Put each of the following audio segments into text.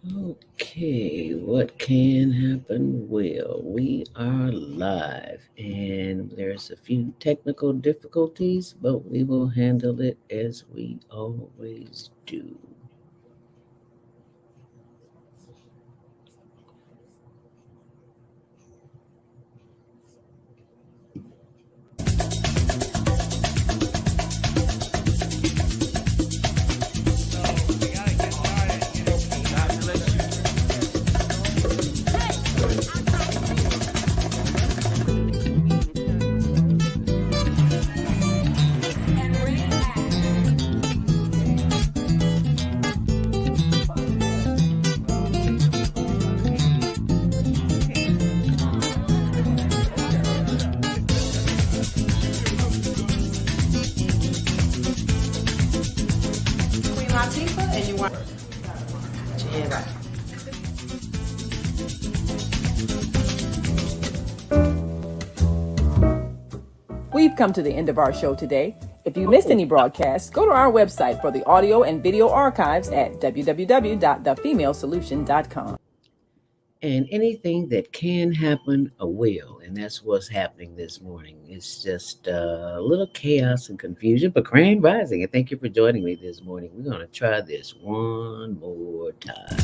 Okay, what can happen? Well, we are live and there's a few technical difficulties, but we will handle it as we always do. We've come to the end of our show today. If you missed any broadcasts, go to our website for the audio and video archives at www.thefemalesolution.com. And anything that can happen, will. And that's what's happening this morning. It's just a little chaos and confusion, but grand rising. And thank you for joining me this morning. We're going to try this one more time.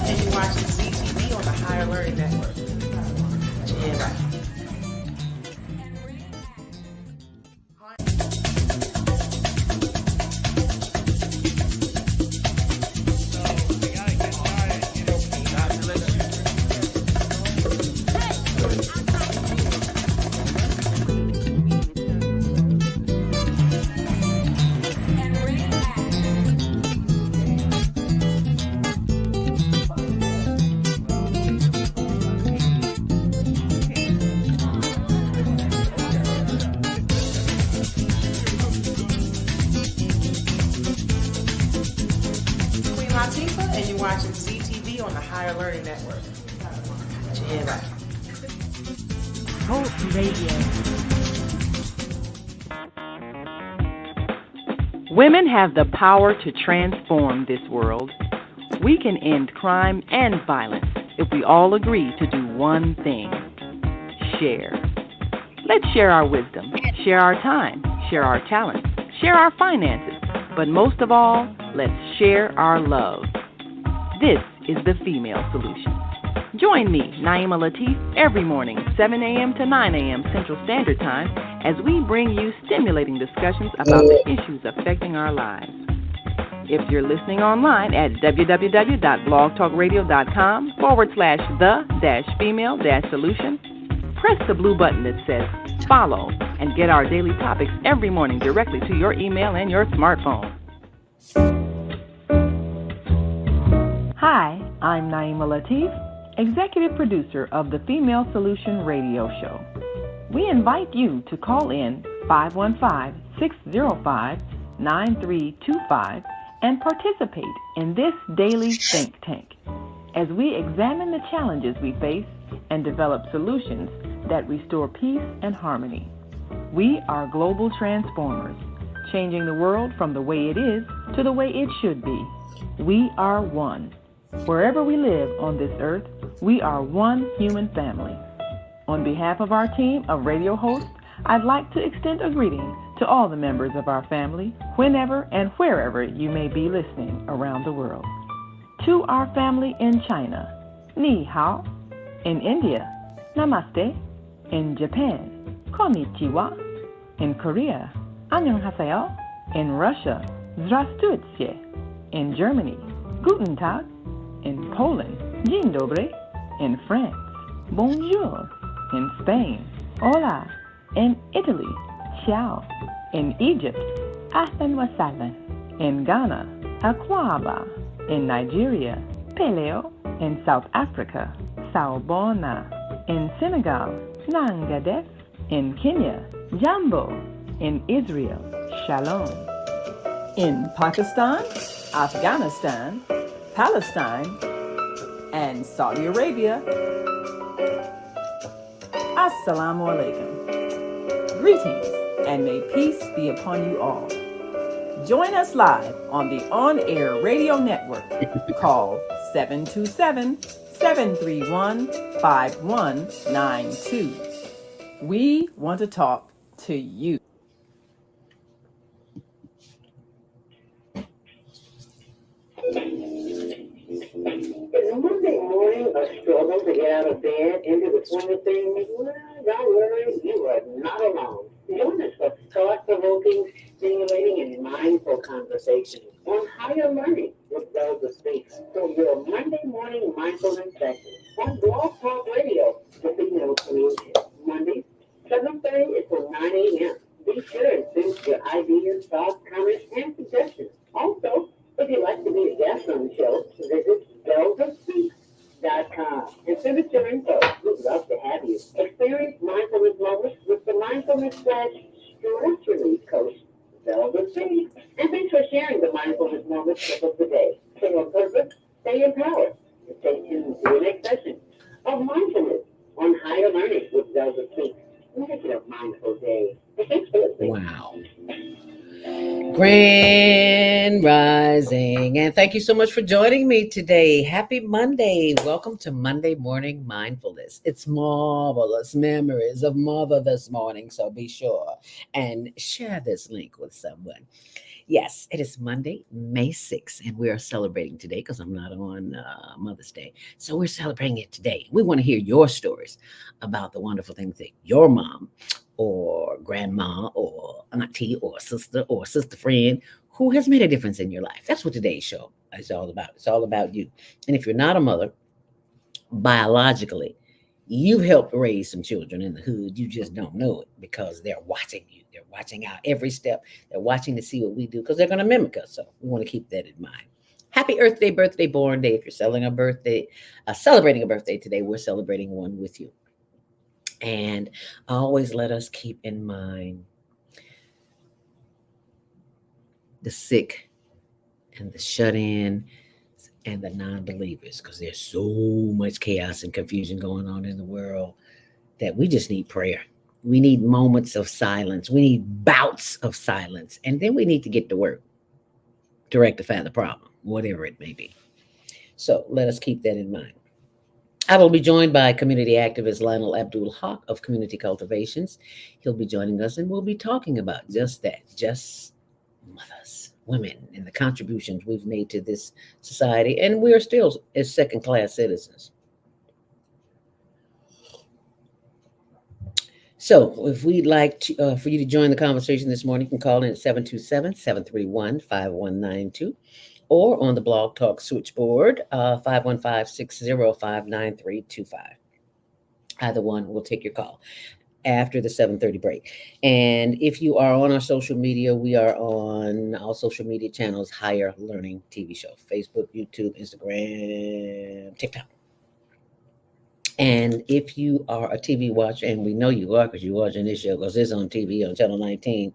And you're watching CTV on the Higher Learning Network. Yeah, right. And you're watching CTV on the Higher Learning Network. Yeah, right. Hope Radio. Women have the power to transform this world. We can end crime and violence if we all agree to do one thing: share. Let's share our wisdom, share our time, share our talents, share our finances, but most of all, let's share our love. This is the Female Solution. Join me, Naima Latif, every morning, 7 a.m. to 9 a.m. Central Standard Time, as we bring you stimulating discussions about the issues affecting our lives. If you're listening online at www.blogtalkradio.com/the-female-solution, press the blue button that says follow and get our daily topics every morning directly to your email and your smartphone. Hi, I'm Naima Latif, Executive Producer of the Female Solution Radio Show. We invite you to call in 515-605-9325 and participate in this daily think tank as we examine the challenges we face and develop solutions that restore peace and harmony. We are global transformers, changing the world from the way it is to the way it should be. We are one. Wherever we live on this earth, we are one human family. On behalf of our team of radio hosts, I'd like to extend a greeting to all the members of our family, whenever and wherever you may be listening around the world. To our family in China, Ni Hao. In India, Namaste. In Japan, Konnichiwa. In Korea, Annyeonghaseyo. In Russia, Здравствуйте. In Germany, Guten Tag. In Poland, Dzień dobry. In France, Bonjour. In Spain, Hola. In Italy, Ciao. In Egypt, Ahlan wa sahlan. In Ghana, Akwaba. In Nigeria, Peleo. In South Africa, Sawubona. In Senegal, Nangadef. In Kenya, Jambo. In Israel, Shalom. In Pakistan, Afghanistan, Palestine, and Saudi Arabia, Assalamu alaikum. Greetings, and may peace be upon you all. Join us live on the on-air radio network called 727-731-5192. We want to talk to you. Is Monday morning a struggle to get out of bed into the swing of things? Well, don't worry, you are not alone. Join us for thought-provoking, stimulating, and mindful conversations on higher learning with those that speak for your Monday morning mindfulness session on Blog Talk Radio, the female community. Mondays, 7:30 to 9 a.m. Be sure and send your ideas, thoughts, comments, and suggestions. Also, if you'd like to be a guest on the show, visit velvetspeaks.com and send us your info. We'd love to have you. Experience mindfulness moments with the mindfulness/stress relief coach, Velvet Speaks. And thanks for sharing the mindfulness moments with us today. Stay on purpose, stay empowered, and stay tuned to the next session of mindfulness on higher learning with Velvet Speaks. Make it a mindful day. And thanks for listening. Wow. Grand Rising. And thank you so much for joining me today. Happy Monday. Welcome to Monday Morning Mindfulness. It's marvelous memories of Mother this morning. So be sure and share this link with someone. Yes, it is Monday, May 6th, and we are celebrating today because I'm not on Mother's Day. So we're celebrating it today. We want to hear your stories about the wonderful things that your mom or grandma or auntie or sister friend who has made a difference in your life. That's what today's show is all about. It's all about you. And if you're not a mother, biologically, you've helped raise some children in the hood. You just don't know it because they're watching you. They're watching out every step. They're watching to see what we do because they're going to mimic us. So we want to keep that in mind. Happy Earth Day, birthday, born day. If you're celebrating a birthday today, we're celebrating one with you. And always let us keep in mind the sick and the shut-in and the non-believers, because there's so much chaos and confusion going on in the world that we just need prayer. We need moments of silence. We need bouts of silence. And then we need to get to work to rectify the problem, whatever it may be. So let us keep that in mind. I will be joined by community activist Lionel Abdul Haq of Community Cultivations. He'll be joining us and we'll be talking about just that, just mothers, women, and the contributions we've made to this society. And we are still as second-class citizens. So if we'd like to, for you to join the conversation this morning, you can call in at 727-731-5192. Or on the Blog Talk switchboard, 515-605-9325. Either one will take your call after the 7:30 break. And if you are on our social media, we are on all social media channels, Higher Learning TV Show, Facebook, YouTube, Instagram, TikTok. And if you are a TV watcher, and we know you are because you're watching this show because it's on TV on Channel 19,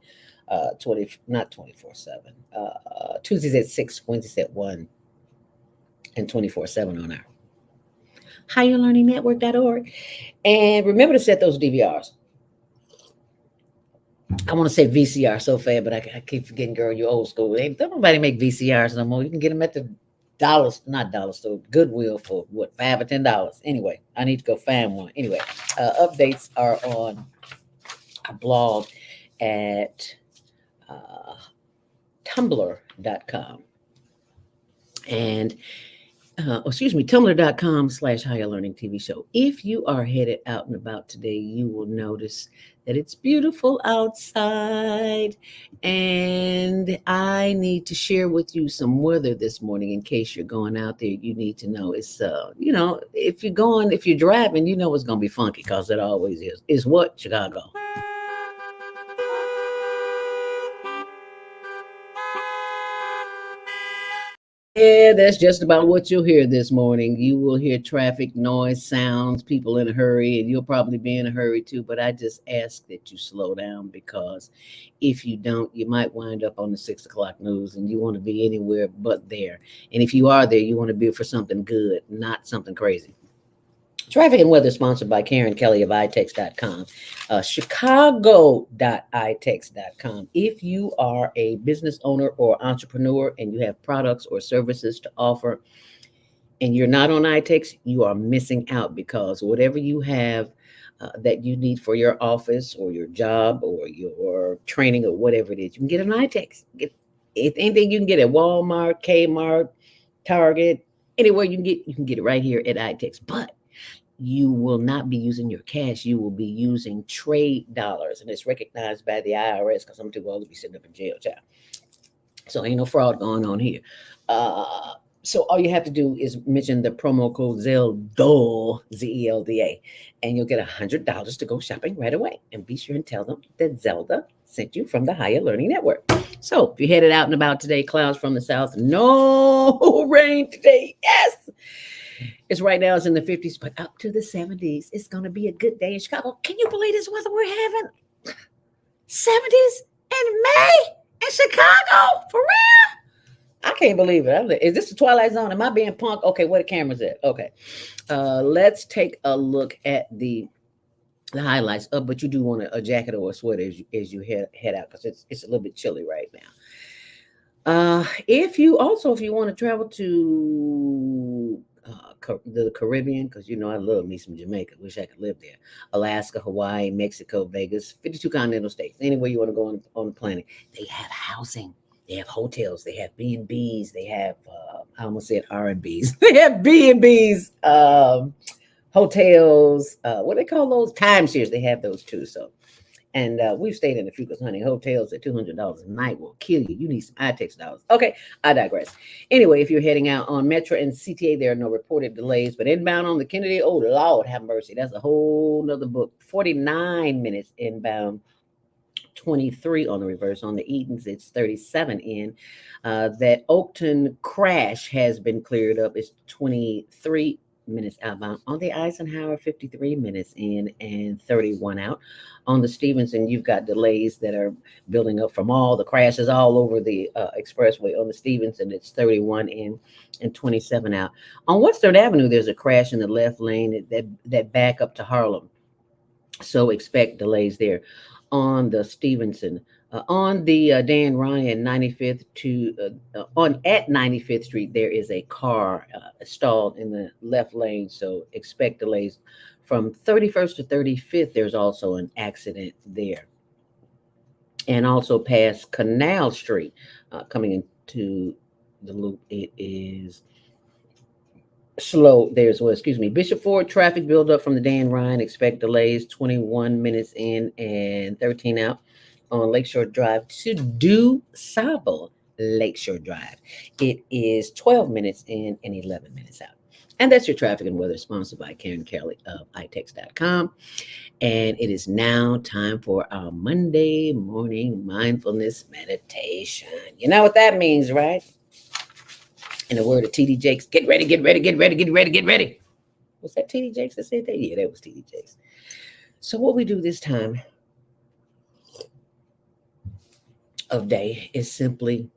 24/7. Tuesdays at 6, Wednesdays at 1, and 24/7 on our higherlearningnetwork.org. And remember to set those DVRs. I want to say VCR so fast, but I keep forgetting, girl, you're old school. Don't nobody make VCRs no more. You can get them at the not dollar store, Goodwill for what, $5 or $10. Anyway, I need to go find one. Anyway, updates are on our blog at tumblr.com and tumblr.com/higher learning TV show. If you are headed out and about today, you will notice that it's beautiful outside, and I need to share with you some weather this morning in case you're going out there. You need to know it's if you're driving, you know it's going to be funky because it always is. It's what? Chicago. Yeah, that's just about what you'll hear this morning. You will hear traffic, noise, sounds, people in a hurry, and you'll probably be in a hurry too. But I just ask that you slow down because if you don't, you might wind up on the 6 o'clock news and you want to be anywhere but there. And if you are there, you want to be for something good, not something crazy. Traffic and weather sponsored by Karen Kelly of itex.com. Chicago.itex.com. If you are a business owner or entrepreneur and you have products or services to offer and you're not on iTex, you are missing out because whatever you have that you need for your office or your job or your training or whatever it is, you can get an iTex. Get anything you can get at Walmart, Kmart, Target, anywhere you can get it right here at iTex. But you will not be using your cash. You will be using trade dollars, and it's recognized by the IRS because I'm too old to be sitting up in jail, child. So ain't no fraud going on here. So all you have to do is mention the promo code ZELDA, ZELDA, and you'll get $100 to go shopping right away. And be sure and tell them that Zelda sent you from the Higher Learning Network. So if you're headed out and about today, clouds from the south, no rain today. Yes. It's right now, it's in the 50s, but up to the 70s. It's going to be a good day in Chicago. Can you believe this weather we're having? 70s in May in Chicago? For real? I can't believe it. Is this the Twilight Zone? Am I being punked? Okay, where the cameras at? Okay. Let's take a look at the highlights. But you do want a jacket or a sweater as you head out because it's a little bit chilly right now. If you want to travel to the Caribbean, because I love me some Jamaica. Wish I could live there. Alaska, Hawaii, Mexico, Vegas, 52 continental states. Anywhere you want to go on the planet, they have housing. They have hotels. They have B&Bs. They have I almost said R&Bs. They have B&Bs, hotels. What do they call those? Timeshares. They have those too. So. And we've stayed in a few because, honey, hotels at $200 a night will kill you. You need some iTex dollars. Okay, I digress. Anyway, if you're heading out on Metro and CTA, there are no reported delays. But inbound on the Kennedy, oh, Lord, have mercy. That's a whole nother book. 49 minutes inbound, 23 on the reverse. On the Edens, it's 37 in. That Oakton crash has been cleared up. It's 23 minutes outbound. On the Eisenhower, 53 minutes in and 31 out. On the Stevenson, you've got delays that are building up from all the crashes all over the expressway. On the Stevenson, it's 31 in and 27 out. On West 3rd Avenue, there's a crash in the left lane that back up to Harlem. So expect delays there. On the Stevenson, on the Dan Ryan 95th at 95th Street, there is a car stalled in the left lane. So expect delays. From 31st to 35th, there's also an accident there. And also past Canal Street, coming into the loop, it is slow there as well. Bishop Ford traffic buildup from the Dan Ryan. Expect delays, 21 minutes in and 13 out. On Lakeshore Drive to Do Sable Lakeshore Drive, it is 12 minutes in and 11 minutes out. And that's your traffic and weather, sponsored by Karen Kelly of itex.com. And it is now time for our Monday morning mindfulness meditation. You know what that means, right? In the word of TD Jakes, get ready, get ready, get ready, get ready, get ready. Was that TD Jakes that said that? Yeah, that was TD Jakes. So what we do this time of day is simply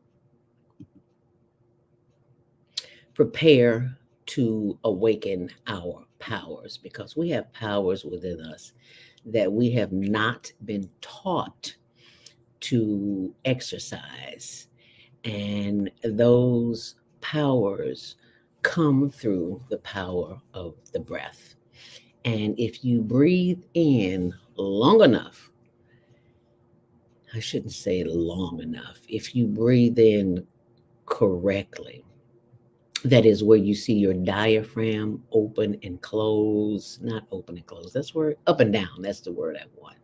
prepare to awaken our powers, because we have powers within us that we have not been taught to exercise. And those powers come through the power of the breath. And if you breathe in long enough, I shouldn't say long enough, if you breathe in correctly, that is where you see your diaphragm open and close, not open and close. That's where up and down. That's the word I want.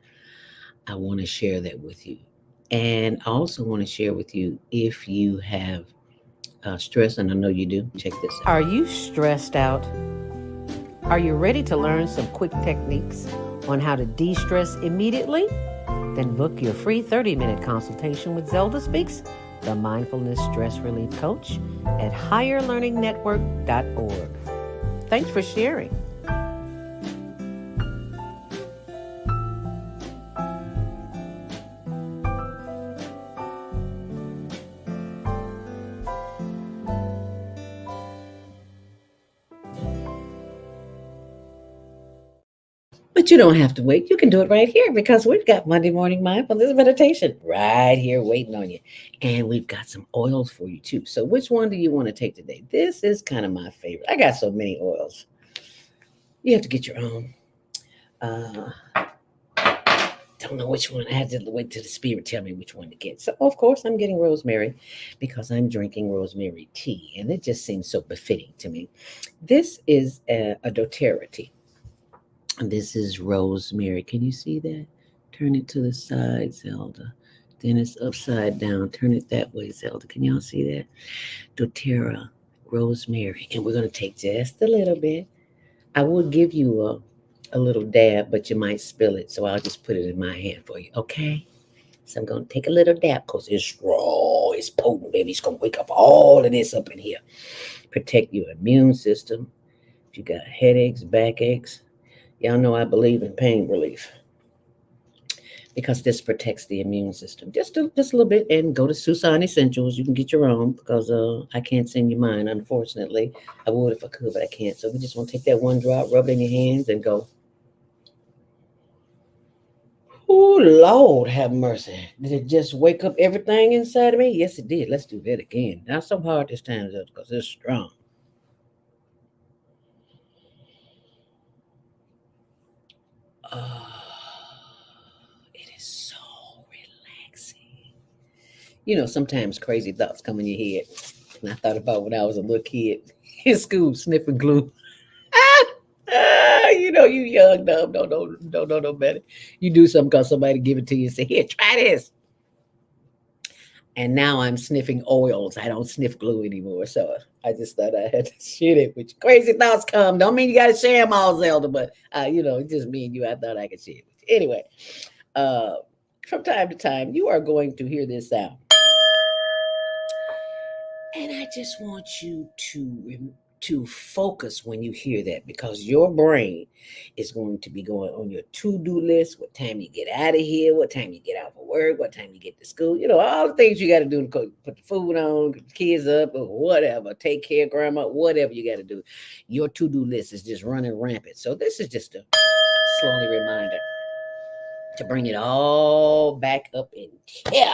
I want to share that with you. And I also want to share with you, if you have stress, and I know you do, check this out. Are you stressed out? Are you ready to learn some quick techniques on how to de-stress immediately? Then book your free 30-minute consultation with Zelda Speaks, the Mindfulness Stress Relief Coach, at higherlearningnetwork.org. Thanks for sharing. But you don't have to wait. You can do it right here because we've got Monday Morning Mindfulness Meditation right here waiting on you. And we've got some oils for you too. So, which one do you want to take today? This is kind of my favorite. I got so many oils. You have to get your own. Uh, don't know which one. I had to wait till the spirit tell me which one to get. So, of course, I'm getting rosemary because I'm drinking rosemary tea. And it just seems so befitting to me. This is a doTERRA tea. This is rosemary. Can you see that? Turn it to the side, Zelda. Then it's upside down. Turn it that way, Zelda. Can y'all see that? doTERRA, rosemary. And we're going to take just a little bit. I will give you a little dab, but you might spill it. So I'll just put it in my hand for you. Okay? So I'm going to take a little dab because it's raw. It's potent, baby. It's going to wake up all of this up in here. Protect your immune system. If you got headaches, backaches, y'all know I believe in pain relief because this protects the immune system. Just a little bit, and go to Susan Essentials. You can get your own because I can't send you mine, unfortunately. I would if I could, but I can't. So we just want to take that one drop, rub it in your hands, and go. Oh, Lord, have mercy. Did it just wake up everything inside of me? Yes, it did. Let's do that again. Not so hard this time, because it's strong. It is so relaxing. You know, sometimes crazy thoughts come in your head. And I thought about when I was a little kid in school sniffing glue. You know, you young, dumb, don't know no better. You do something because somebody give it to you and say, here, try this. And now I'm sniffing oils. I don't sniff glue anymore. So I just thought I had to share it with you. Crazy thoughts come. Don't mean you got to share them all, Zelda, but, you know, it just me and you. I thought I could share it with you. Anyway, uh, from time to time, you are going to hear this sound. And I just want you to focus when you hear that because your brain is going to be going on your to-do list. What time you get out of here? What time you get out for work? What time you get to school? You know, all the things you got to do to cook, put the food on, get the kids up, or whatever. Take care of grandma, whatever you got to do. Your to-do list is just running rampant. So this is just a slowly reminder to bring it all back up in here.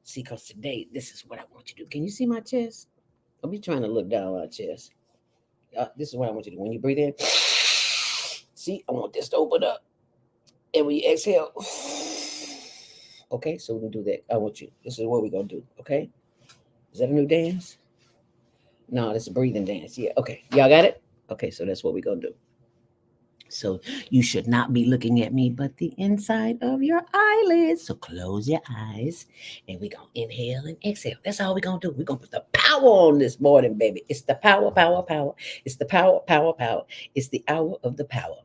See, because today, this is what I want you to do. Can you see my chest? I'll be trying to look down my chest. This is what I want you to do. When you breathe in, see, I want this to open up. And when you exhale, okay, so we can do that. I want you. This is what we're going to do, okay? Is that a new dance? No, that's a breathing dance. Yeah, okay. Y'all got it? Okay, so that's what we're going to do. So you should not be looking at me, but the inside of your eyelids. So close your eyes and we're going to inhale and exhale. That's all we're going to do. We're going to put the power on this morning, baby. It's the power, power, power. It's the power, power, power. It's the hour of the power.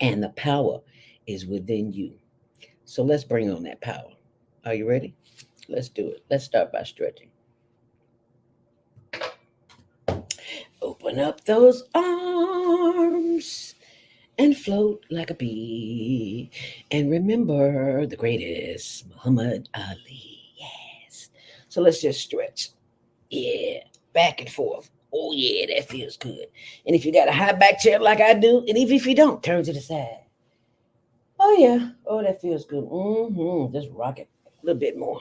And the power is within you. So let's bring on that power. Are you ready? Let's do it. Let's start by stretching. Open up those arms and float like a bee. And remember the greatest, Muhammad Ali. Yes. So let's just stretch. Yeah. Back and forth. Oh, yeah, that feels good. And if you got a high back chair like I do, and even if you don't, turn to the side. Oh, yeah. Oh, that feels good. Mm-hmm. Just rock it a little bit more.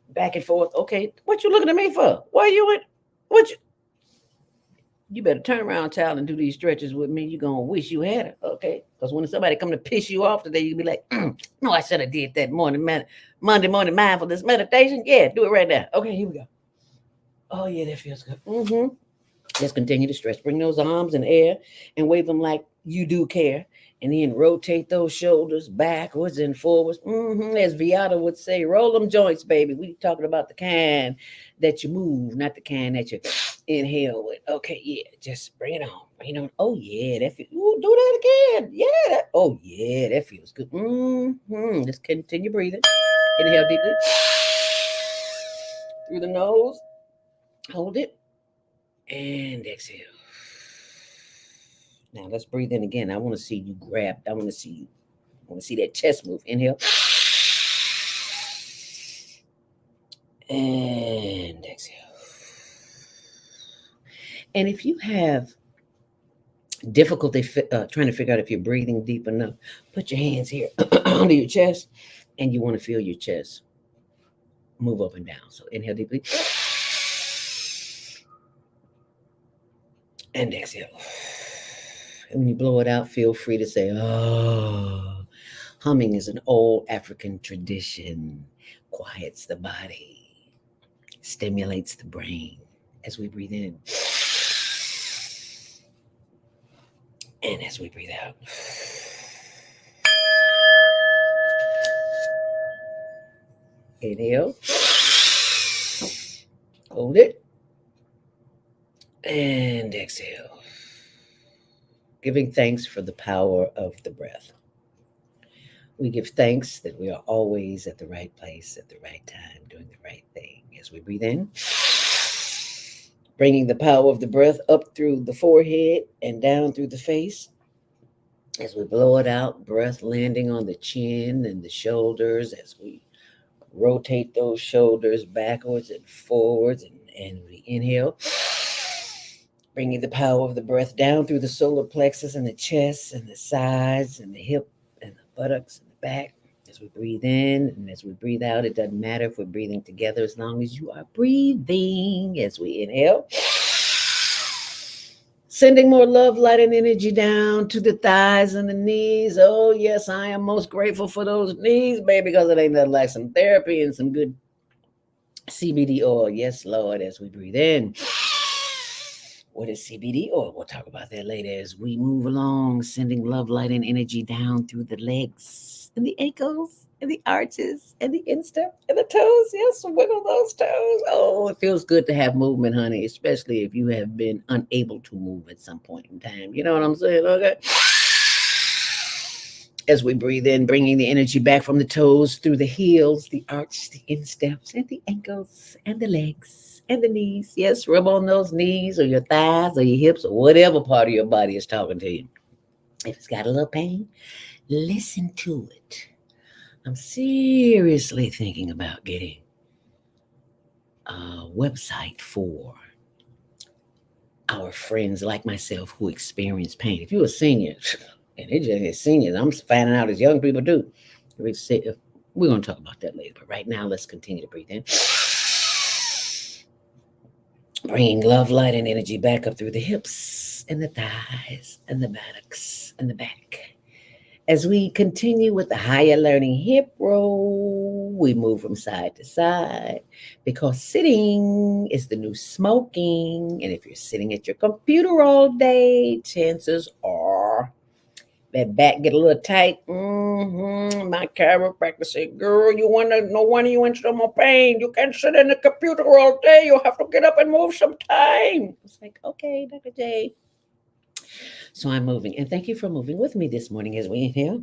Back and forth. Okay. What you looking at me for? Why you in? What you better turn around, child, and do these stretches with me. You're gonna wish you had it, okay? Because when somebody come to piss you off today, you can be like, no, I should have did that Monday morning mindfulness meditation. Yeah, do it right now. Okay, here we go. Oh yeah, that feels good. Mm-hmm. Let's continue to stretch. Bring those arms in the air and wave them like you do care. And then rotate those shoulders backwards and forwards. As Viata would say, roll them joints, baby. We talking about the kind that you move, not the kind that you inhale with. Okay, yeah, just bring it on. Bring it on. Oh, yeah, that feels. Ooh, do that again. Yeah. Oh, yeah, that feels good. Let's continue breathing. Inhale deeply through the nose. Hold it. And exhale. Now let's breathe in again. I want to see you grab. I want to see that chest move. Inhale. And exhale. And if you have difficulty trying to figure out if you're breathing deep enough, put your hands here under your chest, and you want to feel your chest move up and down. So inhale deeply and exhale. And when you blow it out, feel free to say, oh. Humming is an old African tradition, quiets the body, stimulates the brain as we breathe in. And as we breathe out. Inhale. Hold it. And exhale. Giving thanks for the power of the breath. We give thanks that we are always at the right place at the right time, doing the right thing. As we breathe in, bringing the power of the breath up through the forehead and down through the face. As we blow it out, breath landing on the chin and the shoulders as we rotate those shoulders backwards and forwards. And we inhale, bringing the power of the breath down through the solar plexus and the chest and the sides and the hip and the buttocks and the back. As we breathe in and as we breathe out, it doesn't matter if we're breathing together as long as you are breathing. As we inhale, sending more love, light, and energy down to the thighs and the knees. Oh, yes, I am most grateful for those knees, baby, because it ain't nothing like some therapy and some good CBD oil. Yes, Lord, as we breathe in. What is CBD oil? We'll talk about that later as we move along, sending love, light, and energy down through the legs and the ankles and the arches and the instep and the toes. Yes, wiggle those toes. Oh, it feels good to have movement, honey, especially if you have been unable to move at some point in time. You know what I'm saying? Okay. As we breathe in, bringing the energy back from the toes through the heels, the arch, the insteps, and the ankles, and the legs, and the knees. Yes, rub on those knees or your thighs or your hips or whatever part of your body is talking to you. If it's got a little pain, listen to it. I'm seriously thinking about getting a website for our friends like myself who experience pain. If you're a senior, and it just is seniors, I'm finding out as young people do. We're going to talk about that later, but right now let's continue to breathe in. Bringing love, light, and energy back up through the hips and the thighs and the buttocks and the back. As we continue with the higher learning hip roll, we move from side to side because sitting is the new smoking. And if you're sitting at your computer all day, chances are that back get a little tight. My chiropractor said, girl, no wonder you in so much pain. You can't sit in the computer all day. You have to get up and move sometime. It's like, okay, Dr. J. So I'm moving. And thank you for moving with me this morning as we inhale.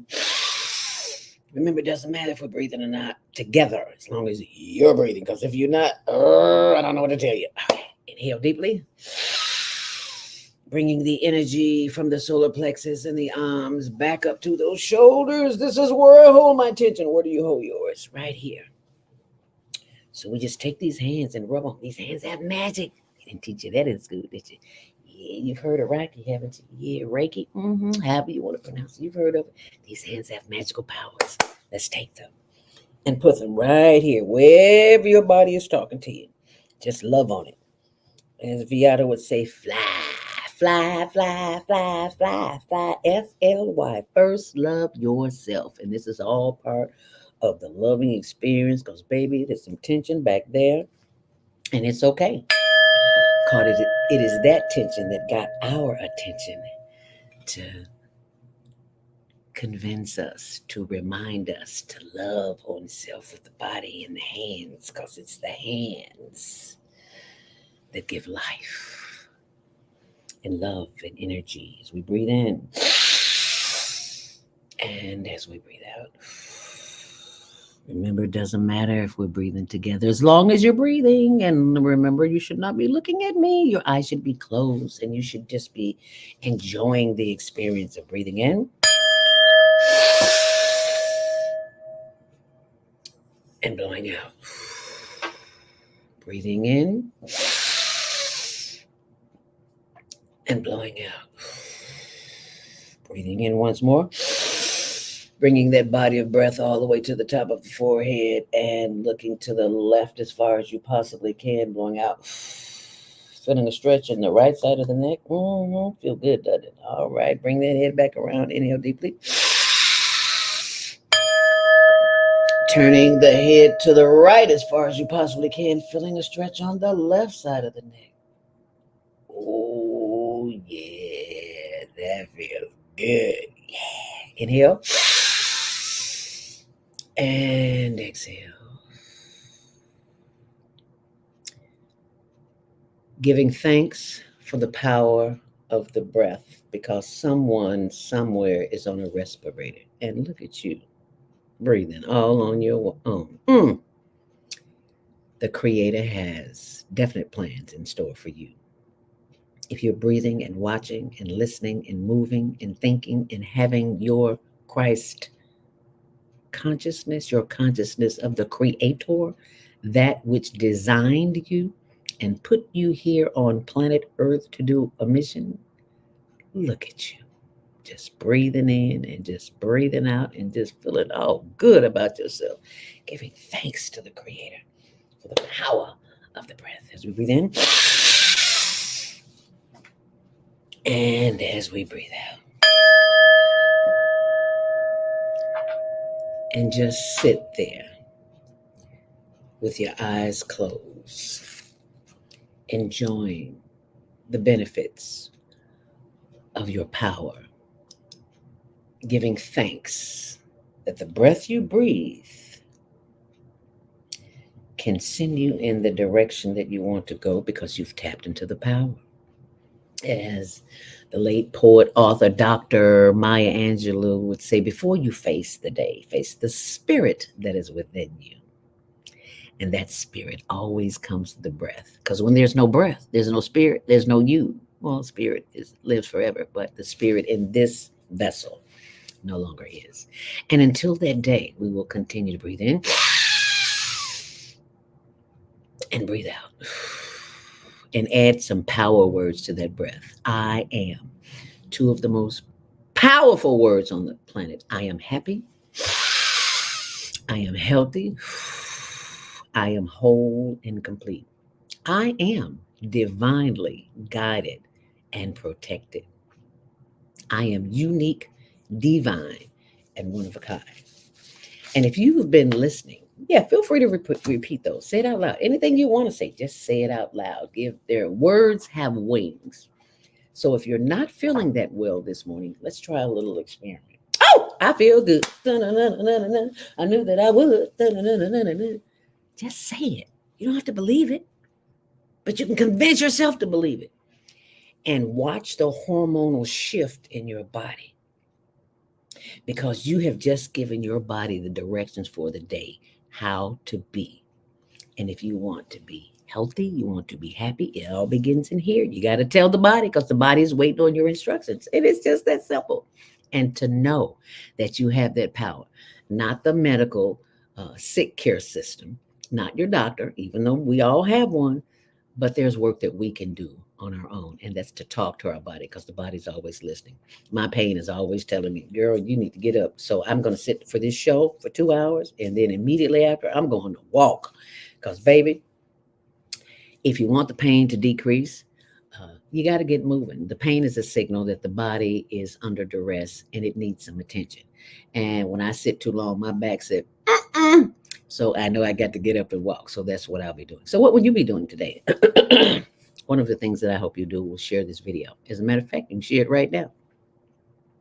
Remember, it doesn't matter if we're breathing or not together, as long as you're breathing. Because if you're not, I don't know what to tell you. Inhale deeply. Bringing the energy from the solar plexus and the arms back up to those shoulders. This is where I hold my attention. Where do you hold yours? Right here. So we just take these hands and rub them. These hands have magic. They didn't teach you that in school, did you? Yeah, you've heard of Reiki, haven't you? Yeah, Reiki. However you want to pronounce it. You've heard of it. These hands have magical powers. Let's take them and put them right here, wherever your body is talking to you. Just love on it. As Viata would say, fly, fly, fly, fly, fly, fly. FLY. First, love yourself. And this is all part of the loving experience because, baby, there's some tension back there. And it's okay. Because it is that tension that got our attention to convince us, to remind us to love on self with the body and the hands, because it's the hands that give life and love and energy as we breathe in and as we breathe out. Remember, it doesn't matter if we're breathing together as long as you're breathing. And remember, you should not be looking at me. Your eyes should be closed and you should just be enjoying the experience of breathing in and blowing out. Breathing in and blowing out. Breathing in once more. Bringing that body of breath all the way to the top of the forehead and looking to the left as far as you possibly can, blowing out. Feeling a stretch in the right side of the neck. Feel good, doesn't it? All right, bring that head back around. Inhale deeply. Turning the head to the right as far as you possibly can, feeling a stretch on the left side of the neck. Oh, yeah, that feels good. Yeah. Inhale and exhale. Giving thanks for the power of the breath because someone somewhere is on a respirator. And look at you breathing all on your own. The Creator has definite plans in store for you. If you're breathing and watching and listening and moving and thinking and having your Christ consciousness, your consciousness of the Creator, that which designed you and put you here on planet Earth to do a mission, look at you. Just breathing in and just breathing out and just feeling all good about yourself. Giving thanks to the Creator for the power of the breath as we breathe in and as we breathe out. And just sit there with your eyes closed, enjoying the benefits of your power, giving thanks that the breath you breathe can send you in the direction that you want to go because you've tapped into the power. As the late poet, author, Dr. Maya Angelou would say, before you face the day, face the spirit that is within you. And that spirit always comes to the breath. Because when there's no breath, there's no spirit, there's no you. Well, spirit lives forever, but the spirit in this vessel no longer is. And until that day, we will continue to breathe in and breathe out. And add some power words to that breath. I am. Two of the most powerful words on the planet. I am happy. I am healthy. I am whole and complete. I am divinely guided and protected. I am unique, divine, and one of a kind. And if you have been listening, feel free to repeat those. Say it out loud. Anything you want to say, just say it out loud. Give their words have wings. So if you're not feeling that well this morning, let's try a little experiment. Oh, I feel good. I knew that I would. Just say it. You don't have to believe it, but you can convince yourself to believe it. And watch the hormonal shift in your body because you have just given your body the directions for the day, how to be. And if you want to be healthy, you want to be happy, it all begins in here. You got to tell the body because the body is waiting on your instructions. And it's just that simple. And to know that you have that power, not the medical sick care system, not your doctor, even though we all have one, but there's work that we can do on our own, and that's to talk to our body because the body's always listening. My pain is always telling me, girl, you need to get up. So I'm going to sit for this show for 2 hours, and then immediately after, I'm going to walk because, baby, if you want the pain to decrease, you got to get moving. The pain is a signal that the body is under duress and it needs some attention. And when I sit too long, my back said, so I know I got to get up and walk. So that's what I'll be doing. So what will you be doing today? One of the things that I hope you do will share this video. As a matter of fact, you can share it right now.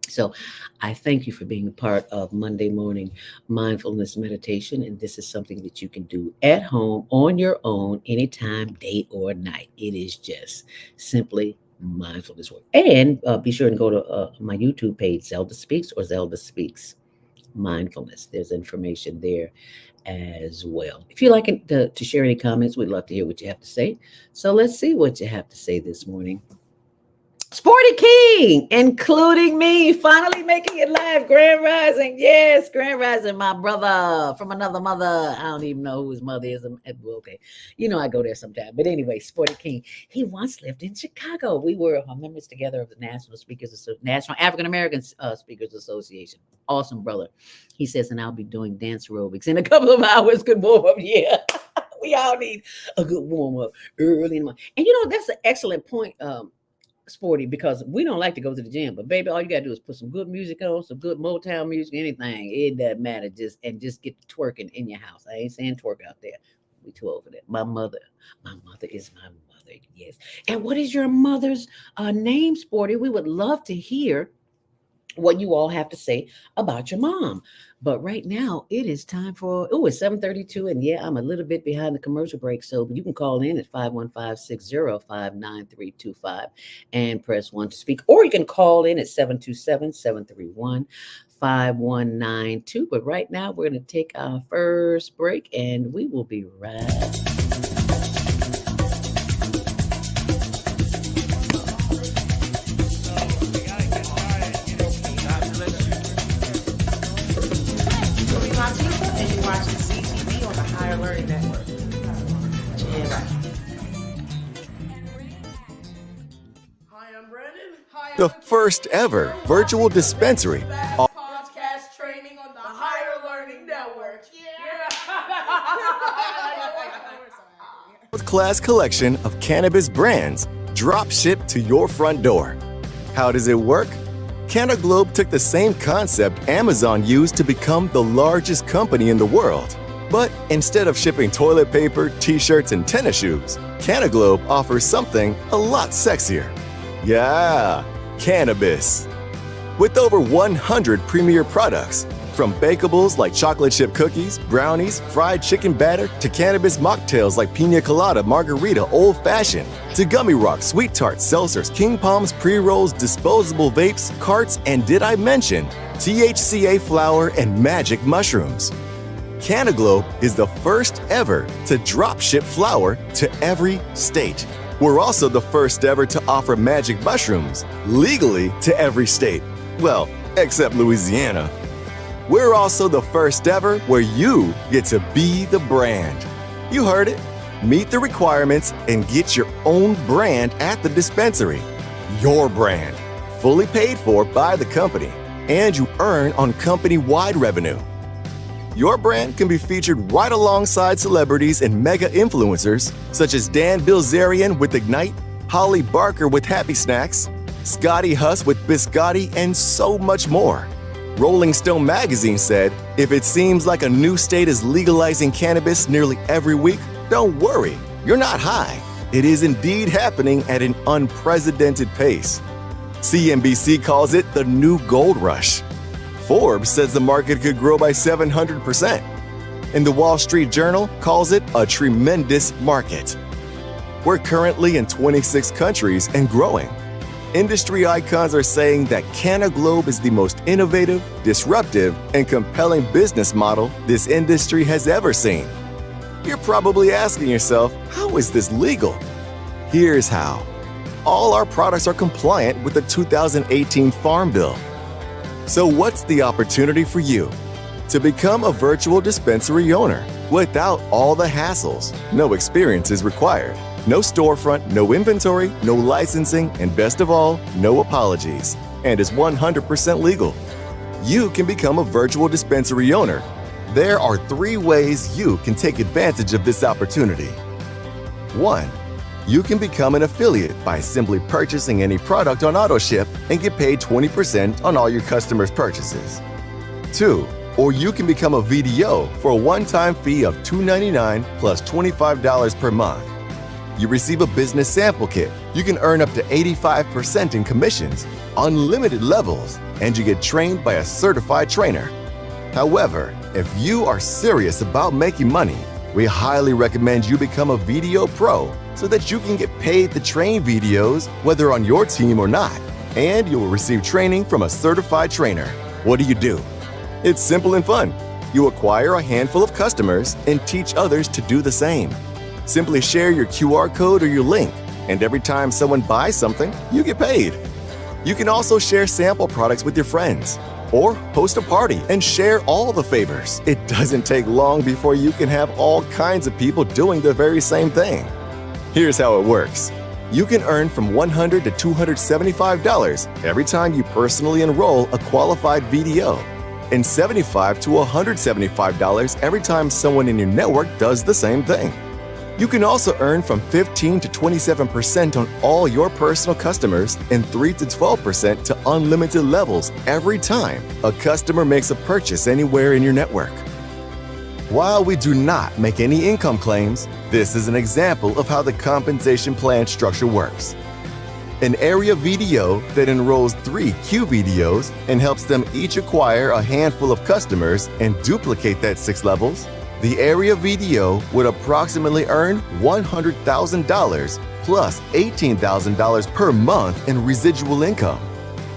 So I thank you for being a part of Monday morning mindfulness meditation. And this is something that you can do at home on your own, anytime, day or night. It is just simply mindfulness work. And be sure and go to my YouTube page, Zelda Speaks or Zelda Speaks Mindfulness. There's information there as well. If you'd like to share any comments, we'd love to hear what you have to say. So let's see what you have to say this morning. Sporty King, including me, finally making it live. Grand Rising. Yes, Grand Rising, my brother from another mother. I don't even know who his mother is. Okay. I go there sometime. But anyway, Sporty King, he once lived in Chicago. We were members together of the National African American Speakers Association. Awesome brother. He says, and I'll be doing dance aerobics in a couple of hours. Good warm up. Yeah. We all need a good warm up early in the morning. And that's an excellent point. Sporty, because we don't like to go to the gym, but baby, all you gotta do is put some good music on, some good Motown music, anything. It doesn't matter. Just get to twerking in your house. I ain't saying twerk out there. We too old for that. My mother is my mother. Yes. And what is your mother's name, Sporty? We would love to hear what you all have to say about your mom. But right now it is time for, it's 7:32. And yeah, I'm a little bit behind the commercial break. So you can call in at 515-605-9325 and press 1 to speak. Or you can call in at 727-731-5192. But right now we're going to take our first break and we will be right back. And you're watching CTV on the Higher Learning Network. Yeah, right. Hi, I'm Brandon. The first ever virtual dispensary. Podcast training on the Higher Learning Network. Class collection of cannabis brands drop shipped to your front door. How does it work? Canaglobe took the same concept Amazon used to become the largest company in the world. But instead of shipping toilet paper, t-shirts, and tennis shoes, Canaglobe offers something a lot sexier. Yeah, cannabis. With over 100 premier products, from bakables like chocolate chip cookies, brownies, fried chicken batter, to cannabis mocktails like pina colada, margarita, old fashioned, to gummy rocks, sweet tarts, seltzers, king palms, pre-rolls, disposable vapes, carts, and did I mention THCA flower and magic mushrooms? Canaglobe is the first ever to drop ship flower to every state. We're also the first ever to offer magic mushrooms legally to every state. Well, except Louisiana. We're also the first ever where you get to be the brand. You heard it. Meet the requirements and get your own brand at the dispensary. Your brand, fully paid for by the company, and you earn on company-wide revenue. Your brand can be featured right alongside celebrities and mega influencers such as Dan Bilzerian with Ignite, Holly Barker with Happy Snacks, Scotty Huss with Biscotti, and so much more. Rolling Stone magazine said, if it seems like a new state is legalizing cannabis nearly every week, don't worry, you're not high. It is indeed happening at an unprecedented pace. CNBC calls it the new gold rush. Forbes says the market could grow by 700%. And the Wall Street Journal calls it a tremendous market. We're currently in 26 countries and growing. Industry icons are saying that Canaglobe is the most innovative, disruptive, and compelling business model this industry has ever seen. You're probably asking yourself, how is this legal? Here's how. All our products are compliant with the 2018 Farm Bill. So what's the opportunity for you? To become a virtual dispensary owner without all the hassles. No experience is required. No storefront, no inventory, no licensing, and best of all, no apologies. And is 100% legal. You can become a virtual dispensary owner. There are 3 ways you can take advantage of this opportunity. 1. You can become an affiliate by simply purchasing any product on AutoShip and get paid 20% on all your customers' purchases. 2. Or you can become a VDO for a one-time fee of $2.99 plus $25 per month. You receive a business sample kit. You can earn up to 85% in commissions, unlimited levels, and you get trained by a certified trainer. However, if you are serious about making money, we highly recommend you become a VDO Pro so that you can get paid to train VDOs whether on your team or not, and you will receive training from a certified trainer. What do? It's simple and fun. You acquire a handful of customers and teach others to do the same. Simply share your QR code or your link, And every time someone buys something, you get paid. You can also share sample products with your friends or host a party and share all the favors. It doesn't take long before you can have all kinds of people doing the very same thing. Here's how it works. You can earn from $100 to $275 every time you personally enroll a qualified VDO, and $75 to $175 every time someone in your network does the same thing. You can also earn from 15 to 27% on all your personal customers and 3 to 12% to unlimited levels every time a customer makes a purchase anywhere in your network. While we do not make any income claims, this is an example of how the compensation plan structure works. An area VDO that enrolls 3 QVDOs and helps them each acquire a handful of customers and duplicate that 6 levels, the area VDO would approximately earn $100,000 plus $18,000 per month in residual income.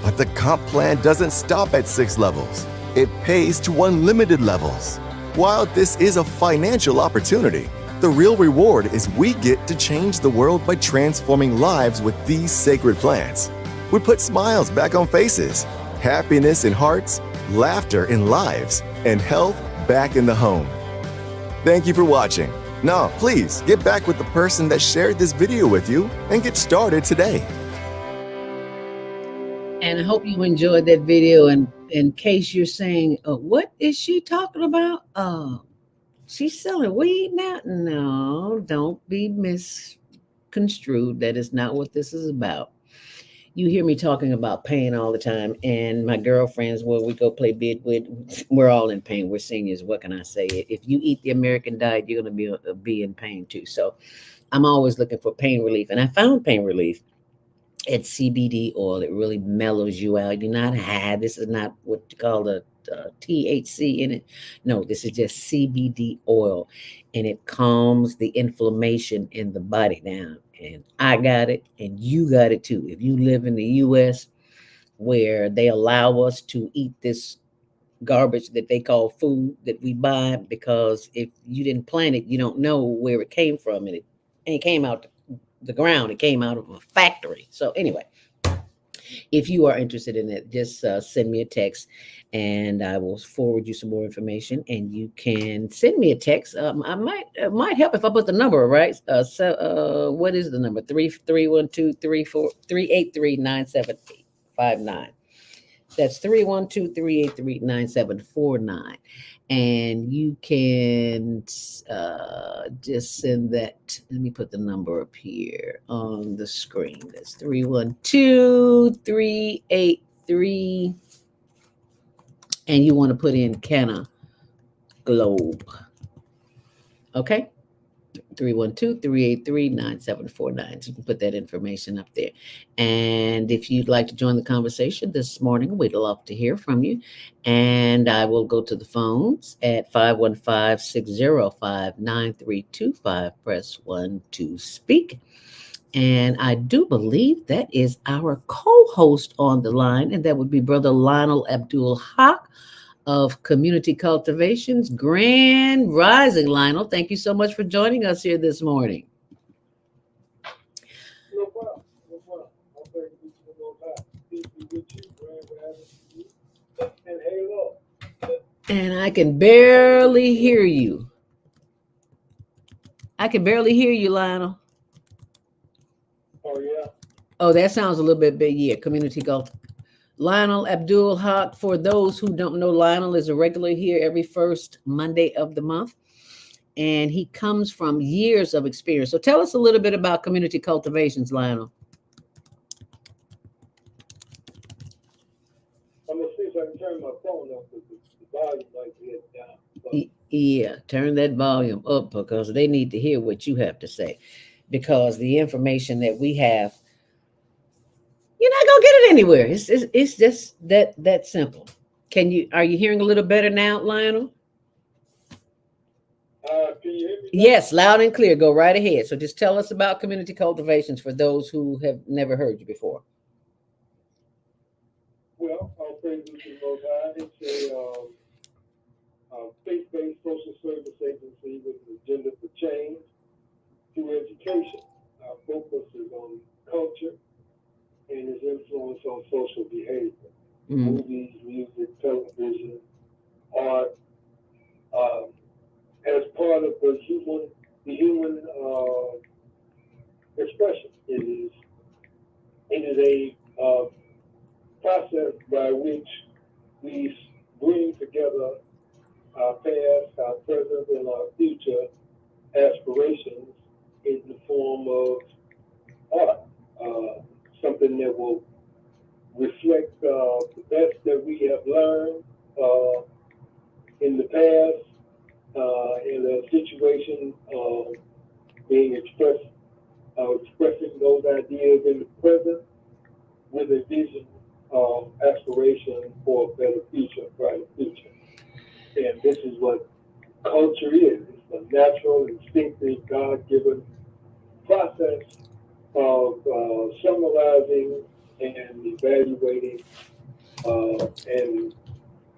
But the comp plan doesn't stop at 6 levels. It pays to unlimited levels. While this is a financial opportunity, the real reward is we get to change the world by transforming lives with these sacred plants. We put smiles back on faces, happiness in hearts, laughter in lives, and health back in the home. Thank you for watching. Now, please get back with the person that shared this video with you and get started today. And I hope you enjoyed that video. And in case you're saying, what is she talking about? She's selling weed now? No, don't be misconstrued. That is not what this is about. You hear me talking about pain all the time, and my girlfriends, where we go play bid with, we're all in pain. We're seniors. What can I say? If you eat the American diet, you're going to be in pain too. So I'm always looking for pain relief, and I found pain relief. It's CBD oil. It really mellows you out. You're not high. This is not what you call the THC in it. No, this is just CBD oil, and it calms the inflammation in the body down. And I got it, and you got it too. If you live in the U.S., where they allow us to eat this garbage that they call food that we buy, because if you didn't plant it, you don't know where it came from, and it came out the ground. It came out of a factory. So anyway, if you are interested in it, just send me a text and I will forward you some more information. And you can send me a text. I might help if I put the number right. What is the number? 312-383-9759. That's 312-383-9749. And you can just send that. Let me put the number up here on the screen. That's 312-383. And you want to put in Canna Globe. Okay? 312-383-9749. So you can put that information up there. And if you'd like to join the conversation this morning, we'd love to hear from you. And I will go to the phones at 515-605-9325. Press 1 to speak. And I do believe that is our co-host on the line, and that would be Brother Lionel Abdul Haq of Community Cultivations. Grand Rising, Lionel. Thank you so much for joining us here this morning. No problem. No problem. I'm very good to the Most High. Peace be with you. Grand Rising to you. And halo. And I can barely hear you. I can barely hear you, Lionel. Oh, yeah. Oh, that sounds a little bit big. Yeah, Community Cult. Lionel Abdul Haq. For those who don't know, Lionel is a regular here every first Monday of the month. And he comes from years of experience. So tell us a little bit about Community Cultivations, Lionel. I'm going to see if I can turn my phone up because the volume might be down. But Yeah, turn that volume up because they need to hear what you have to say. Because the information that we have, you're not gonna get it anywhere. It's just that simple. Are you hearing a little better now, Lionel? can you hear me? Yes, loud and clear. Go right ahead. So just tell us about Community Cultivations for those who have never heard you before. Well, I'll praise you to the Most High. It's a faith-based social service agency with an agenda for change through education. our focus is on culture and its influence on social behavior. Movies, music, television, art, uh, as part of the human expression. It is a process by which we bring together our past, our present, and our future aspirations in the form of art, something that will reflect the best that we have learned in the past, in a situation being expressed, expressing those ideas in the present with a vision of aspiration for a better future, brighter future. And this is what culture is. It's a natural, instinctive, God-given process of summarizing and evaluating and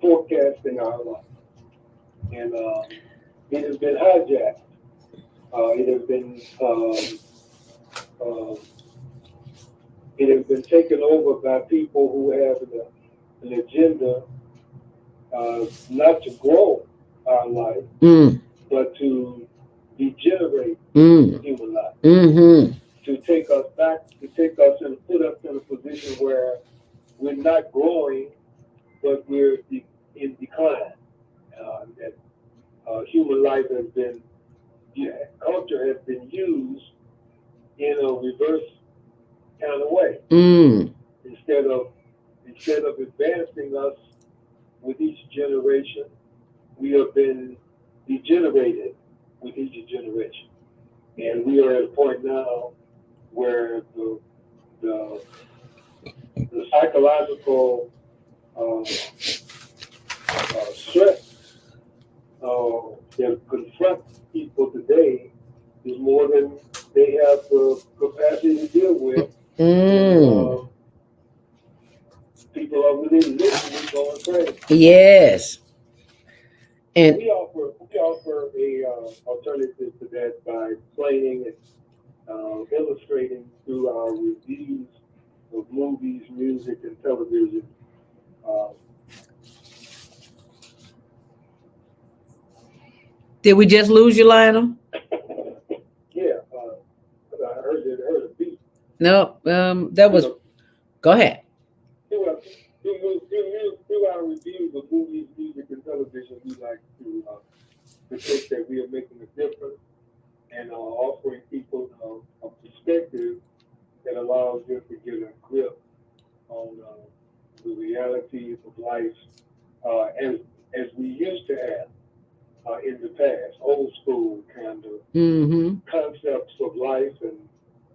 forecasting our life. And it has been hijacked. It has been taken over by people who have an agenda not to grow our life, but to degenerate human life. To take us back, and put us in a position where we're not growing, but we're in decline. That human life has been, culture has been used in a reverse kind of way. Instead of advancing us with each generation, we have been degenerated with each generation, and we are at a point now where the psychological stress that confronts people today is more than they have the capacity to deal with. And, people are really literally going crazy. Yes. And we offer a alternative to that by explaining and illustrating through our reviews of movies, music, and television. Did we just lose you, Lionel? Yeah, I heard a beat. No, that was. Go ahead. Through our reviews of movies, music, and television, we like to think that we are making a difference and offering people a perspective that allows them to get a grip on the realities of life as we used to have in the past, old school kind of concepts of life and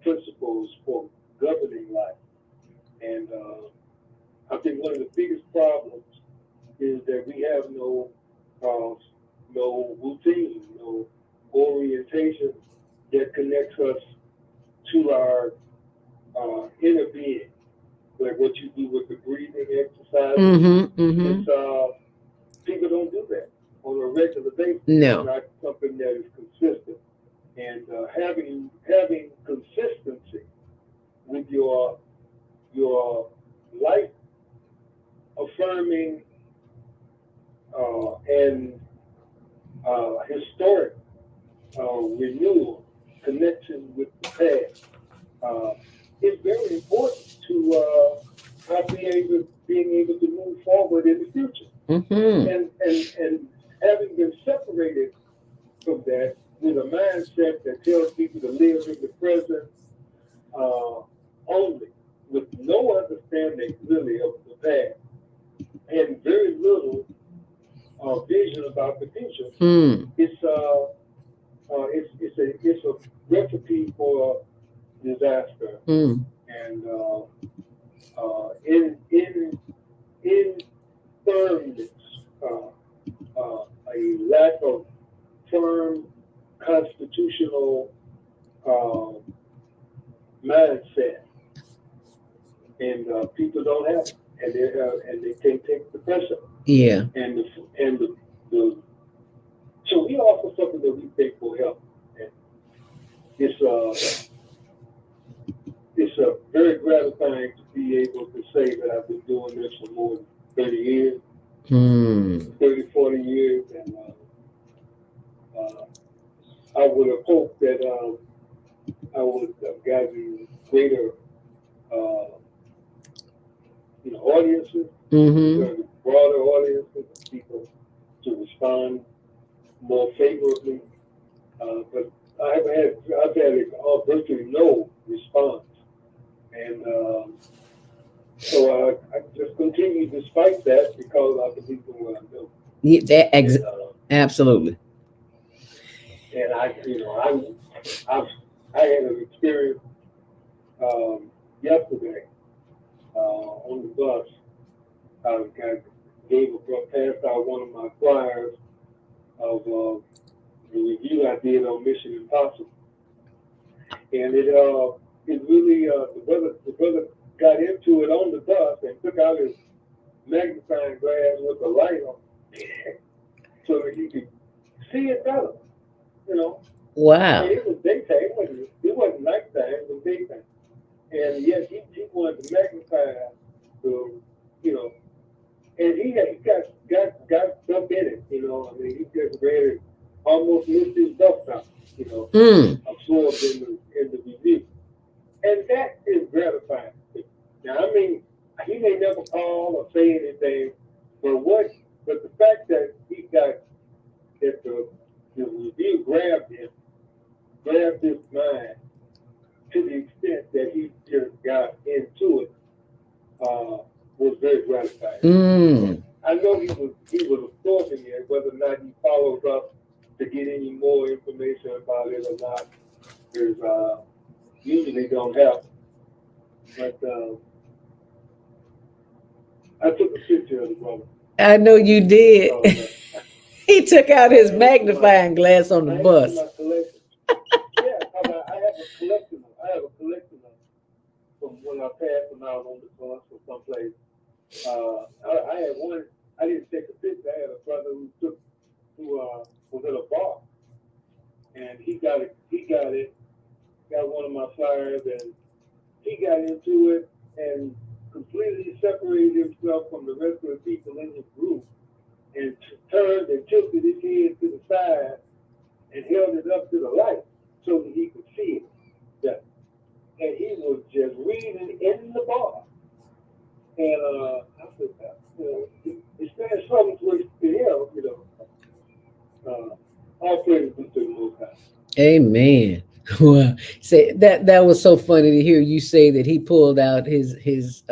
principles for governing life. And I think one of the biggest problems is that we have no routine, no orientation that connects us to our inner being, like what you do with the breathing exercises. It's, people don't do that on a regular basis. No. It's not something that is consistent. And having consistency with your life affirming and historic renewal connection with the past is very important to being able to move forward in the future. And having been separated from that with a mindset that tells people to live in the present only, with no understanding really of the past and very little vision about the future, it's a recipe for disaster. And in firmness, a lack of firm constitutional mindset, and people don't have it, and they can't take the pressure. Yeah. And the so we offer something that we think will help. And it's it's very gratifying to be able to say that I've been doing this for more than 30 years, 30, 40 years, and I would have hoped that I would have gotten greater, audiences, broader audiences, people to respond more favorably. But I've had virtually no response, and so I just continue despite that because I believe in what I'm doing. Yeah, absolutely. And I had an experience yesterday on the bus. I passed out one of my flyers of the review I did on Mission Impossible, and it really the brother got into it on the bus and took out his magnifying glass with the light on, so that he could see it better. Wow. And it was daytime. It wasn't nighttime. It was daytime. And yet he wanted to magnify and he got stuff in it. I mean, he just read it, almost missed his bus stop. Absorbed in the review, and that is gratifying. Now, I mean, he may never call or say anything, but the fact that he got that the review grabbed his mind to the extent that he just got into it was very gratifying. I know he was absorbing it, whether or not he follows up to get any more information about it or not. There's usually don't happen. But I took a picture of the brother. I know you did. He took out his magnifying glass on the bus. Yeah, I have a collection. From when I passed them out on the bus or someplace. I had one. I didn't take a picture. I had a brother who was at a bar, and he got it. Got one of my flyers, and he got into it and completely separated himself from the rest of the people in his group, and turned and tilted his head to the side and held it up to the light so that he could see it. Yeah. And he was just reading in the bar. And I said, it's saying something to him, all praise be to the Most High. Amen. Well, say that was so funny to hear you say that he pulled out his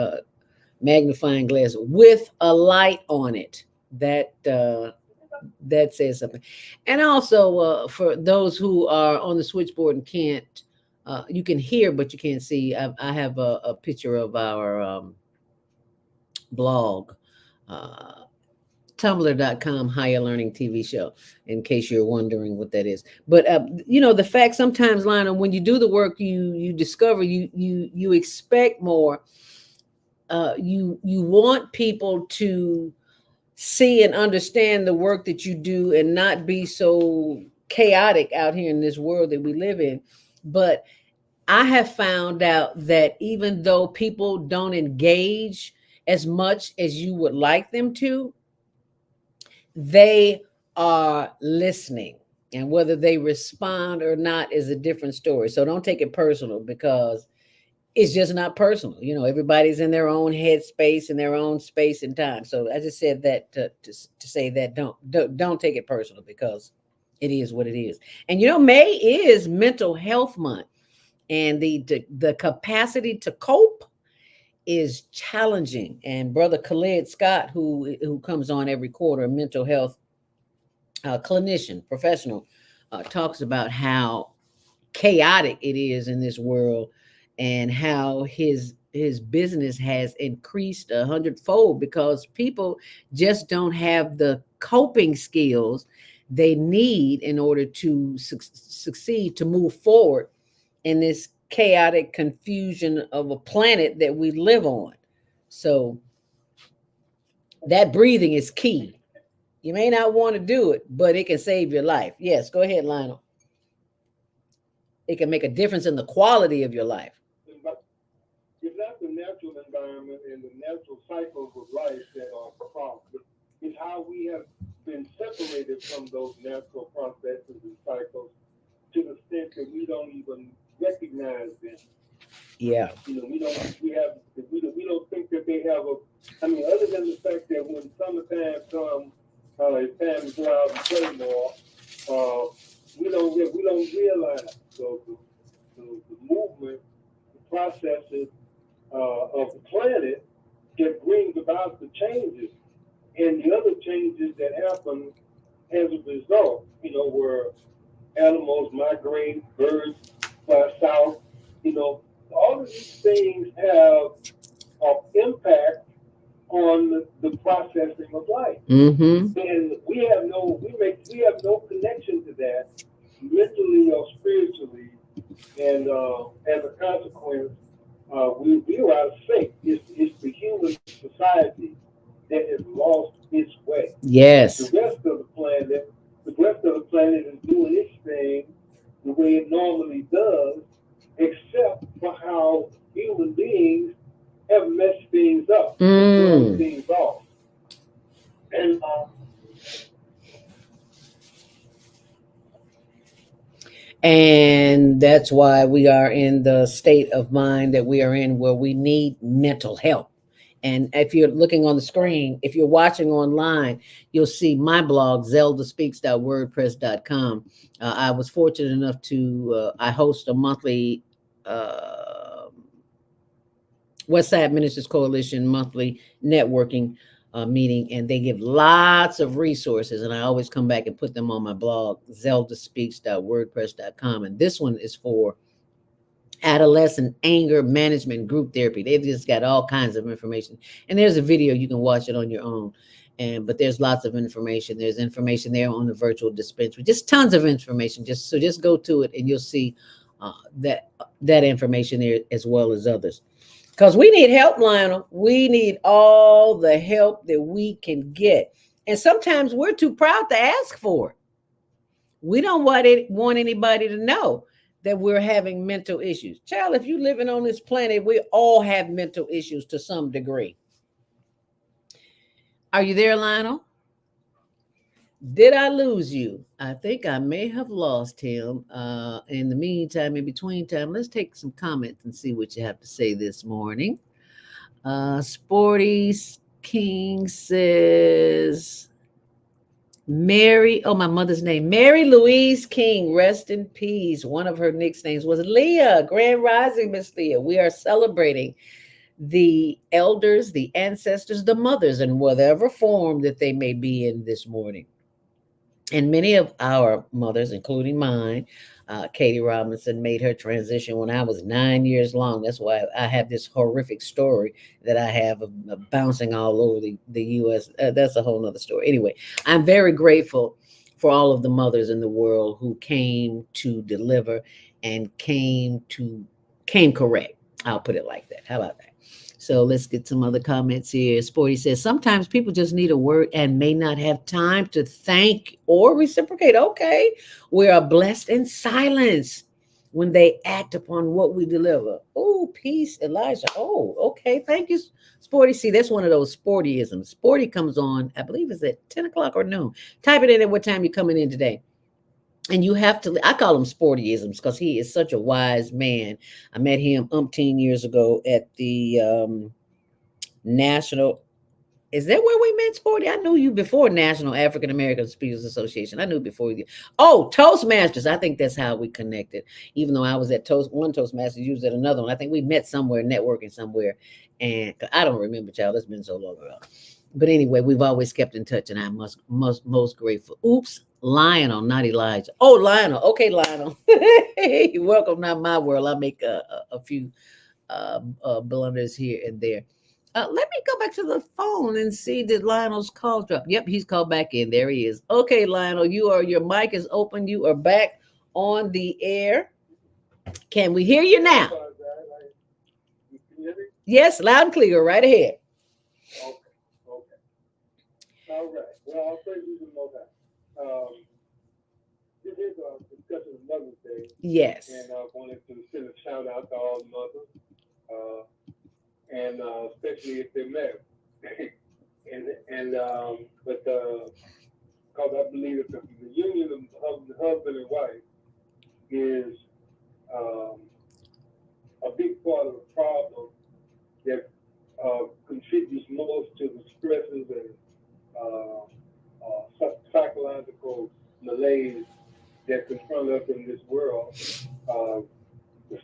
magnifying glass with a light on it. That says something. And also for those who are on the switchboard and can't, you can hear but you can't see. I have a picture of our blog, tumblr.com higher learning TV show, in case you're wondering what that is. But the fact sometimes, Lionel, when you do the work, you discover you expect more. You want people to see and understand the work that you do and not be so chaotic out here in this world that we live in. But I have found out that even though people don't engage as much as you would like them to, they are listening. And whether they respond or not is a different story. So don't take it personal, because it's just not personal. Everybody's in their own headspace, in their own space and time. So I just said that to say that don't take it personal, because it is what it is. And May is Mental Health Month, and the capacity to cope is challenging. And Brother Khalid Scott, who comes on every quarter, a mental health clinician, professional, talks about how chaotic it is in this world, and how his business has increased 100-fold because people just don't have the coping skills they need in order to succeed, to move forward in this chaotic confusion of a planet that we live on. So that breathing is key. You may not want to do it, but it can save your life. Yes, go ahead, Lionel. It can make a difference in the quality of your life. natural environment and the natural cycles of life that are the problem. It's how we have been separated from those natural processes and cycles to the extent that we don't even recognize them. Yeah. We don't think that they have other than the fact that when summertime comes, it's time to go out and play more. We don't realize the movement, the processes of the planet that brings about the changes and the other changes that happen as a result. Where animals migrate, birds fly south. All of these things have an impact on the processing of life, and we have no connection to that mentally or spiritually, and as a consequence, we are out of sync. It's the human society that has lost its way. Yes. The rest of the planet is doing its thing the way it normally does, except for how human beings have messed things up, thrown things off. And that's why we are in the state of mind that we are in, where we need mental health. And if you're looking on the screen, if you're watching online, you'll see my blog, zeldaspeaks.wordpress.com. I was fortunate enough to, I host a monthly Westside Ministers Coalition monthly networking meeting, and they give lots of resources, and I always come back and put them on my blog, zeldaspeaks.wordpress.com. And this one is for adolescent anger management group therapy. They've just got all kinds of information, and there's a video, you can watch it on your own. But there's lots of information. There's information there on the virtual dispensary, just tons of information. Just go to it, and you'll see that information there, as well as others. Because we need help, Lionel. We need all the help that we can get. And sometimes we're too proud to ask for it. We don't want anybody to know that we're having mental issues. Child, if you're living on this planet, we all have mental issues to some degree. Are you there, Lionel? Did I lose you? I think I may have lost him. In the meantime, in between time, let's take some comments and see what you have to say this morning. Sporty King says, Mary, my mother's name, Mary Louise King, rest in peace. One of her nicknames was Leah. Grand Rising, Miss Leah. We are celebrating the elders, the ancestors, the mothers, in whatever form that they may be in this morning. And many of our mothers, including mine, Katie Robinson, made her transition when I was 9 years long. That's why I have this horrific story that I have of bouncing all over the U.S. That's a whole nother story. Anyway, I'm very grateful for all of the mothers in the world who came to deliver and came correct. I'll put it like that. How about that? So let's get some other comments here. Sporty says, sometimes people just need a word and may not have time to thank or reciprocate. Okay. We are blessed in silence when they act upon what we deliver. Oh, peace, Elijah. Oh, okay. Thank you, Sporty. See, that's one of those sportyisms. Sporty comes on, I believe it's at 10 o'clock or noon. Type it in at what time you're coming in today. And you have to, I call him sportyisms because he is such a wise man. I met him umpteen years ago at the National, is that where we met, Sporty? I knew you before National African American Speakers Association. I knew before you. Oh, Toastmasters. I think that's how we connected. Even though I was at one Toastmasters, you was at another one. I think we met somewhere, networking somewhere. And I don't remember, child. It's been so long ago. But anyway, we've always kept in touch, and I'm most grateful. Oops, Lionel, not Elijah. Oh, Lionel. Okay, Lionel. Welcome, not my world. I make a few blunders here and there. Let me go back to the phone and see, did Lionel's call drop? Yep, he's called back in. There he is. Okay, Lionel, your mic is open. You are back on the air. Can we hear you now? Yes, loud and clear. Right ahead. Okay. All right. Well, I'll say you one more time. This is a discussion of Mother's Day. Yes. And I wanted to send a shout out to all mothers. and especially if they're married. But because I believe that the union of husband and wife is um, a big part of the problem that contributes most to the stresses and psychological malaise that confront us in this world. Uh, the,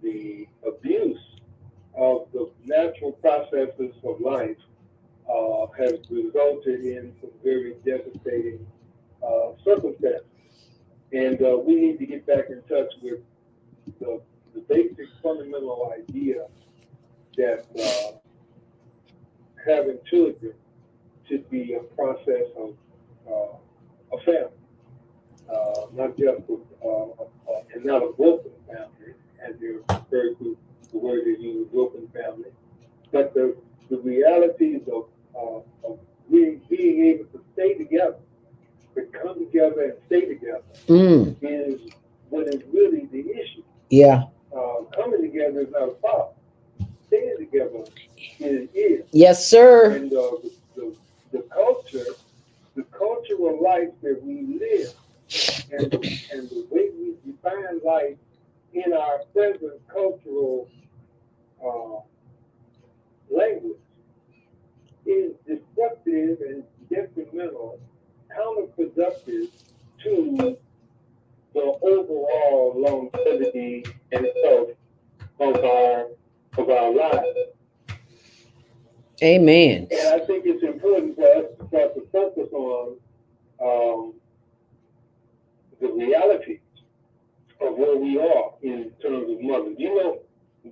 the abuse of the natural processes of life has resulted in some very devastating circumstances. And we need to get back in touch with the basic fundamental idea that having children should be a process of a family, not just and not a broken family, as you refer to the word they use, broken family, but the realities of being able to stay together, to come together and stay together, is what is really the issue. Yeah. Coming together is not a problem. Staying together is. Yes, sir. And the cultural life that we live, and the way we define life in our present cultural language is destructive and detrimental, counterproductive to the overall longevity and health of our lives. Amen. And I think it's important for us to start to focus on the reality of where we are in terms of mothers. You know,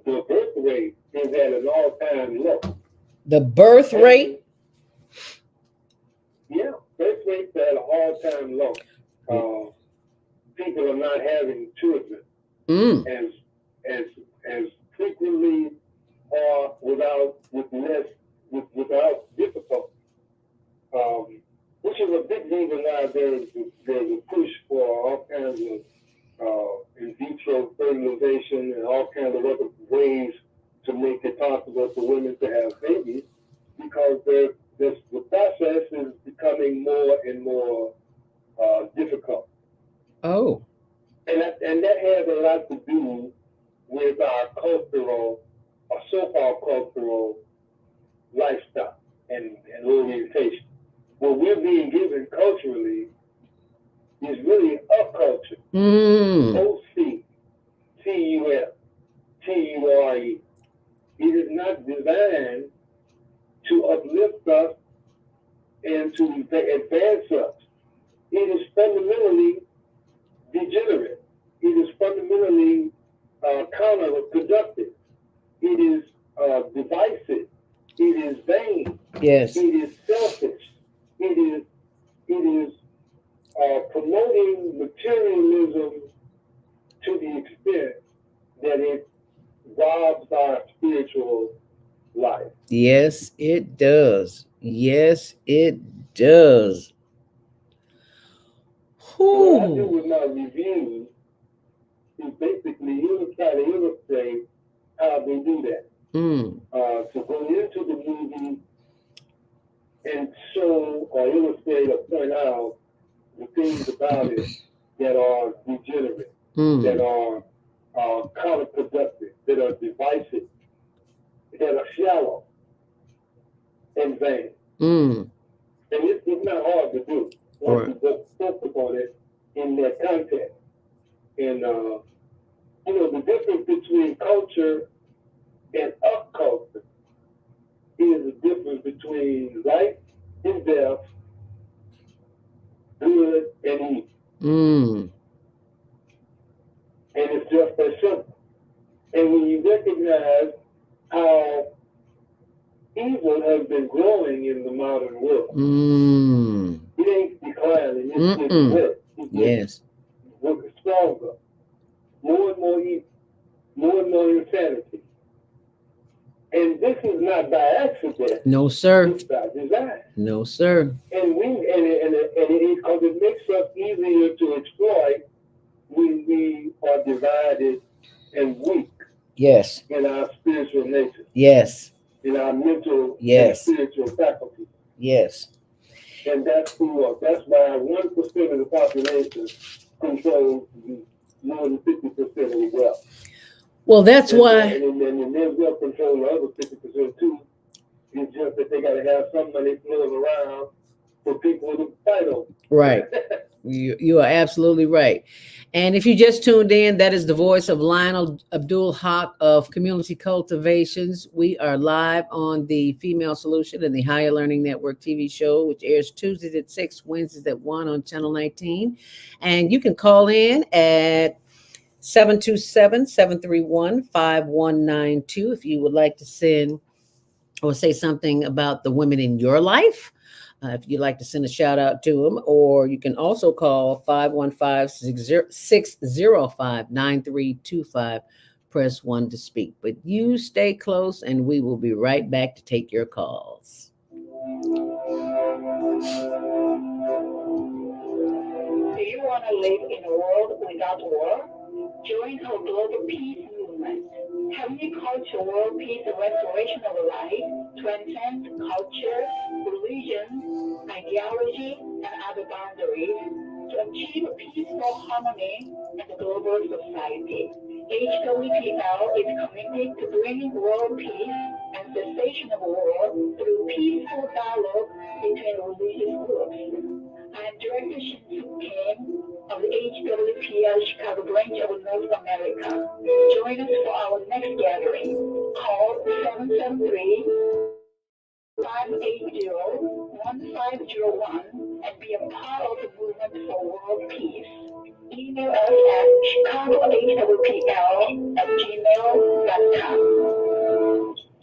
the birth rate is at an all-time low. The birth rate? Yeah, birth rate's at an all-time low. People are not having children as frequently or without difficulty. Which is a big reason why there's a push for all kinds of in vitro fertilization and all kinds of other ways to make it possible for women to have babies, because the process is becoming more and more difficult. Oh. And that has a lot to do with our cultural, or so-called cultural lifestyle and orientation. What we're being given culturally is really a culture. OC, CUF, TURE. It is not designed to uplift us and to advance us. It is fundamentally degenerate. It is fundamentally counterproductive. It is divisive. It is vain. Yes. It is selfish. It is promoting materialism to the extent that it robs our spiritual life. Yes, it does. Yes, it does. So what I do with my reviews is basically try to illustrate how they do that. To go into the movie and show or illustrate or point out the things about it that are degenerate, that are counterproductive, that are divisive, that are shallow and vain. And it's not hard to do once you just focus on it in that context. And the difference between culture and culture is the difference between life and death, good and evil. And it's just that simple. And when you recognize how evil has been growing in the modern world, it ain't declining, it's getting worse. Yes. Working stronger. More and more evil. More and more insanity. And this is not by accident. No, sir. It's by design. No, sir. And because it makes us easier to exploit when we are divided and weak. Yes. in our spiritual nature, Yes. in our mental Yes. and spiritual faculty. Yes. And that's why 1% of the population controls more than 50% of the wealth. Well, that's And why. then their wealth control the other 50% too. It's just that they got to have some money flowing around for people to fight over. Right. You are absolutely right. And if you just tuned in, that is the voice of Lionel Abdul Haq of Community Cultivations. We are live on the Female Solution and the Higher Learning Network TV show, which airs Tuesdays at 6, Wednesdays at 1 on Channel 19. And you can call in at 727-731-5192 if you would like to send or say something about the women in your life. If you'd like to send a shout out to them, or you can also call 515-605-9325. Press 1 to speak. But you stay close, and we will be right back to take your calls. Do you want to live in a world without war? Join our global peace movement. Having culture, world peace, and restoration of life transcends culture, religion, ideology, and other boundaries to achieve peaceful harmony in the global society. HWPL is committed to bringing world peace and cessation of war through peaceful dialogue between religious groups. I am Director Shin-Soo Kim of the HWPL Chicago branch of North America. Join us for our next gathering. Call 773-580-1501 and be a part of the movement for world peace. Email us at chicagohwpl@gmail.com.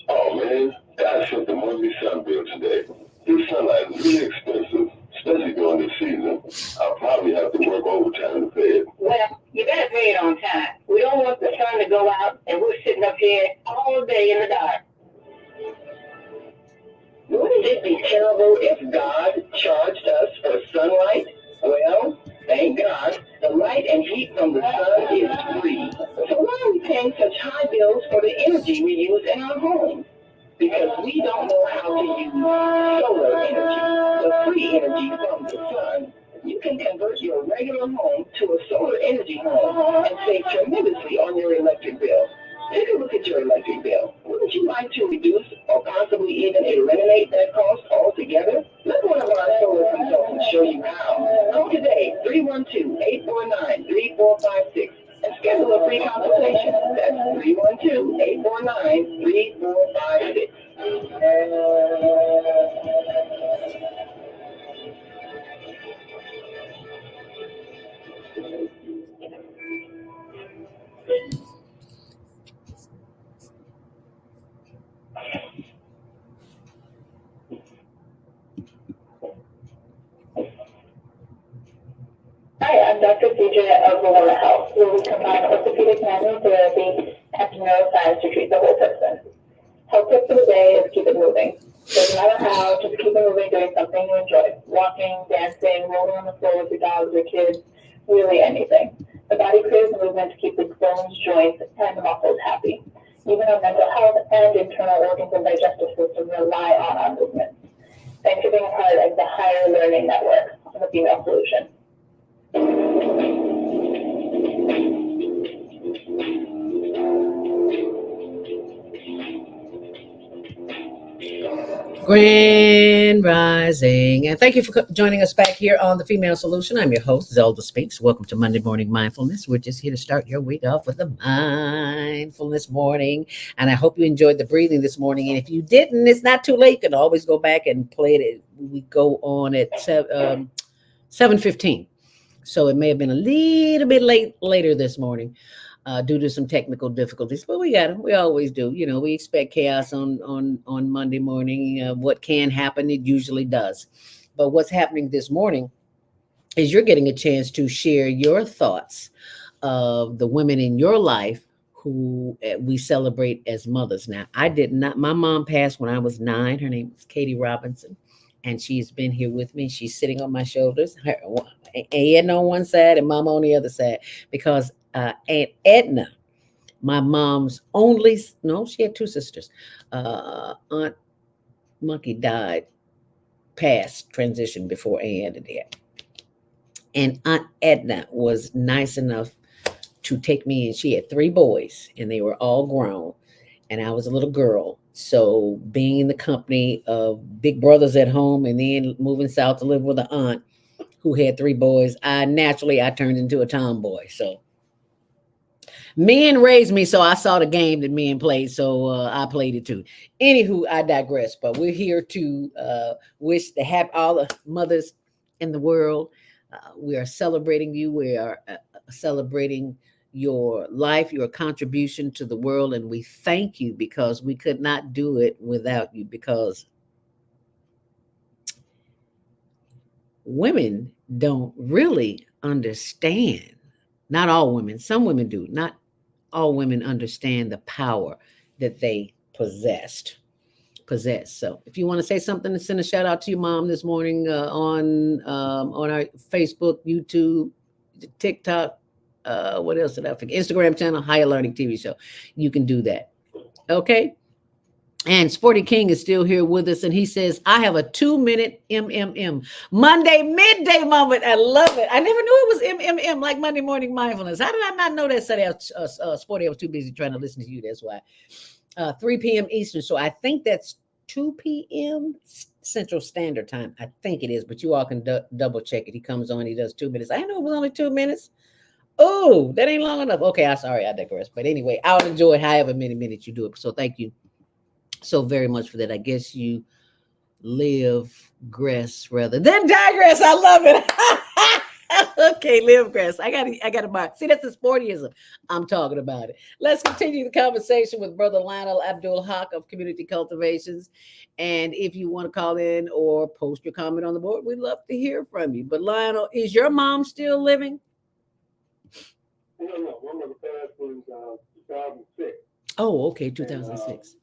Oh man, gotta set the monthly sun bill today. This sunlight is really expensive, especially during this season. I'll probably have to work overtime to pay it. Well, you better pay it on time. We don't want the sun to go out and we're sitting up here all day in the dark. Wouldn't it be terrible if God charged us for sunlight? Well, thank God, the light and heat from the sun is free. So why are we paying such high bills for the energy we use in our homes? Because we don't know how to use solar energy, the free energy from the sun. You can convert your regular home to a solar energy home and save tremendously on your electric bill. Take a look at your electric bill. Wouldn't you like to reduce or possibly even eliminate that cost altogether? Let one of our solar consultants show you how. Call today, 312-849-3456. And schedule a free consultation. That's 312-849-3456. Hi, I'm Dr. CJ of Valona Health, where we combine orthopedic manual therapy and neuroscience to treat the whole person. Health tip for the day is keep it moving. Doesn't matter how, just keep it moving doing something you enjoy. Walking, dancing, rolling on the floor with your dogs or kids, really anything. The body craves movement to keep its bones, joints, and muscles happy. Even our mental health and internal organs and digestive system rely on our movements. Thanks for being a part of the Higher Learning Network on the Female Solution. Grand Rising. And thank you for joining us back here on The Female Solution. I'm your host, Zelda Speaks. Welcome to Monday Morning Mindfulness. We're just here to start your week off with a mindfulness morning. And I hope you enjoyed the breathing this morning. And if you didn't, it's not too late. You can always go back and play it. We go on at 7:15. So it may have been a little bit later this morning. Due to some technical difficulties, but we got them. We always do. You know, we expect chaos on Monday morning. What can happen, it usually does. But what's happening this morning is you're getting a chance to share your thoughts of the women in your life who we celebrate as mothers. Now, I did not. My mom passed when I was 9. Her name was Katie Robinson, and she's been here with me. She's sitting on my shoulders, Aunt on one side and Mama on the other side, because Aunt Edna my mom's only, no, she had two sisters. Aunt Monkey died, passed, transitioned before Ann did. And Aunt Edna was nice enough to take me in. She had three boys, and they were all grown, and I was a little girl. So being in the company of big brothers at home, and then moving south to live with an aunt who had three boys, I turned into a tomboy. So men raised me, so I saw the game that men played, so I played it too. Anywho, I digress. But we're here to wish to have all the mothers in the world. We are celebrating you. We are celebrating your life, your contribution to the world, and we thank you because we could not do it without you. Because women don't really understand. Not all women. Some women do. Not all women understand the power that they possess. So if you want to say something, to send a shout out to your mom this morning on our Facebook, YouTube, TikTok, what else did I forget? Instagram channel, Higher Learning TV show. You can do that. Okay. And Sporty King is still here with us, and he says, I have a 2-minute MMM Monday midday moment. I love it. I never knew it was MMM, like Monday Morning Mindfulness. How did I not know that? Sporty, I was too busy trying to listen to you. That's why. 3 p.m. Eastern. So I think that's 2 p.m. Central Standard Time. I think it is, but you all can double check it. He comes on, he does 2 minutes. I know it was only 2 minutes. Oh, that ain't long enough. Okay, I'm sorry, I digress. But anyway, I'll enjoy however many minutes you do it. So thank you so very much for that. I guess you gress rather than digress. I love it. Okay, live grass. I got a mark. See, that's the sportyism. I'm talking about it. Let's continue the conversation with Brother Lionel Abdul Haq of Community Cultivations. And if you want to call in or post your comment on the board, we'd love to hear from you. But Lionel, is your mom still living? No. My mother passed in 2006. Oh, okay, 2006.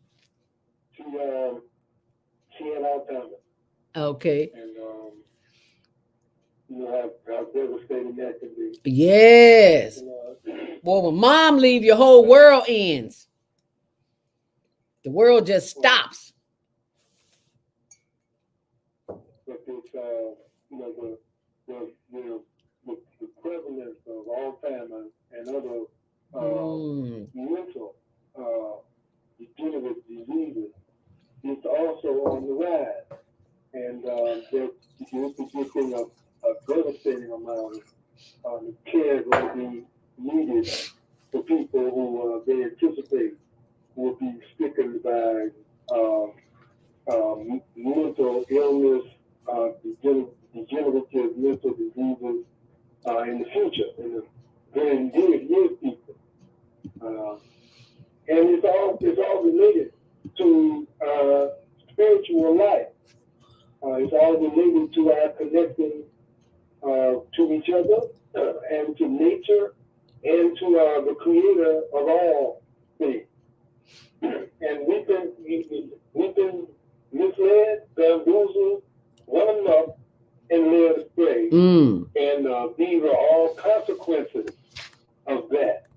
She had Alzheimer's. Okay. And how devastating that can be. Yes. Well, when mom leave, your whole world ends. The world just stops. But it's the prevalence of Alzheimer's and other mental degenerative diseases is also on the rise. And there's predicting a devastating amount of care going to be needed for people who they anticipate will be stricken by mental illness, degenerative mental diseases in the future, in the very near future. And it's all related to spiritual life. It's all related to our connecting to each other and to nature and to the creator of all things. And we've been misled, bamboozled, run up, and led astray. And these are all consequences of that.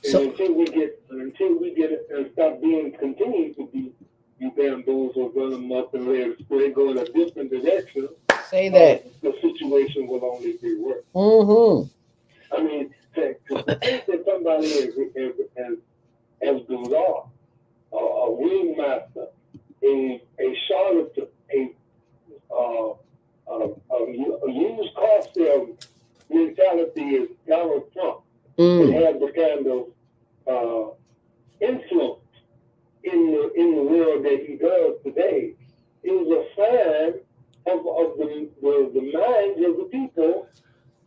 So, and until we get it and stop continue to be bamboozled, run them up, and led astray, go in a different direction. Say that. The situation will only be worse. I mean, to think that somebody as bizarre, a ringmaster, a charlatan, a used car sale mentality is Donald Trump. It has the kind of influence in the world that he does today. It is a sign of the minds of the people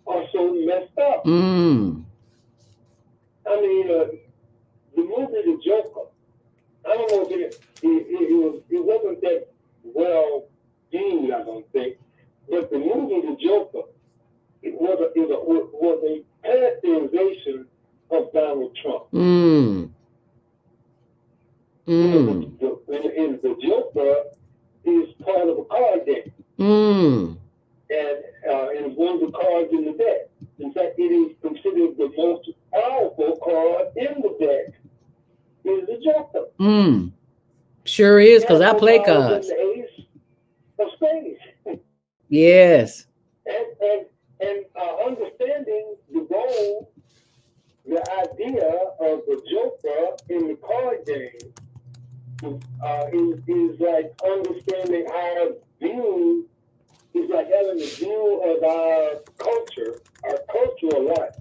are so messed up. I mean, the movie The Joker, I don't know if it wasn't that well viewed, I don't think, but the movie The Joker, it was a characterization of Donald Trump. The Joker is part of a card game. And in one of the cards in the deck. In fact, it is considered the most powerful card in the deck is the Joker. Sure is, because I play cards. The Ace of Spades. Yes. And understanding the role, the idea of the Joker in the card game is like understanding our view, is like having a view of our culture, our cultural life,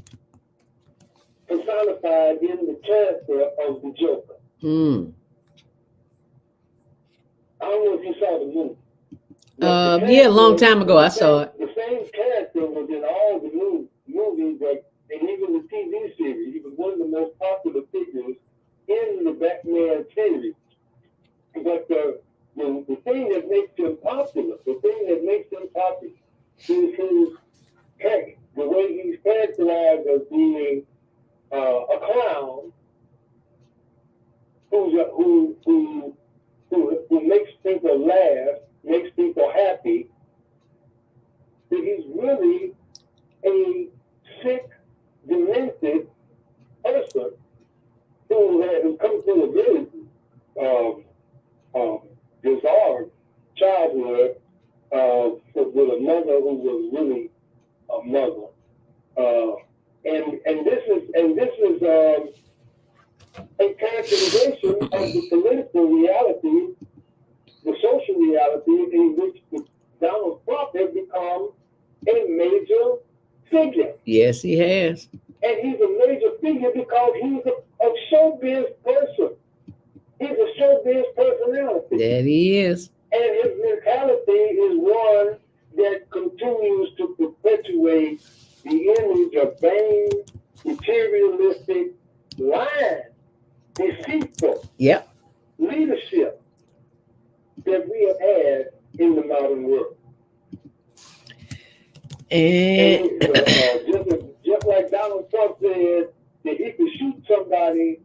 personified in the character of the Joker. I don't know if you saw the movie. Yeah, a long time ago I saw it. The same character was in all the movies, and even the TV series. He was one of the most popular figures in the Batman series. But the thing that makes him popular, is his character, the way he's characterized as being a clown who makes people laugh, makes people happy. That he's really a sick, demented person who comes through a very bizarre childhood with a mother who was really a mother. And this is a characterization of the political reality, the social reality in which Donald Trump has become a major figure. Yes, he has. And he's a major figure because he's a showbiz person. He's a showbiz personality. That he is. And his mentality is one that continues to perpetuate the image of vain, materialistic, lying, deceitful leadership that we have had in the modern world. And just like Donald Trump said that he could shoot somebody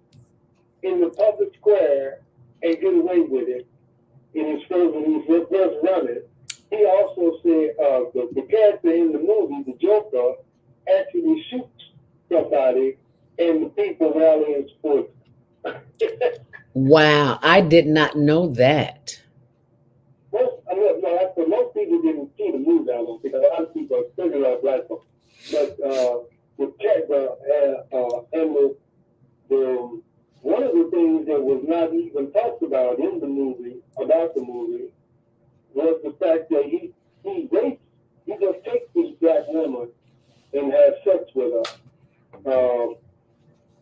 in the public square and get away with it when he was first running, he also said the character in the movie, the Joker, actually shoots somebody and the people rally and support him. Wow, I did not know that. Most people didn't see the movie album because a lot of people, especially our black folks. But one of the things that was not even talked about in the movie, about the movie, was the fact that he just takes this black woman and has sex with her.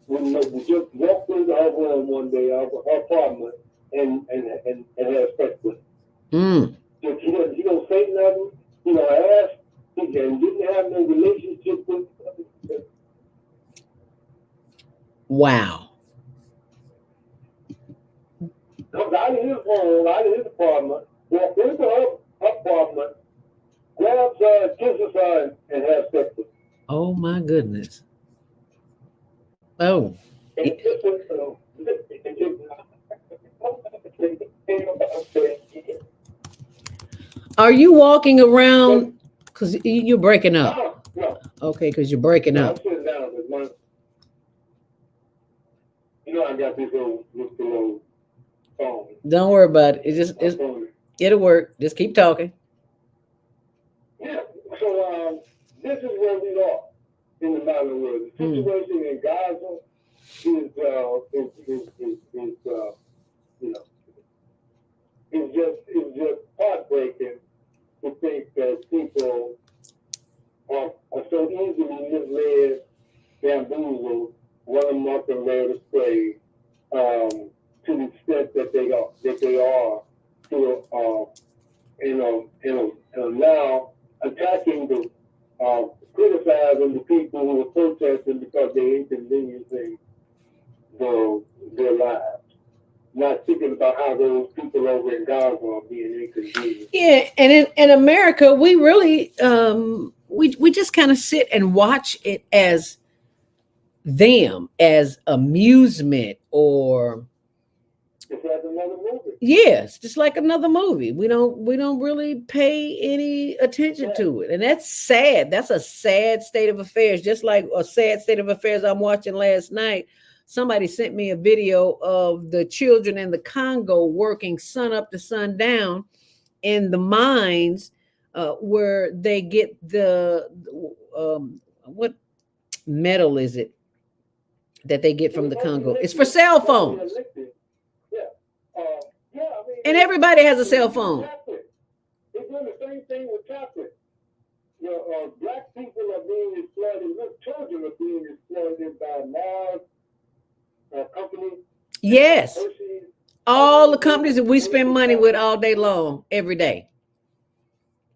When we just walked into her room one day, her apartment, and had sex with her. He don't say nothing. He don't ask. He didn't have no relationship with her. Wow. Comes out of his home, out of his apartment, walks into her apartment, grabs her, kisses her, and has sex with her. Oh my goodness. Oh. Are you walking around? Because you're breaking up. No. Okay, because you're breaking up. I'm sitting down with my. I got this little phone. Don't worry about it. It'll work. Just keep talking. Yeah. So this is where we are in the modern world. The situation in Gaza is just heartbreaking to think that people are so easily misled, bamboozled, run amok and led astray to the extent that they are now attacking criticizing the people who are protesting because they inconveniencing their lives. Not thinking about how those people over in Gaza are being inconvenienced. Yeah, and in America, we really we just kind of sit and watch it as them, as amusement, or it's like another movie. Yes, just like another movie. We don't really pay any attention to it. And that's sad. That's a sad state of affairs. Just like a sad state of affairs I'm watching last night. Somebody sent me a video of the children in the Congo working sun up to sundown in the mines, where they get the what metal is it that they get from the Congo? It's for cell phones. And everybody has a cell phone. They're doing the same thing with chocolate. Black people are being exploited. Little children are being exploited by Mars companies. Yes. All the companies that we spend money with all day long, every day.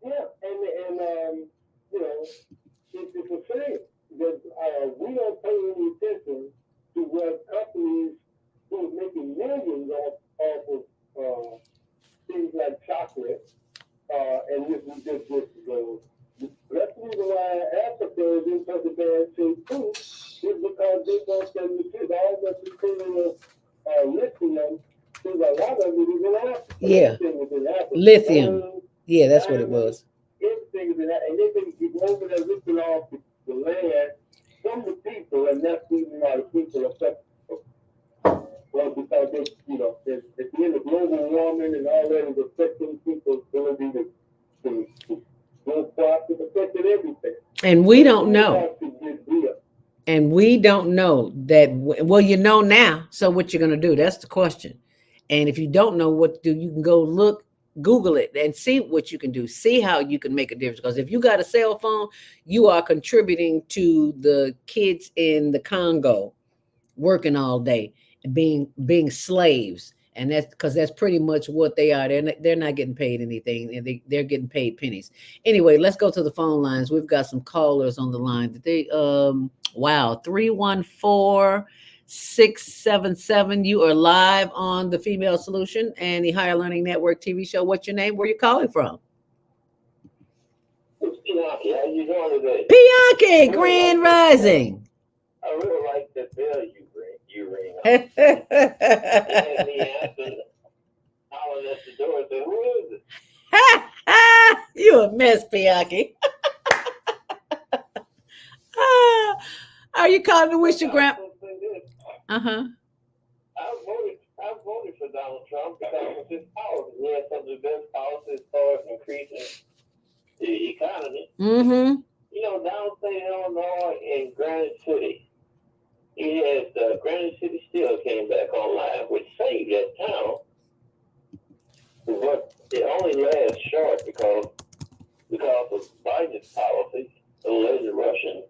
Yeah, and it's a shame that we don't pay any attention to what companies who are making millions off of things like chocolate, and this is just the that's the reason why Africa is in such a bad shape too, is because they don't send the kids all that material lithium. There's a lot of it is in Africa. Yeah. Lithium. Yeah, that's what it was. Everything is in that, and they've been over there ripping off the land from the people, and that's the reason why the people are affected. Well, because at the end of global warming and all that is affecting people's ability to grow crops, it's affecting everything. And we don't know. And we don't know that. Well, you know now. So what you're gonna do? That's the question. And if you don't know what to do, you can go look, Google it, and see what you can do. See how you can make a difference. Because if you got a cell phone, you are contributing to the kids in the Congo working all day, being slaves. And that's because that's pretty much what they are. They're not getting paid anything, and they're getting paid pennies. Anyway, let's go to the phone lines. We've got some callers on the line. They 314-677. You are live on the Female Solution and the Higher Learning Network TV show. What's your name? Where are you calling from? It's Pianki. How you doing today? Pianki, Grand Rising. I really like the bell you ring on. You had me answering, hollering at the door and said, who is it? You a mess, Pianki. Are you calling to wish your grandpa? Uh-huh. I voted for Donald Trump because of his policy. He has some of the best policies as far as increasing the economy. Mm-hmm. Downstate Illinois and Granite City. He had Granite City Steel came back online, which saved that town. But it only lasts short because of Biden's policies, the laser Russian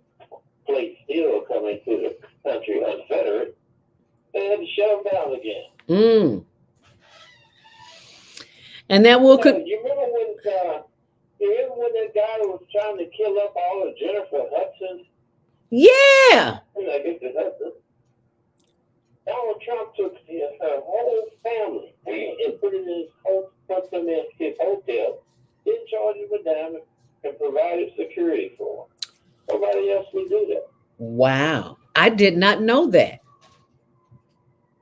plate steel coming to the country unfettered. They had to shut them down again. And that will. You remember when that guy was trying to kill up all of Jennifer Hudson's? Yeah. I guess it's Hudson. Donald Trump took her whole family and put them in his hotel, didn't charge him a dime, and provided security for him. Nobody else would do that. Wow. I did not know that.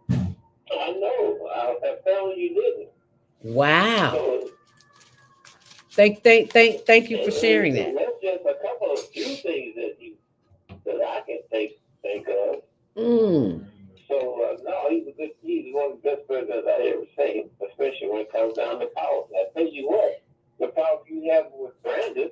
I know. I found you didn't. Wow. So, Thank you for sharing that. That's just a couple of few things that I can think of. So no, he's one of the best presidents I ever seen, especially when it comes down to policy. I tell you what, the policy you have with Brandon,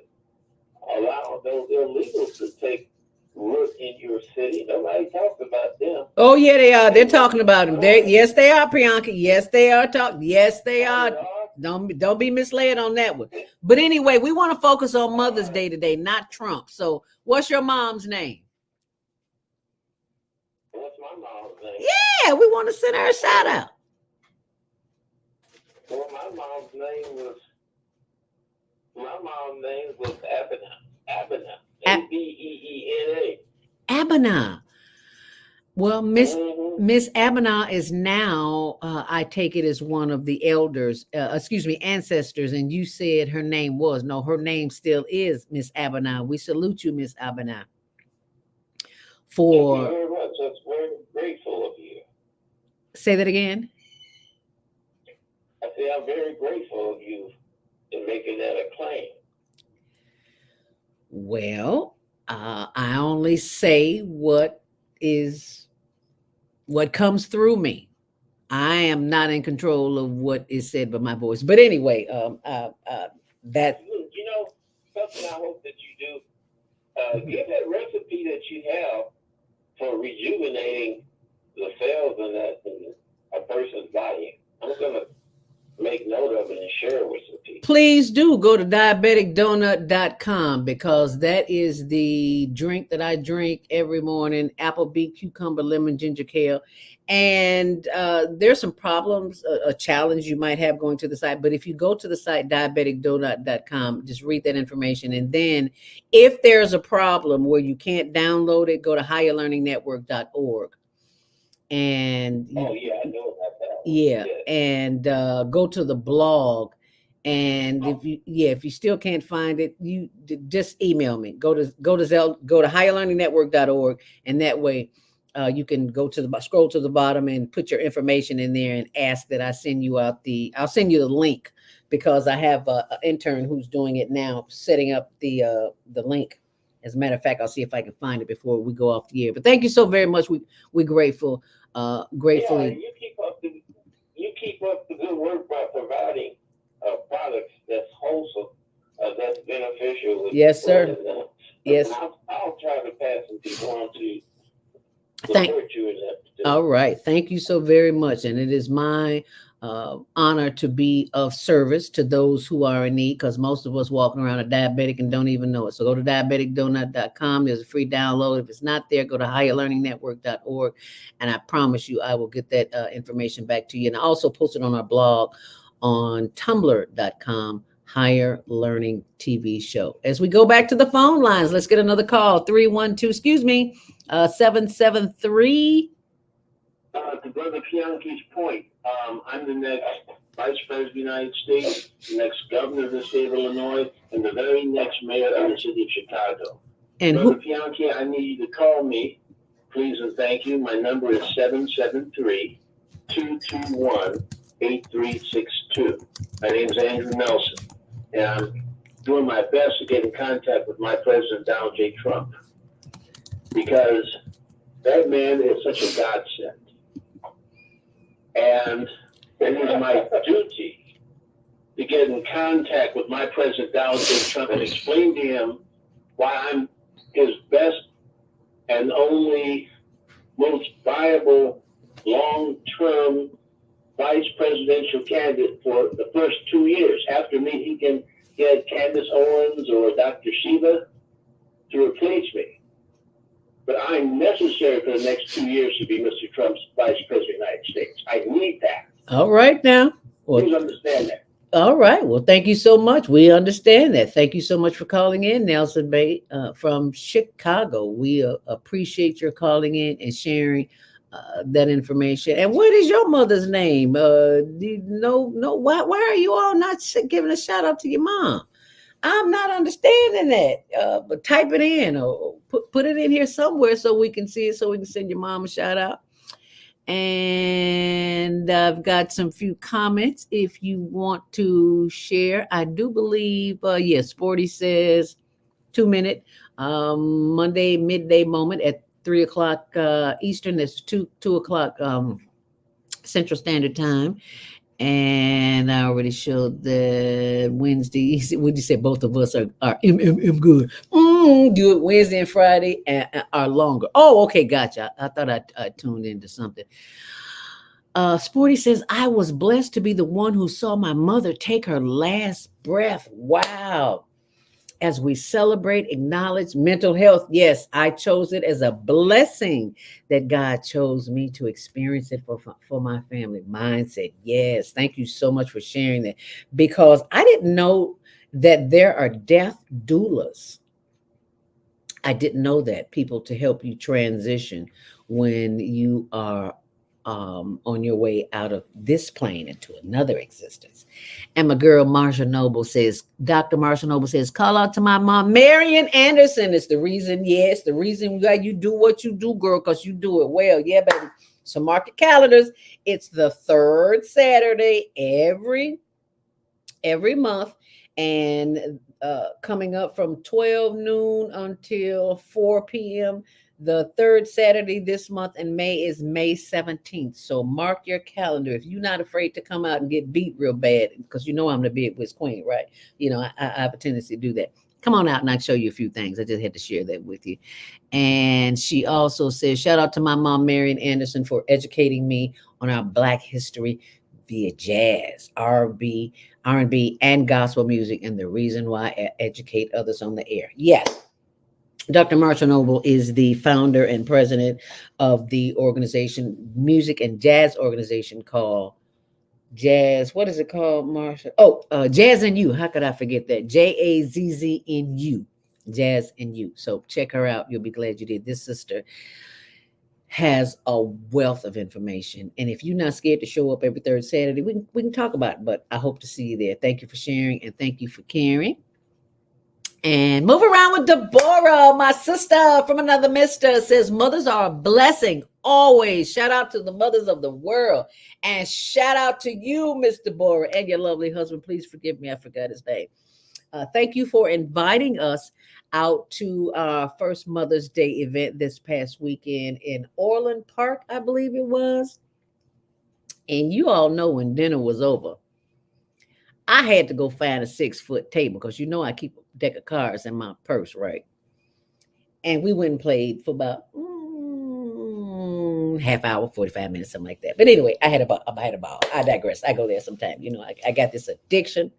allowing those illegals to take root in your city. Nobody talks about them. Oh yeah, they are. They're talking about them. Yes, they are, Priyanka. Yes, they are talking. Yes, they are. Don't be misled on that one. But anyway, we want to focus on Mother's Day today, not Trump. So, what's your mom's name? What's my mom's name? Yeah, we want to send her a shout out. Well, my mom's name was Abena. Abeena. Abena. Well, Miss Abena is now, I take it as one of the elders, ancestors. And you said her name was. No, her name still is Miss Abena. We salute you, Miss Abena. Thank you very much. That's very grateful of you. Say that again. I'm very grateful of you in making that a claim. Well, I only say what comes through me. I am not in control of what is said by my voice. But anyway, that You know, something I hope that you do, give that recipe that you have for rejuvenating the cells in a person's body. I'm going to make note of it and share it with some people. Please do go to diabeticdonut.com, because that is the drink that I drink every morning: apple, beet, cucumber, lemon, ginger, kale. And there's some problems, a challenge you might have going to the site. But if you go to the site diabeticdonut.com, just read that information. And then if there's a problem where you can't download it, go to higherlearningnetwork.org. And yeah, I know about that. Yeah, and go to the blog. And if you still can't find it, you just email me. Go to higherlearningnetwork.org, and that way you can scroll to the bottom and put your information in there and ask that I'll send you the link, because I have an intern who's doing it now, setting up the link. As a matter of fact, I'll see if I can find it before we go off the air. But thank you so very much. We're grateful. Gratefully. Yeah, you keep up the good work by providing products that's wholesome, that's beneficial. Yes, sir. Yes. I'll try to pass some people on to support you in that. All right. Thank you so very much. And it is my honor to be of service to those who are in need, because most of us walking around are diabetic and don't even know it. So go to diabeticdonut.com. There's a free download. If it's not there, go to higherlearningnetwork.org, and I promise you I will get that information back to you. And I also post it on our blog on tumblr.com, Higher Learning TV Show. As we go back to the phone lines, let's get another call. 773. To Brother Bianchi's point, I'm the next Vice President of the United States, the next Governor of the state of Illinois, and the very next Mayor of the city of Chicago. And Brother Bianchi, I need you to call me, please and thank you. My number is 773-221-8362. My name is Andrew Nelson, and I'm doing my best to get in contact with my President Donald J. Trump, because that man is such a godsend. And it is my duty to get in contact with my President Donald J. Trump and explain to him why I'm his best and only most viable long-term vice presidential candidate for the first 2 years. After me, he can get Candace Owens or Dr. Shiva to replace me. But I'm necessary for the next 2 years to be Mr. Trump's Vice President of the United States. I need that. All right now. Well, please understand that. All right. Well, thank you so much. We understand that. Thank you so much for calling in, Nelson Bay from Chicago. We appreciate your calling in and sharing that information. And what is your mother's name? Why are you all not giving a shout out to your mom? I'm not understanding that. But type it in or put it in here somewhere so we can see it, so we can send your mom a shout out. And I've got some few comments if you want to share. I do believe, Sporty says 2 minute Monday midday moment at 3 o'clock Eastern. That's 2 o'clock Central Standard Time. And I already showed that Wednesday. Would you say both of us are good? Do it Wednesday and Friday and are longer. Oh, okay, gotcha. I thought I tuned into something. Sporty says, I was blessed to be the one who saw my mother take her last breath. Wow. As we celebrate, acknowledge mental health. Yes, I chose it as a blessing that God chose me to experience it for my family. Mine said, yes. Thank you so much for sharing that, because I didn't know that there are death doulas. I didn't know that, people to help you transition when you are on your way out of this plane into another existence. And my girl Marsha Noble says, Dr. Marsha Noble says, call out to my mom, Marian Anderson. It's the reason, the reason why you do what you do, girl, because you do it well. Yeah, baby. So mark your calendars. It's the third Saturday every month, and coming up from 12 noon until 4 p.m. The third Saturday this month in May is May 17th. So mark your calendar. If you're not afraid to come out and get beat real bad, because you know I'm the big Wiz Queen, right? You know, I have a tendency to do that. Come on out and I'll show you a few things. I just had to share that with you. And she also says, shout out to my mom, Marion Anderson, for educating me on our Black history via jazz, R&B, and gospel music, and the reason why I educate others on the air. Yes, Dr. Marshall Noble is the founder and president of the organization, music and jazz organization called Jazz. What is it called, Marshall? Oh, Jazz and You. How could I forget that? JAZZNU. Jazz and You. So check her out. You'll be glad you did. This sister has a wealth of information. And if you're not scared to show up every third Saturday, we can talk about it. But I hope to see you there. Thank you for sharing and thank you for caring. And move around with Deborah, my sister from another mister, says mothers are a blessing always. Shout out to the mothers of the world. And shout out to you, Miss Deborah, and your lovely husband. Please forgive me, I forgot his name. Thank you for inviting us out to our first Mother's Day event this past weekend in Orland Park, I believe it was. And you all know when dinner was over, I had to go find a 6-foot table because you know I keep a deck of cards in my purse, right? And we went and played for about half hour, 45 minutes, something like that. But anyway, I had a ball. I digress. I go there sometime. You know, I got this addiction.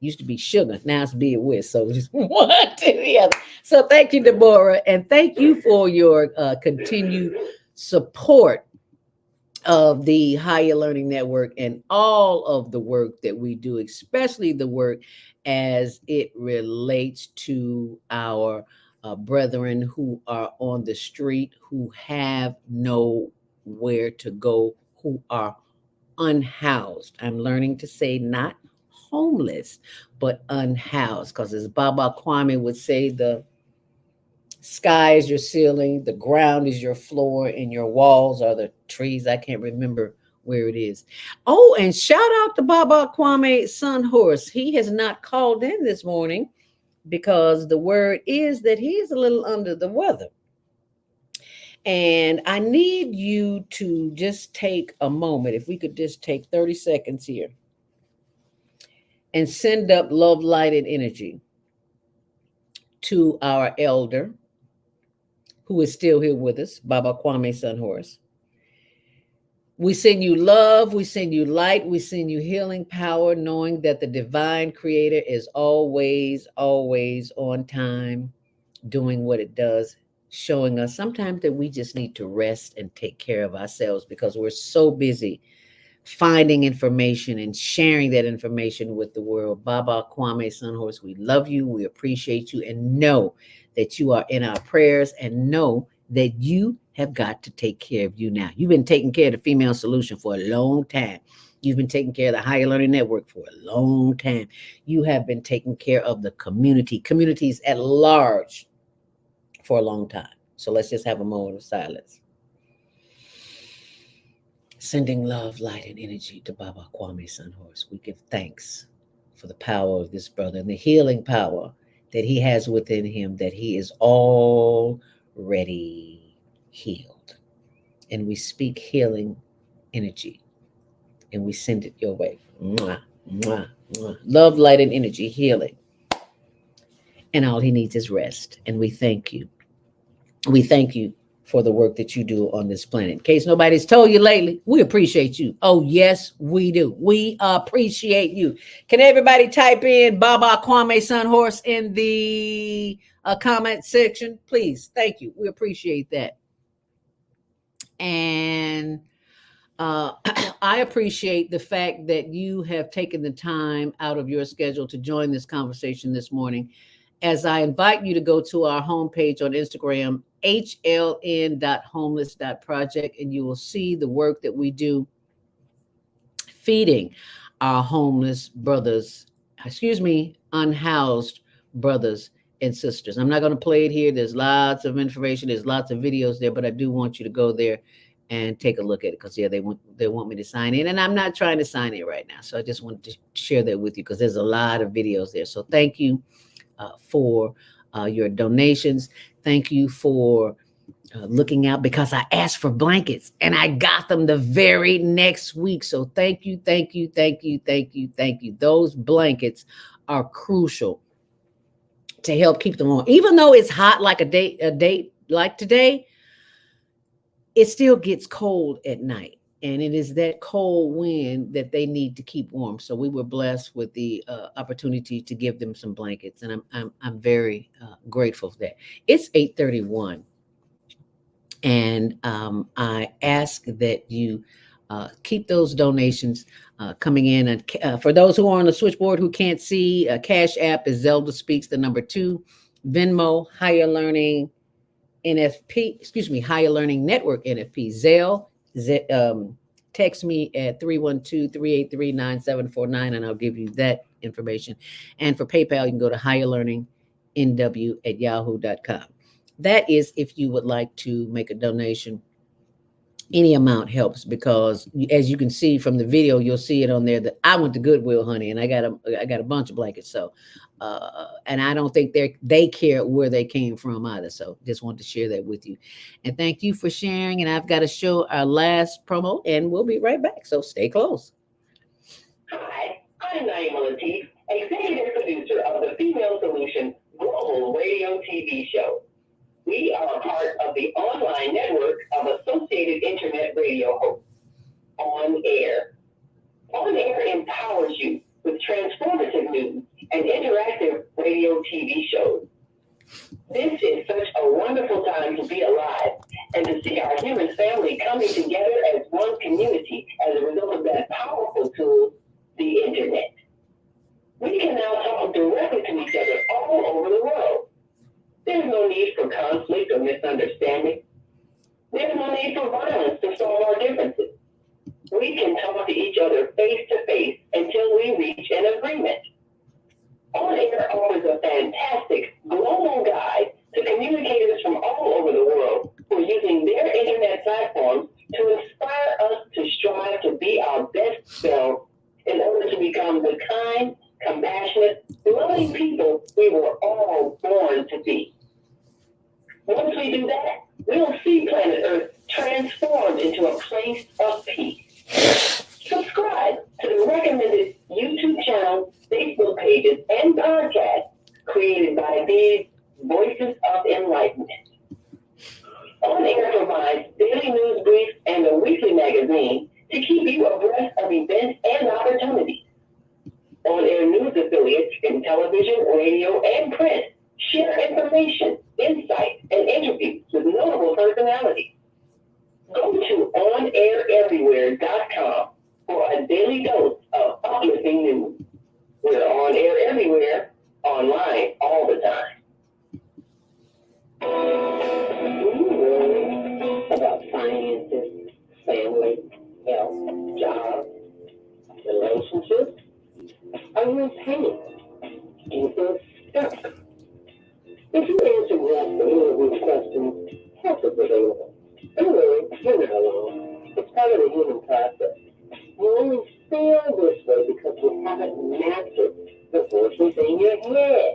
Used to be sugar, now it's being with. So just one to the other. So thank you, Deborah, and thank you for your continued support of the Higher Learning Network and all of the work that we do, especially the work as it relates to our brethren who are on the street, who have nowhere to go, who are unhoused. I'm learning to say not homeless, but unhoused, because as Baba Kwame would say, the sky is your ceiling, the ground is your floor, and your walls are the trees. I can't remember where it is. Oh, and shout out to Baba Kwame's son Horace. He has not called in this morning because the word is that he is a little under the weather. And I need you to just take a moment, if we could just take 30 seconds here and send up love, light, and energy to our elder who is still here with us, Baba Kwame's son Horace. We send you love, we send you light, we send you healing power, knowing that the divine creator is always, always on time, doing what it does, showing us sometimes that we just need to rest and take care of ourselves because we're so busy finding information and sharing that information with the world. Baba Kwame son Horace, we love you, we appreciate you, and know that you are in our prayers, and know that you have got to take care of you now. You've been taking care of the Female Solution for a long time. You've been taking care of the Higher Learning Network for a long time. You have been taking care of the communities at large for a long time. So let's just have a moment of silence. Sending love, light, and energy to Baba Kwame's son Horace. We give thanks for the power of this brother and the healing power that he has within him, that he is already healed. And we speak healing energy and we send it your way. Mwah, mwah, mwah. Love, light, and energy, healing. And all he needs is rest. And we thank you. We thank you for the work that you do on this planet. In case nobody's told you lately, we appreciate you. Oh, yes, we do. We appreciate you. Can everybody type in Baba Kwame's son Horace in the comment section, please? Thank you. We appreciate that. And I appreciate the fact that you have taken the time out of your schedule to join this conversation this morning, as I invite you to go to our homepage on Instagram, hln.homeless.project, and you will see the work that we do feeding our homeless brothers, unhoused brothers and sisters. I'm not going to play it here. There's lots of information. There's lots of videos there, but I do want you to go there and take a look at it, because they want me to sign in, and I'm not trying to sign in right now. So I just wanted to share that with you, because there's a lot of videos there. So thank you for your donations. Thank you for looking out, because I asked for blankets and I got them the very next week. So thank you, thank you, thank you, thank you, thank you. Those blankets are crucial to help keep them warm. Even though it's hot like a day like today, it still gets cold at night. And it is that cold wind that they need to keep warm. So we were blessed with the opportunity to give them some blankets, and I'm very grateful for that. It's 8:31. And I ask that you keep those donations coming in. And for those who are on the switchboard who can't see, Cash App is Zelda Speaks, the number 2, Venmo, Higher Learning NFP, Higher Learning Network NFP, Zelle. Text me at 312-383-9749, and I'll give you that information. And for PayPal, you can go to higherlearningnw@yahoo.com. That is if you would like to make a donation. Any amount helps, because as you can see from the video, you'll see it on there that I went to Goodwill, honey, and I got a bunch of blankets. So, and I don't think they care where they came from either. So just want to share that with you. And thank you for sharing. And I've got to show our last promo, and we'll be right back. So stay close. Hi, I'm Naima Latif, executive producer of the Female Solution Global Radio TV show. We are a part of the online network of Associated Internet Radio hosts, On Air. On Air empowers you with transformative news and interactive radio TV shows. This is such a wonderful time to be alive and to see our human family coming together as one community as a result of that powerful tool, the Internet. We can now talk directly to each other all over the world. There's no need for conflict or misunderstanding. There's no need for violence to solve our differences. We can talk to each other face to face until we reach an agreement. On Air offers a fantastic global guide to communicators from all over the world who are using their internet platforms to inspire us to strive to be our best selves in order to become the kind, compassionate, loving people we were all born to be. Once we do that, we'll see planet Earth transformed into a place of peace. Subscribe to the recommended YouTube channel, Facebook pages, and podcasts created by these Voices of Enlightenment. On Air provides daily news briefs and a weekly magazine to keep you abreast of events and opportunities. On Air news affiliates in television, radio, and print share information, insight, and interviews with notable personalities. Go to OnAirEverywhere.com for a daily dose of uplifting news. We're on air everywhere, online all the time. Do you worry about finances, family, health, jobs, relationships? Are you in pain? Do you feel stuck? If you answer yes to any of these questions, help is available. Don't worry, you're not alone. It's part of the human process. You only feel this way because you haven't mastered the voices in your head.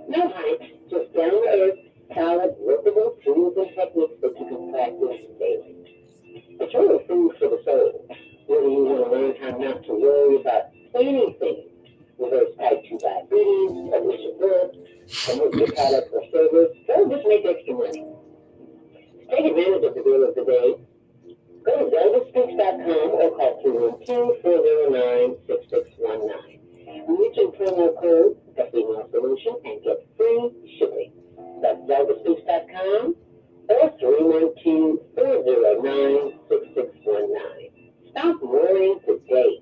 No hype, just down-to-earth, solid, workable tools and techniques that you can practice daily. It's really food for the soul. Whether you want to learn how not to worry about anything, reverse type 2 diabetes, publish your book, promote your product or service, or just make extra money. Take advantage of the deal of the day. Go to zeldaspeaks.com or call 212-409-6619. Use your promo code, the Female Solution, and get free shipping. That's zeldaspeaks.com or 312-409-6619. Stop worrying today.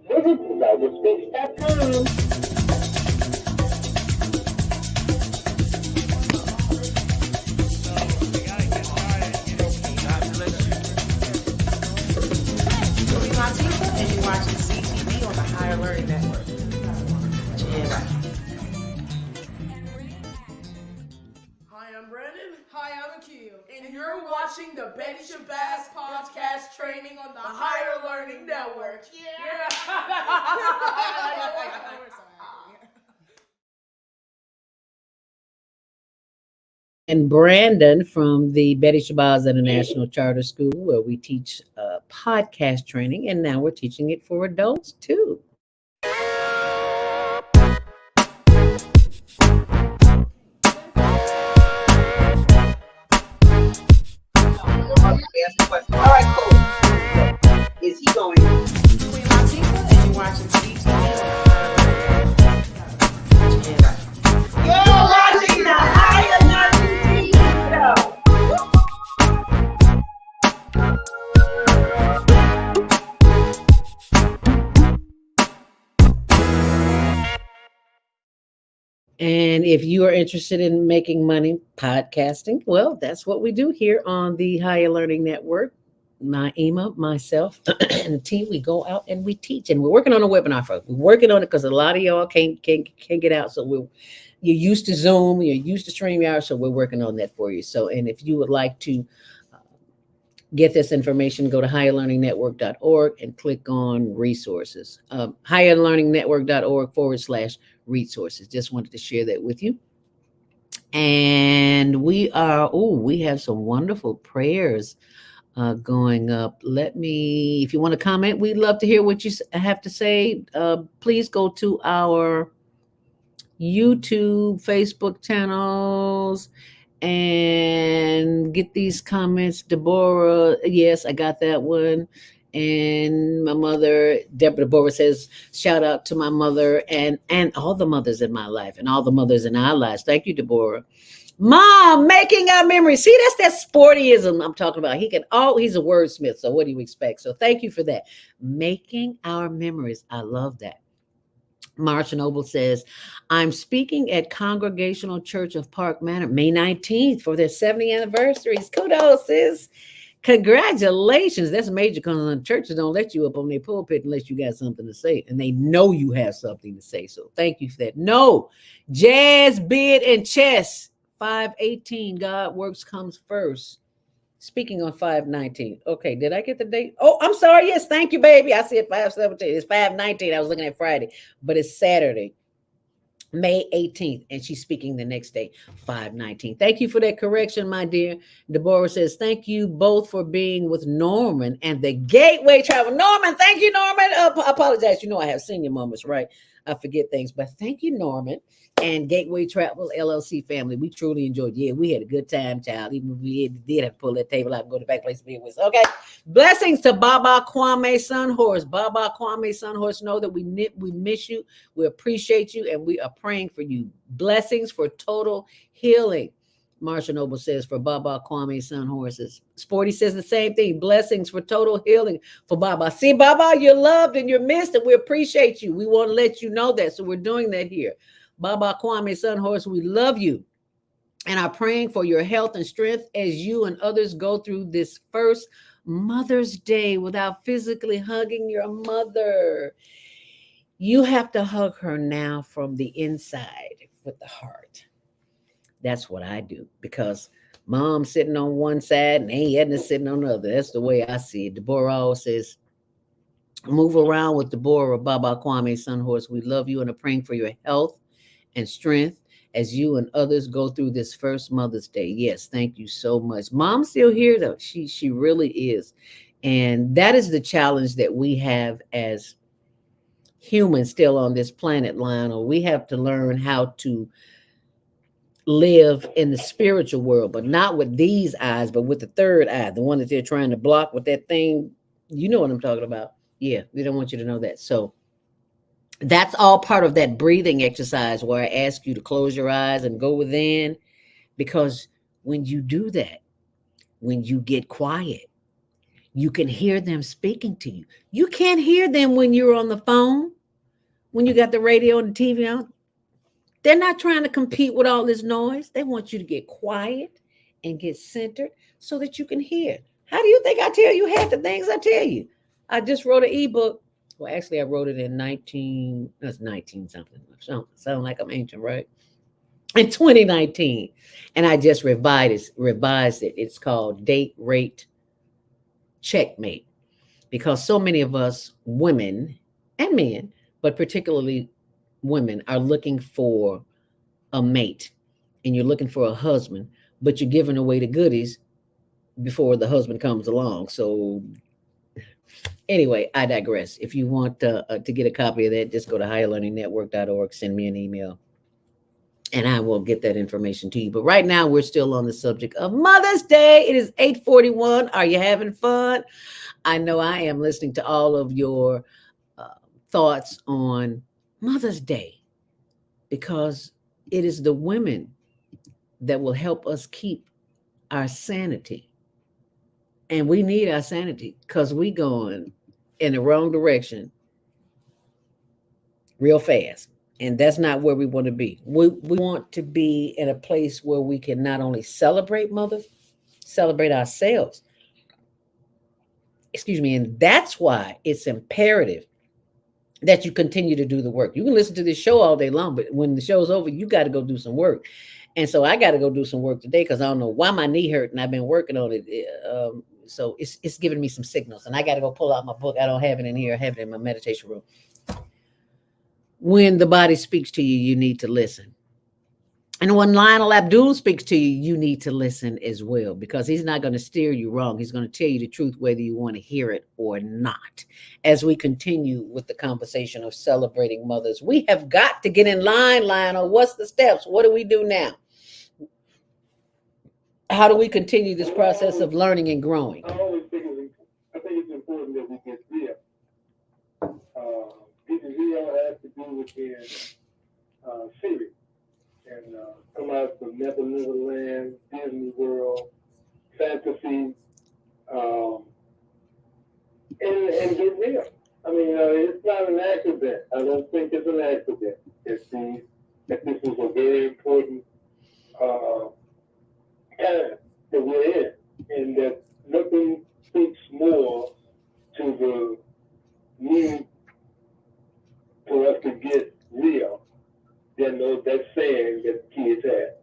Visit zeldaspeaks.com. And you're watching CTV on the Higher Learning Network. Jen Right. Hi, I'm Brandon. Hi, I'm Akil. And you're You're watching the Betty Shabazz podcast training on the Higher Learning Network. Yeah. And Brandon from the Betty Shabazz International Charter School, where we teach podcast training, and now we're teaching it for adults too. All right, cool. Is he going? Queen Latifah, and you're watching CTV on the Higher Learning Network. You're watching the Higher Learning TV And if you are interested in making money podcasting, well, that's what we do here on the Higher Learning Network. My Ema, myself, and the team, we go out and we teach. And we're working on a webinar, folks. We're working on it because a lot of y'all can't get out. So you're used to Zoom, you're used to StreamYard, so we're working on that for you. So, and if you would like to get this information, go to higherlearningnetwork.org and click on resources. Higherlearningnetwork.org/resources. Just wanted to share that with you. And we have some wonderful prayers going up. If you want to comment, we'd love to hear what you have to say. Please go to our YouTube, Facebook channels and get these comments. Deborah, yes, I got that one. And my mother, Deborah says, shout out to my mother and all the mothers in my life and all the mothers in our lives. Thank you, Deborah. Mom, making our memories. See, that's that sportyism I'm talking about. He's a wordsmith, so what do you expect? So thank you for that. Making our memories. I love that. Marsha Noble says, I'm speaking at Congregational Church of Park Manor May 19th for their 70th anniversaries. Kudos, sis. Congratulations. That's major because churches don't let you up on their pulpit unless you got something to say. And they know you have something to say. So thank you for that. No, jazz, bid, and chess. 5:18. God works comes first. Speaking on 5:19. Okay, did I get the date? Oh, I'm sorry. Yes, thank you, baby. I said 5:17. It's 5:19. I was looking at Friday, but it's Saturday, May 18th, and she's speaking the next day, 5:19. Thank you for that correction, my dear. Deborah says, thank you both for being with Norman and the Gateway Travel. Norman, thank you, Norman. I apologize. You know I have senior moments, right? I forget things, but thank you, Norman. And Gateway Travel LLC family, we truly enjoyed. Yeah, we had a good time, child. Even if we did have to pull that table out and go to the back place to be with us. Okay. Blessings to Baba Kwame Sunhorse. Baba Kwame Sunhorse, know that we miss you, we appreciate you, and we are praying for you. Blessings for total healing. Marsha Noble says for Baba Kwame Sunhorses. Sporty says the same thing. Blessings for total healing for Baba. See, Baba, you're loved and you're missed, and we appreciate you. We want to let you know that, so we're doing that here. Baba Kwame Sunhorse, we love you and are praying for your health and strength as you and others go through this first Mother's Day without physically hugging your mother. You have to hug her now from the inside with the heart. That's what I do, because Mom's sitting on one side and Aunt Edna's sitting on the other. That's the way I see it. Deborah always says, move around with Deborah. Baba Kwame Sunhorse, we love you and are praying for your health and strength as you and others go through this first Mother's Day. Yes, thank you so much. Mom's still here, though. She really is. And that is the challenge that we have as humans still on this planet, Lionel. We have to learn how to live in the spiritual world, but not with these eyes, but with the third eye, the one that they're trying to block with that thing. You know what I'm talking about. Yeah, they don't want you to know that. So that's all part of that breathing exercise where I ask you to close your eyes and go within, because when you do that, when you get quiet, you can hear them speaking to you. You can't hear them when you're on the phone, when you got the radio and the TV on. They're not trying to compete with all this noise. They want you to get quiet and get centered so that you can hear. How do you think I tell you half the things I tell you? I just wrote an ebook. Well, actually, I wrote it in 19 something. Sound like I'm ancient, right? in 2019, and I just revised it. It's called Date Rate Checkmate, because so many of us women and men, but particularly women, are looking for a mate, and you're looking for a husband, but you're giving away the goodies before the husband comes along. So anyway, I digress. If you want to get a copy of that, just go to higherlearningnetwork.org, send me an email, and I will get that information to you. But right now, we're still on the subject of Mother's Day. It is 8:41. Are you having fun? I know I am, listening to all of your uh, thoughts on Mother's Day, because it is the women that will help us keep our sanity. And we need our sanity because we going in the wrong direction real fast. And that's not where we want to be. We want to be in a place where we can not only celebrate mothers, celebrate ourselves. Excuse me. And that's why it's imperative that you continue to do the work. You can listen to this show all day long, but when the show's over, you got to go do some work. And so I got to go do some work today because I don't know why my knee hurt, and I've been working on it. So it's giving me some signals, and I got to go pull out my book. I don't have it in here. I have it in my meditation room. When the body speaks to you, you need to listen. And when Lionel Abdul speaks to you, you need to listen as well, because he's not going to steer you wrong. He's going to tell you the truth, whether you want to hear it or not. As we continue with the conversation of celebrating mothers, we have got to get in line, Lionel. What's the steps? What do we do now? How do we continue this process of learning and growing? I always think it's important that we get real. Getting real has to do with being serious. And come out from Never Never Land, Disney World, fantasy, and get real. I mean, it's not an accident. I don't think it's an accident. That this is a very important time that we're in, and that nothing speaks more to the need for us to get real than that saying that the kids have.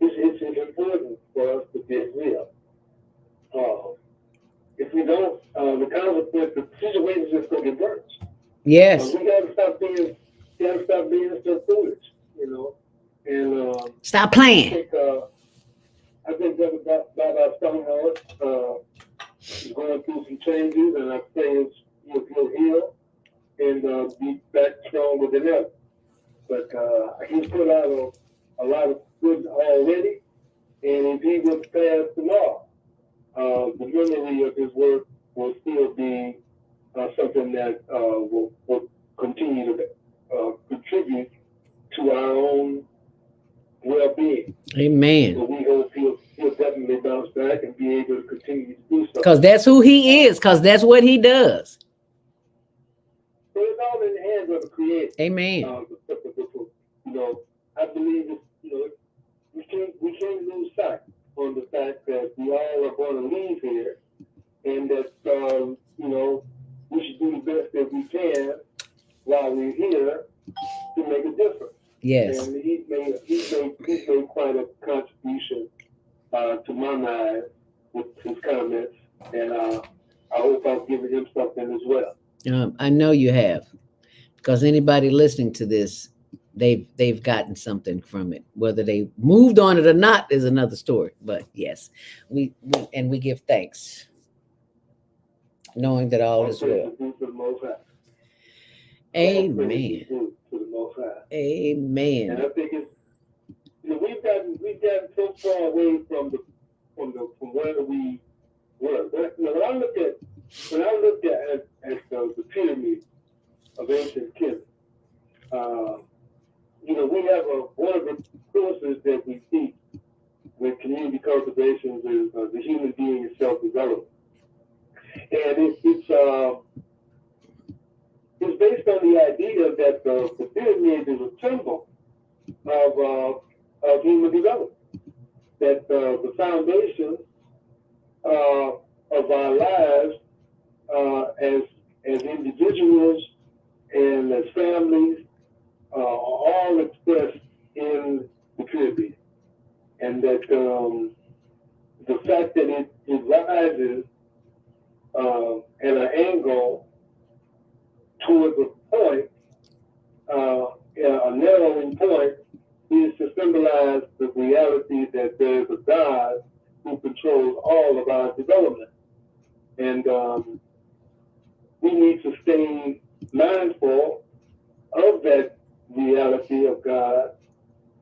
It's important for us to get real. If we don't, the consequence, the situation is just going to get worse. Yes. We got to stop being so foolish, you know. And stop playing. I think that our son is going through some changes, and I say he'll heal and be back stronger than ever. But he's put out a lot of good already, and if he was passed tomorrow, the memory of his work will still be something that will continue to contribute to our own well-being. Amen. So we hope he'll definitely bounce back and be able to continue to do so. Because that's who he is, because that's what he does. So it's all in the hands of the Creator. Amen. You know, I believe we can't lose sight on the fact that we all are going to leave here, and that we should do the best that we can while we're here to make a difference. Yes. And he's made quite a contribution to my mind with his comments, and I hope I've given him something as well. I know you have, because anybody listening to this, they've gotten something from it. Whether they moved on it or not is another story. But yes, we give thanks, knowing that all is well. Amen. Amen. And I think we've gotten so far away from where we were. When I look at the pyramid of ancient Kemet, we have one of the courses that we teach with community cultivation is the human being is self-development, and it's based on the idea that the pyramid is a symbol of human development. That the foundation of our lives as individuals and as families are all expressed in the appear to be. And that the fact that it rises at an angle towards a point, a narrowing point, is to symbolize the reality that there's a God who controls all of our development. And we need to stay mindful of that reality of God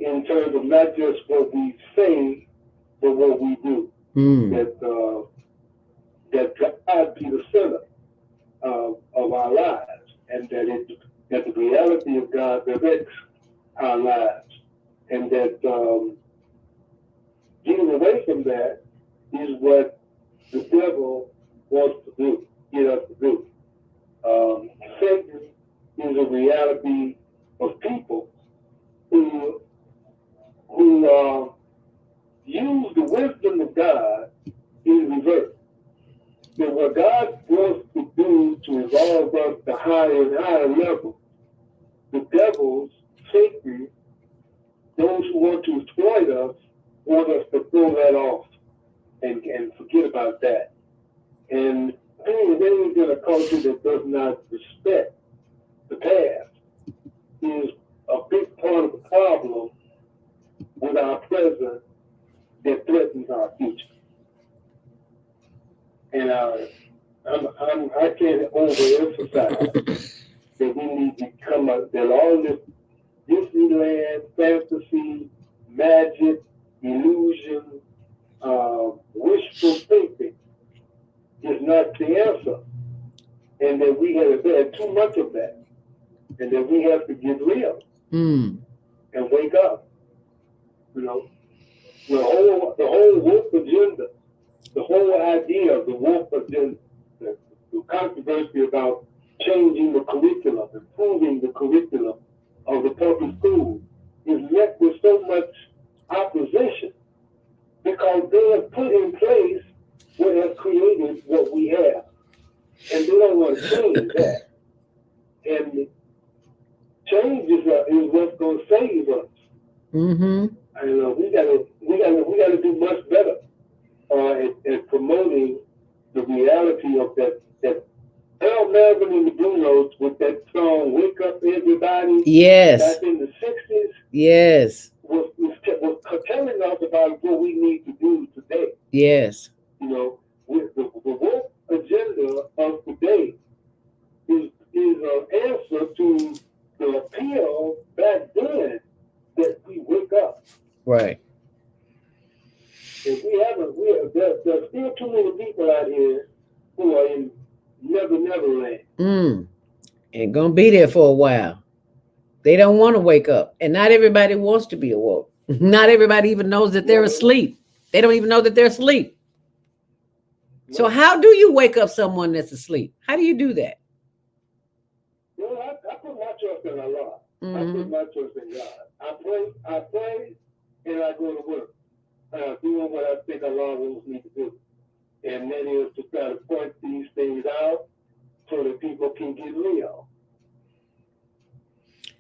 in terms of not just what we say, but what we do. That God be the center of our lives, and that the reality of God directs our lives, and that getting away from that is what the devil wants to do, get us to do. Satan is a reality of people who use the wisdom of God in reverse. That what God wants to do to evolve us to higher and higher levels, the devils, Satan, those who want to exploit us, want us to throw that off and forget about that. And being raised in a culture that does not respect the past is a big part of the problem with our present that threatens our future. And I can't overemphasize that we need to come up, that all this Disneyland, fantasy, magic, illusion, wishful thinking is not the answer. And that we have had too much of that. And that we have to get real and wake up. You know, the whole woke agenda, the whole idea of the woke agenda, the controversy about changing the curriculum, improving the curriculum of the public school is met with so much opposition because they have put in place what has created what we have. And they don't want to change that. And change is what's going to save us. And we gotta do much better at promoting the reality of that. Earl Melvin and the Blue Notes with that song "Wake Up Everybody." Yes. Back in the '60s. Yes. Was telling us about what we need to do today. Yes. You know, with the woke agenda of today is an answer to the appeal back then that we wake up. Right. If there's still too many people out here who are in never land. And gonna be there for a while. They don't want to wake up. And not everybody wants to be awoke. Not everybody even knows that they're asleep. They don't even know that they're asleep. So how do you wake up someone that's asleep? How do you do that? Well, I put my trust in Allah. I put my trust in God. I pray, and I go to work, doing what I think Allah wants me to do. And that is to try to point these things out so that people can get real.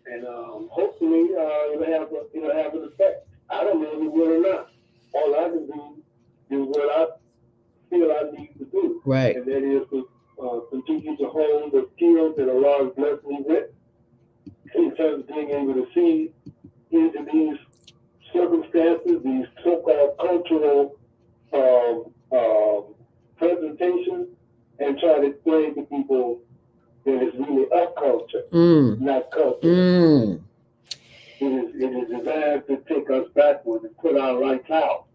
And hopefully it'll have an effect. I don't know if it will or not. All I can do is what I feel I need to do. Right. And that is to continue to hone the skills that Allah has blessed me with in terms of being able to see into these circumstances, these so-called cultural presentations, and try to explain to people that it's really a culture, not culture. It is designed to take us backward and put our rights out.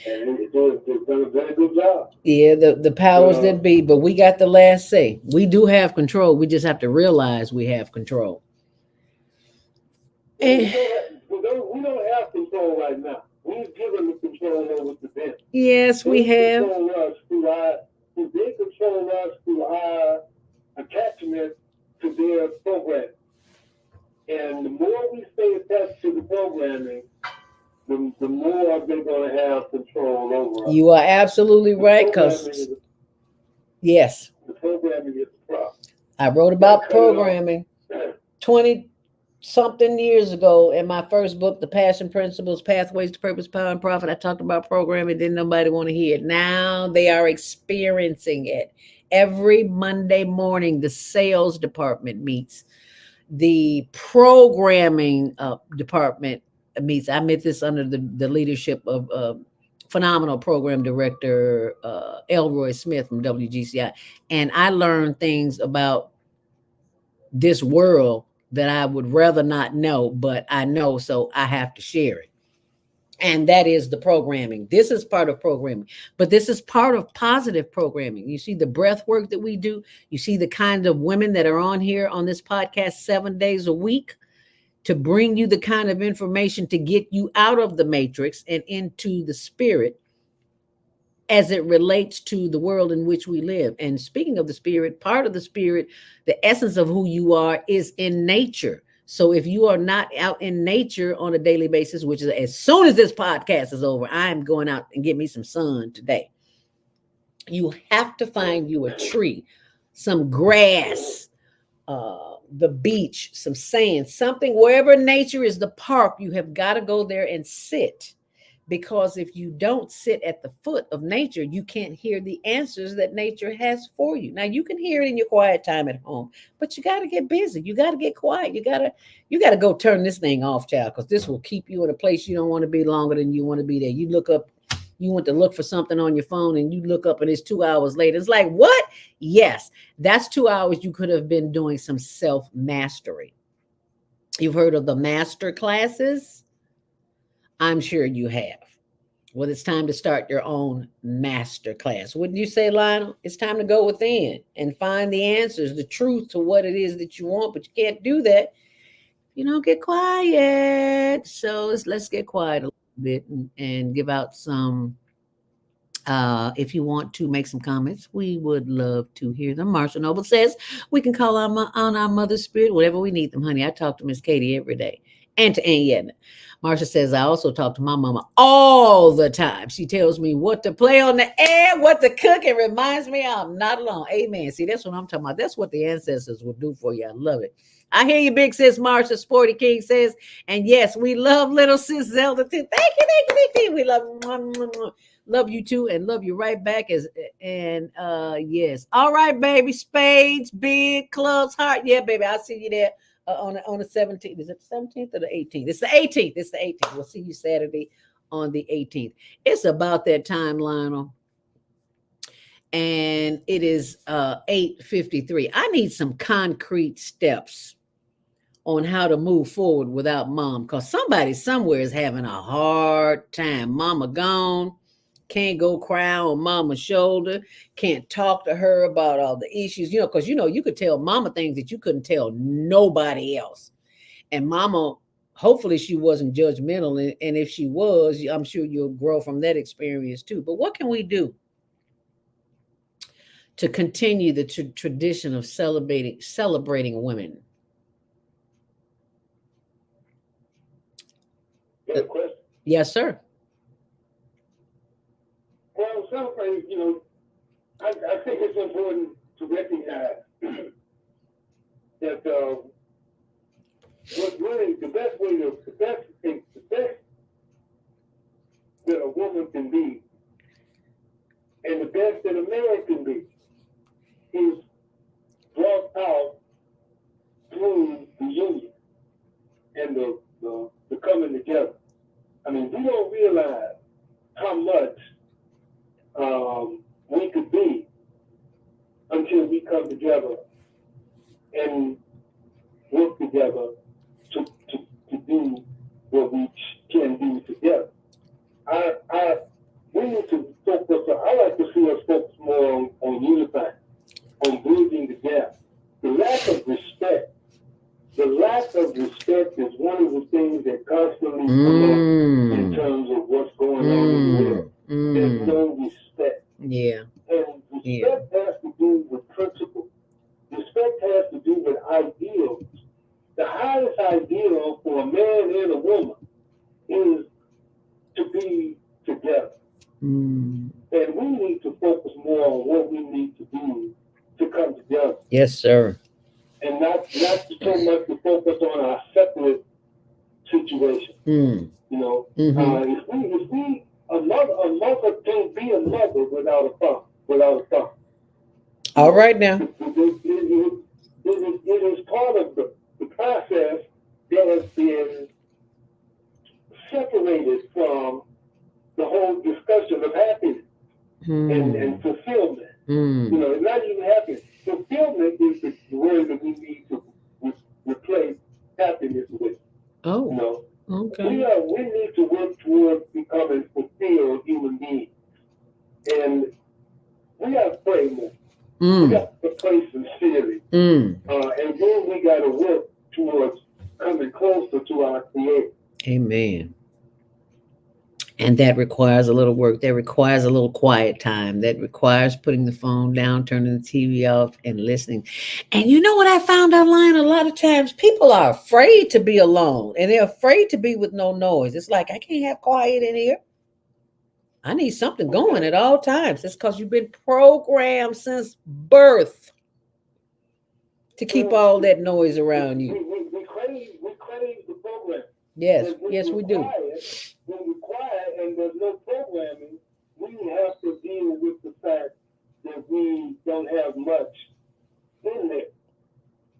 And it's done a very good job. Yeah, the powers that be, but we got the last say. We do have control. We just have to realize we have control. We don't have control right now. We've given the control over to them. Yes, we have. They control us through our attachment to their program. And the more we stay attached to the programming, the more they're going to have control over us. You are absolutely right, because yes, the programming is the problem. I wrote about programming 20 something years ago in my first book, The Passion Principles, Pathways to Purpose, Power, and Profit. I talked about programming, didn't nobody want to hear it. Now they are experiencing it. Every Monday morning, the sales department meets, the programming department meets. I met this under the leadership of phenomenal program director Elroy Smith from WGCI. And I learned things about this world that I would rather not know, but I know, so I have to share it. And that is the programming. This is part of programming, but this is part of positive programming. You see the breath work that we do. You see the kind of women that are on here on this podcast 7 days a week to bring you the kind of information to get you out of the matrix and into the spirit as it relates to the world in which we live. And speaking of the spirit, part of the spirit, the essence of who you are is in nature. So if you are not out in nature on a daily basis, which is as soon as this podcast is over, I'm going out and get me some sun today. You have to find you a tree, some grass, the beach, some sand, something, wherever nature is, the park, you have got to go there and sit. Because if you don't sit at the foot of nature, you can't hear the answers that nature has for you. Now you can hear it in your quiet time at home, but you got to get busy. You got to get quiet. You got to go turn this thing off, child, because this will keep you in a place you don't want to be longer than you want to be there. You look up, you want to look for something on your phone and you look up and it's 2 hours later. It's like, what? Yes, that's 2 hours you could have been doing some self-mastery. You've heard of the master classes? I'm sure you have. Well, it's time to start your own master class. Wouldn't you say, Lionel? It's time to go within and find the answers, the truth to what it is that you want, but you can't do that. You don't get quiet. So let's get quiet a little bit and give out some. If you want to make some comments, we would love to hear them. Marshall Noble says we can call on our mother spirit whatever we need them, honey. I talk to Miss Katie every day and to Aunt Yedna. Marsha says, I also talk to my mama all the time. She tells me what to play on the air, what to cook, and reminds me I'm not alone. Amen. See, that's what I'm talking about. That's what the ancestors will do for you. I love it. I hear you, big sis Marsha. Sporty King says, and yes, we love little sis Zelda too. Thank you. We love you too, and love you right back. Yes. All right, baby. Spades, big clubs, heart. Yeah, baby. I'll see you there. On the 17th. Is it the 17th or the 18th? It's the 18th. It's the 18th. We'll see you Saturday on the 18th. It's about that time, Lionel. And it is 8:53. I need some concrete steps on how to move forward without mom, because somebody somewhere is having a hard time. Mama gone. Can't go cry on mama's shoulder, can't talk to her about all the issues, because you could tell mama things that you couldn't tell nobody else. And mama, hopefully she wasn't judgmental. And if she was, I'm sure you'll grow from that experience too. But what can we do to continue the tradition of celebrating women? Yes, sir. Well, celebrate, I think it's important to recognize that what's really the best that a woman can be and the best that a man can be is brought out through the union and the coming together. I mean, we don't realize how much we could be until we come together and work together to do what we can do together. We need to focus I like to see us focus more on unifying, on bridging the gap. The lack of respect is one of the things that constantly come up in terms of what's going on in the world. There's no respect. Yeah. And respect has to do with principles. Respect has to do with ideals. The highest ideal for a man and a woman is to be together. And we need to focus more on what we need to do to come together. Yes, sir. And not so much to focus on our separate conflict situation. Mm. You know, Mm-hmm. if we a mother can't be a mother without a father. All right now. It is part of the process that has been separated from the whole discussion of happiness and fulfillment. You know, it's not even happiness. Fulfillment is the word that we need to replace happiness with. Oh, you know, okay. we need to work towards becoming fulfilled human beings, and we got to pray more. We got to pray sincerely, and then we got to work towards coming closer to our Creator. Amen. And that requires a little work. That requires a little quiet time. That requires putting the phone down, turning the TV off, and listening. And you know what I found online? A lot of times people are afraid to be alone, and they're afraid to be with no noise. It's like, I can't have quiet in here. I need something going at all times. It's because you've been programmed since birth to keep all that noise around you. We crave the program. Yes, yes, we do. When we're quiet and there's no programming, we have to deal with the fact that we don't have much in there.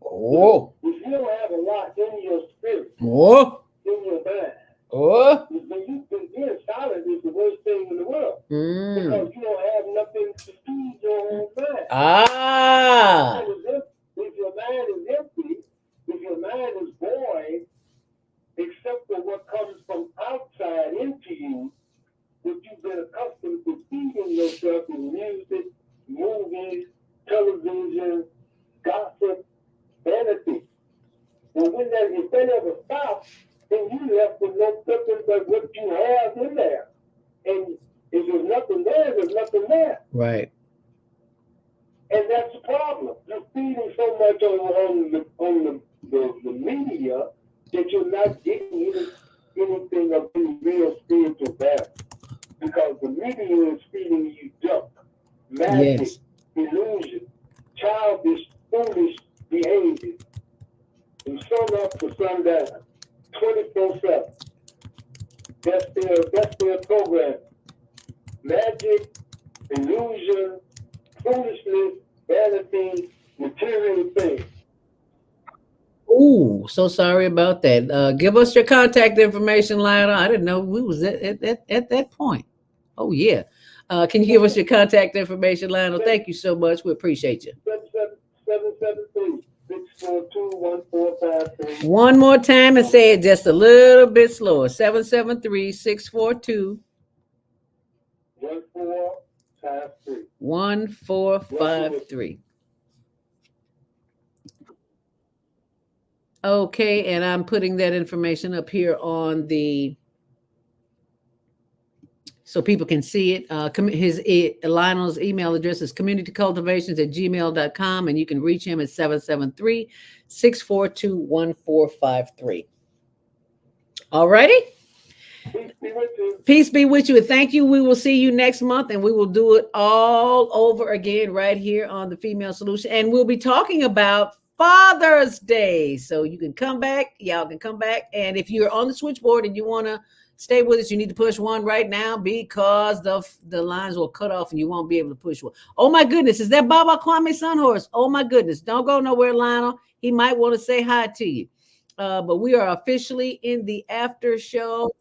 Oh. If you don't have a lot in your spirit, Oh. in your mind, oh. when you being silent is the worst thing in the world. Because you don't have nothing to feed your own mind. Ah. If your mind is empty, if your mind is void, except for what comes from outside into you, what you've been accustomed to feeding yourself in music, movies, television, gossip, vanity. Well, if that ever stops, then you left with no nothing but what you have in there. And if there's nothing there, there's nothing there. Right. And that's the problem. You're feeding so much on the media that you're not getting anything of any real spiritual value. Because the media is feeding you junk, magic, illusion, childish, foolish behavior. From sun up to sundown, 24/7. That's their program. Magic, illusion, foolishness, vanity, material things. Ooh, so sorry about that. Give us your contact information, Lionel. I didn't know we was at that point. Oh, yeah. Can you give us your contact information, Lionel? Thank you so much. We appreciate you. 773-642-1453. One more time and say it just a little bit slower. 773-642. 1453. 1453. Okay, and I'm putting that information up here on the so people can see it. Lionel's email address is communitycultivations@gmail.com, and you can reach him at 773-642-1453. All righty. Peace be with you, and thank you. We will see you next month, and we will do it all over again right here on the Female Solution, and we'll be talking about Father's Day. So you can come back, y'all can come back, and if you're on the switchboard and you want to stay with us, you need to push 1 right now because the lines will cut off and you won't be able to push 1. Oh my goodness, is that Baba Kwame Sunhorse? Oh my goodness, don't go nowhere, Lionel. He might want to say hi to you. But we are officially in the after show.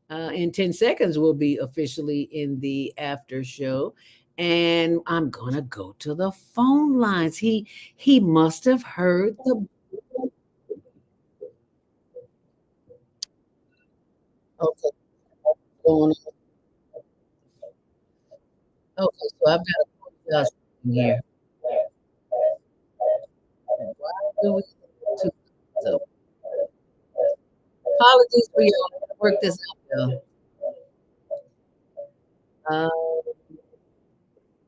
In 10 seconds, we'll be officially in the after show. And I'm going to go to the phone lines. He must have heard the... Okay. Going on. Okay, so I've got to put this in here. Why do we so apologies for y'all. Work this out, though.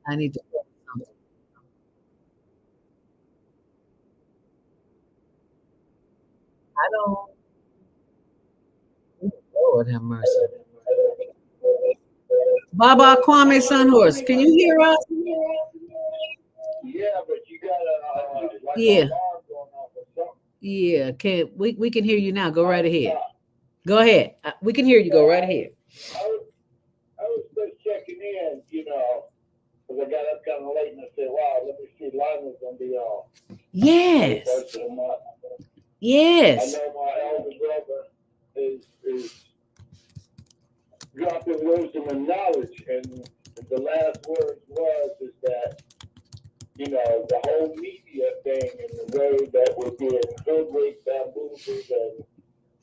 I need to put something. I don't. Lord have mercy. Baba Kwame Sunhorse, can you hear us? Yeah, but you got a Yeah. alarm going off or something. Yeah, we can hear you now. Go right ahead. Go ahead. We can hear you. Go right ahead. I was just checking in, because I got up kind of late and I said, wow, let me see, Lyman's going to be on. Yes. First of the month. Yes. I know my elder brother is dropping wisdom and knowledge, and the last words is that, the whole media thing and the way that we're being hoodwinked, bamboozled, and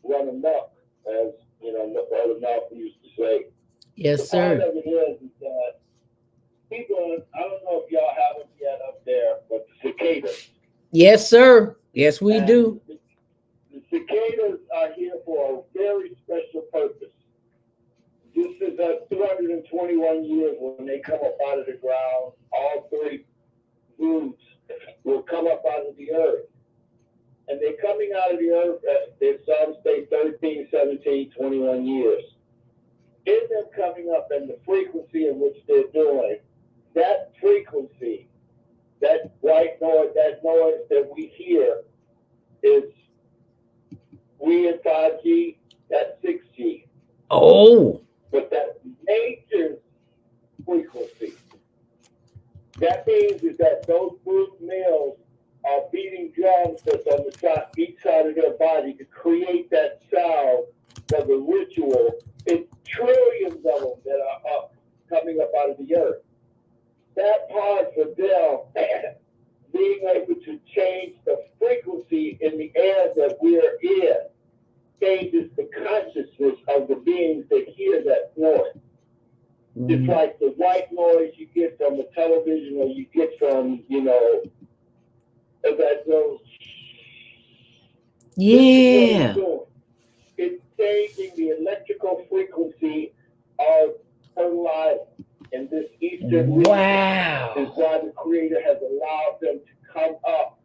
run amok, as, Brother Malcolm used to say. Yes, The part sir. of it is that people, I don't know if y'all have them yet up there, but the cicadas. Yes, sir. Yes, we do. The cicadas are here for a very special purpose. This is 221 years when they come up out of the ground. All three groups will come up out of the earth. And they're coming out of the earth at some say 13, 17, 21 years. In them coming up and the frequency in which they're doing, that frequency, that white noise, that noise that we hear is we in 5G, that's 6G. Oh. But that nature's frequency, that means is that those brute males are beating drums that's on the side, each side of their body to create that sound for the ritual. It's trillions of them that are up, coming up out of the earth. That part for them, being able to change the frequency in the air that we're in, changes the consciousness of the beings that hear that noise. It's like the white noise you get from the television or you get from, that those. Yeah. It's changing the electrical frequency of her life in this eastern region. Wow. Is why the Creator has allowed them to come up,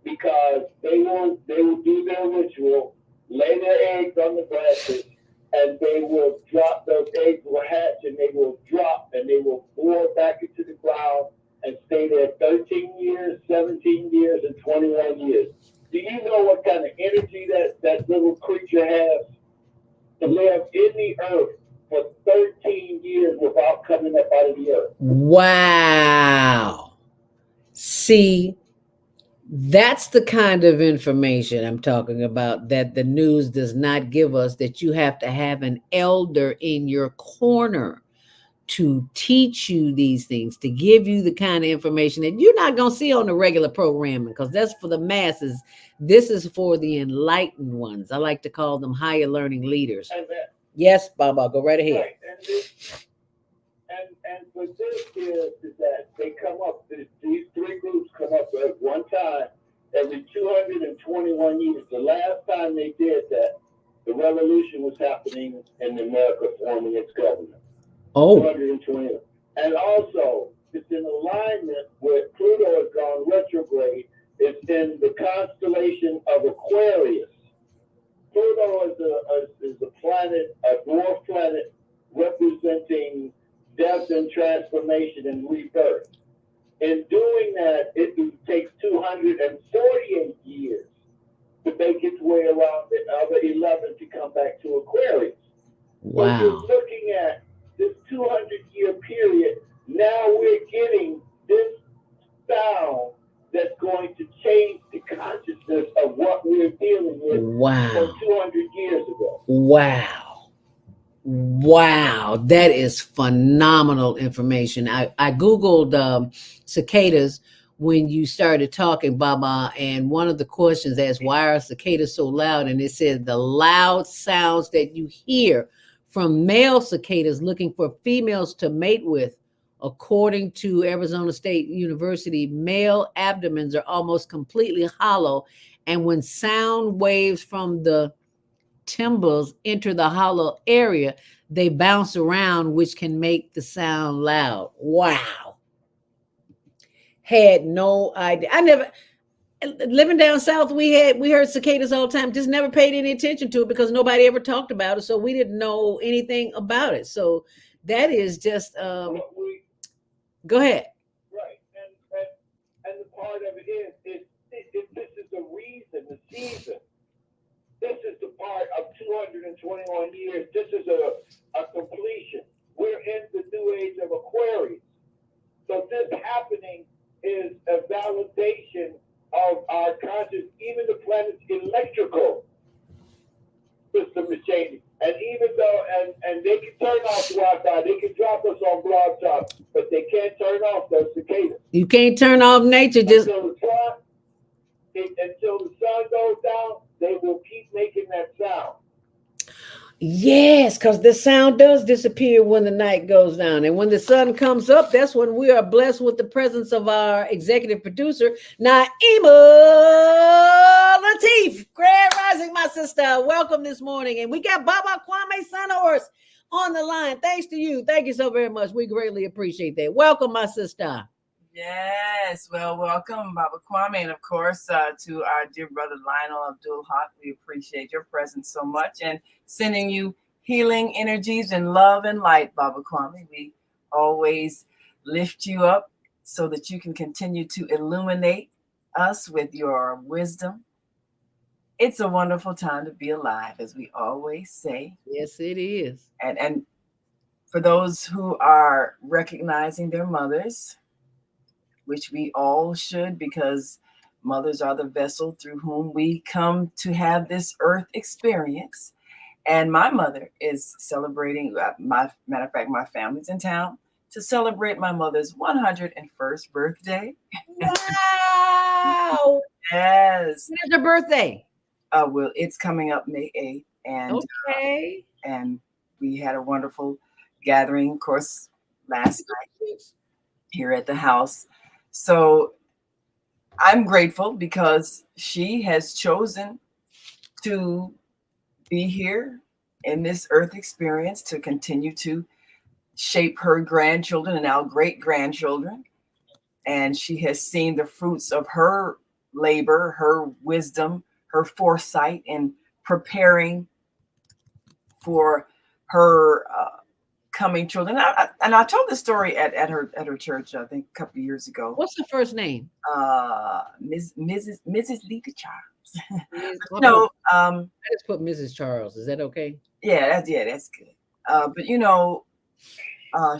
because they will do their ritual, lay their eggs on the branches, and they will drop, those eggs will hatch and they will drop and they will bore back into the ground and stay there 13 years, 17 years, and 21 years. Do you know what kind of energy that little creature has to live in the earth for 13 years without coming up out of the earth? Wow. See, that's the kind of information I'm talking about that the news does not give us, that you have to have an elder in your corner to teach you these things, to give you the kind of information that you're not going to see on the regular programming, because that's for the masses. This is for the enlightened ones. I like to call them higher learning leaders. Yes, Baba, go right ahead. Right. And for this is that they come up, these three groups come up at one time every 221 years. The last time they did that, the revolution was happening in America, forming its government. Oh. 220. And also, it's in alignment with Pluto has gone retrograde. It's in the constellation of Aquarius. Pluto is a planet, a dwarf planet, representing death and transformation and rebirth. In doing that, it takes 248 years to make its way around the other 11 to come back to Aquarius. Wow. So you're looking at this 200-year period. Now we're getting this sound that's going to change the consciousness of what we're dealing with from 200 years ago. Wow, that is phenomenal information. I Googled cicadas when you started talking, Baba, and one of the questions asked, why are cicadas so loud? And it said the loud sounds that you hear from male cicadas looking for females to mate with. According to Arizona State University, male abdomens are almost completely hollow, and when sound waves from the timbers enter the hollow area, they bounce around, which can make the sound loud. Wow. Had no idea. I never, living down south, we heard cicadas all the time, just never paid any attention to it because nobody ever talked about it, so we didn't know anything about it. So that is just go ahead. Right. And the part of it is this is the reason, the this is a completion. We're in the new age of Aquarius. So this happening is a validation of our conscious, even the planet's electrical system is changing. And even though, and they can turn off the Wi-Fi, they can drop us on Blog Talk, but they can't turn off those cicadas. You can't turn off nature. Just until the sun goes down, they will keep making that sound. yes, because the sound does disappear when the night goes down. And when the sun comes up, that's when we are blessed with the presence of our executive producer, Naima Latif. Grand Rising, my sister. Welcome this morning. And we got Baba Kwame Sanahorse on the line. Thanks to you. Thank you so very much. We greatly appreciate that. Welcome, my sister. Yes, well, welcome, Baba Kwame, and of course to our dear brother Lionel Abdul Haq. We appreciate your presence so much and sending you healing energies and love and light, Baba Kwame. We always lift you up so that you can continue to illuminate us with your wisdom. It's a wonderful time to be alive, as we always say. Yes, it is. And for those who are recognizing their mothers, which we all should, because mothers are the vessel through whom we come to have this earth experience. And my mother is celebrating, matter of fact, my family's in town to celebrate my mother's 101st birthday. Wow. Yes. When is her birthday? Well, it's coming up May 8th. And, okay. And we had a wonderful gathering, of course, last night here at the house. So I'm grateful because she has chosen to be here in this earth experience to continue to shape her grandchildren and now great grandchildren. And she has seen the fruits of her labor, her wisdom, her foresight in preparing for her coming children. And I told this story at her church, I think a couple of years ago. What's the first name? Mrs. Lita Charles. I just put Mrs. Charles. Is that okay? Yeah, that's good. But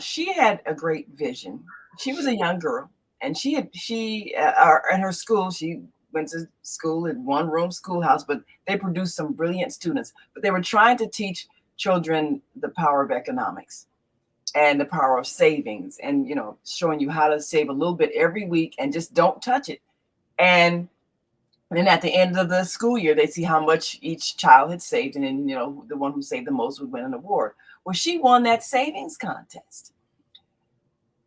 she had a great vision. She was a young girl, and in her school, she went to school in one-room schoolhouse, but they produced some brilliant students. But they were trying to teach children the power of economics and the power of savings, and showing you how to save a little bit every week and just don't touch it. And then at the end of the school year, they see how much each child had saved, and then the one who saved the most would win an award. Well, she won that savings contest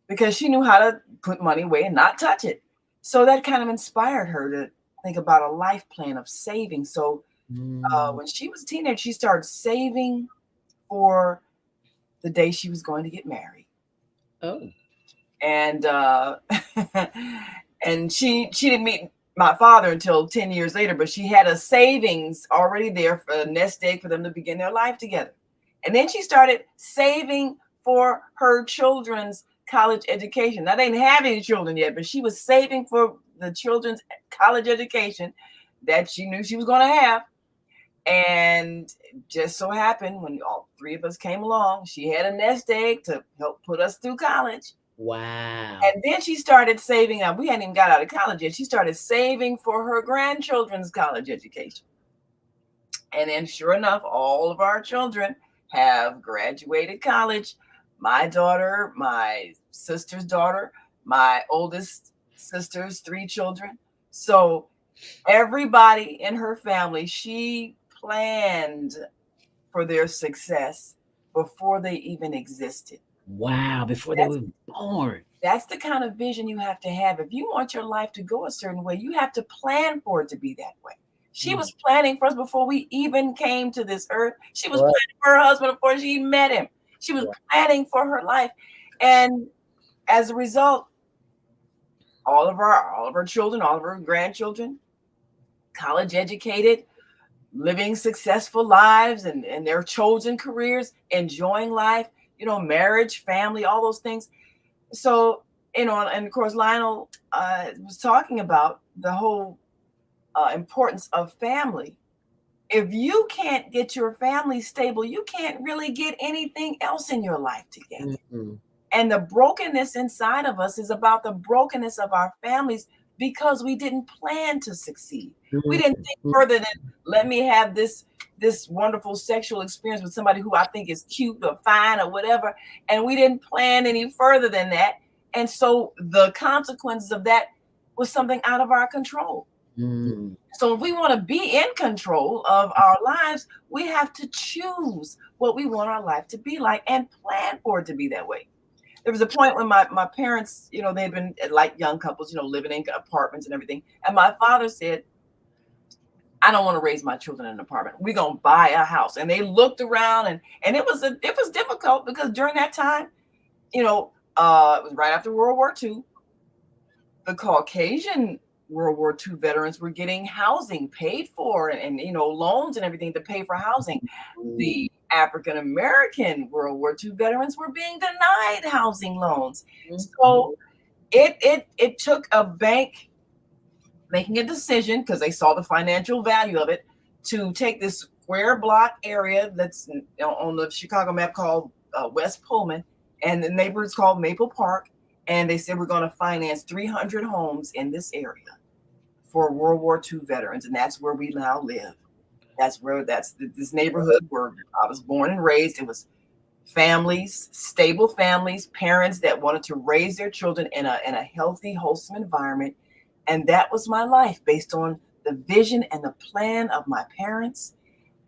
because she knew how to put money away and not touch it. So that kind of inspired her to think about a life plan of saving. So when she was a teenager, she started saving for the day she was going to get married. Oh. And and she didn't meet my father until 10 years later, but she had a savings already there for a nest egg for them to begin their life together. And then she started saving for her children's college education. Now, they didn't have any children yet, but she was saving for the children's college education that she knew she was going to have. And just so happened when all three of us came along, she had a nest egg to help put us through college. Wow. And then she started saving. Now, we hadn't even got out of college yet. She started saving for her grandchildren's college education. And then sure enough, all of our children have graduated college. My daughter, my sister's daughter, my oldest sister's 3 children. So everybody in her family, she planned for their success before they even existed. Wow, before they were born. That's the kind of vision you have to have. If you want your life to go a certain way, you have to plan for it to be that way. She was planning for us before we even came to this earth. She was planning for her husband before she met him. She was planning for her life. And as a result, all of our children, all of our grandchildren, college educated, living successful lives and their chosen careers, enjoying life, marriage, family, all those things. So, and of course, Lionel was talking about the whole importance of family If you can't get your family stable, you can't really get anything else in your life together. Mm-hmm. And the brokenness inside of us is about the brokenness of our families because we didn't plan to succeed. We didn't think further than let me have this wonderful sexual experience with somebody who I think is cute or fine or whatever. And we didn't plan any further than that. And so the consequences of that was something out of our control. Mm-hmm. So if we want to be in control of our lives, we have to choose what we want our life to be like and plan for it to be that way. There was a point when my parents, they'd been like young couples, living in apartments and everything. And my father said, I don't want to raise my children in an apartment. We're going to buy a house. And they looked around and it was difficult because during that time, it was right after World War II. The Caucasian World War II veterans were getting housing paid for and loans and everything to pay for housing. The African American World War II veterans were being denied housing loans. So it took a bank making a decision because they saw the financial value of it to take this square block area that's on the Chicago map called West Pullman, and the neighborhood's called Maple Park. And they said, we're going to finance 300 homes in this area for World War II veterans. And that's where we now live. That's this neighborhood where I was born and raised. It was families, stable families, parents that wanted to raise their children in a healthy, wholesome environment. And that was my life based on the vision and the plan of my parents.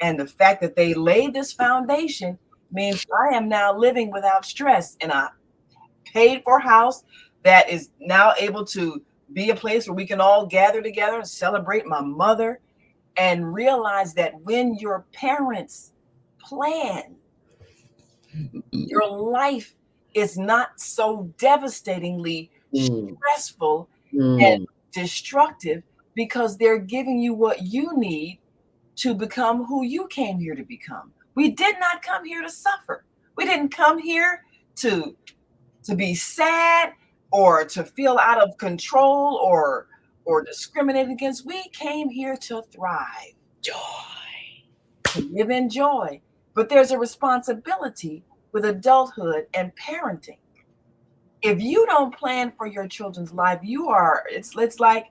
And the fact that they laid this foundation means I am now living without stress in a paid for house that is now able to be a place where we can all gather together and celebrate my mother and realize that when your parents plan, your life is not so devastatingly stressful and destructive because they're giving you what you need to become who you came here to become. We did not come here to suffer. We didn't come here to be sad or to feel out of control or discriminated against. We came here to thrive, to live in joy. But there's a responsibility with adulthood and parenting. If you don't plan for your children's life, it's like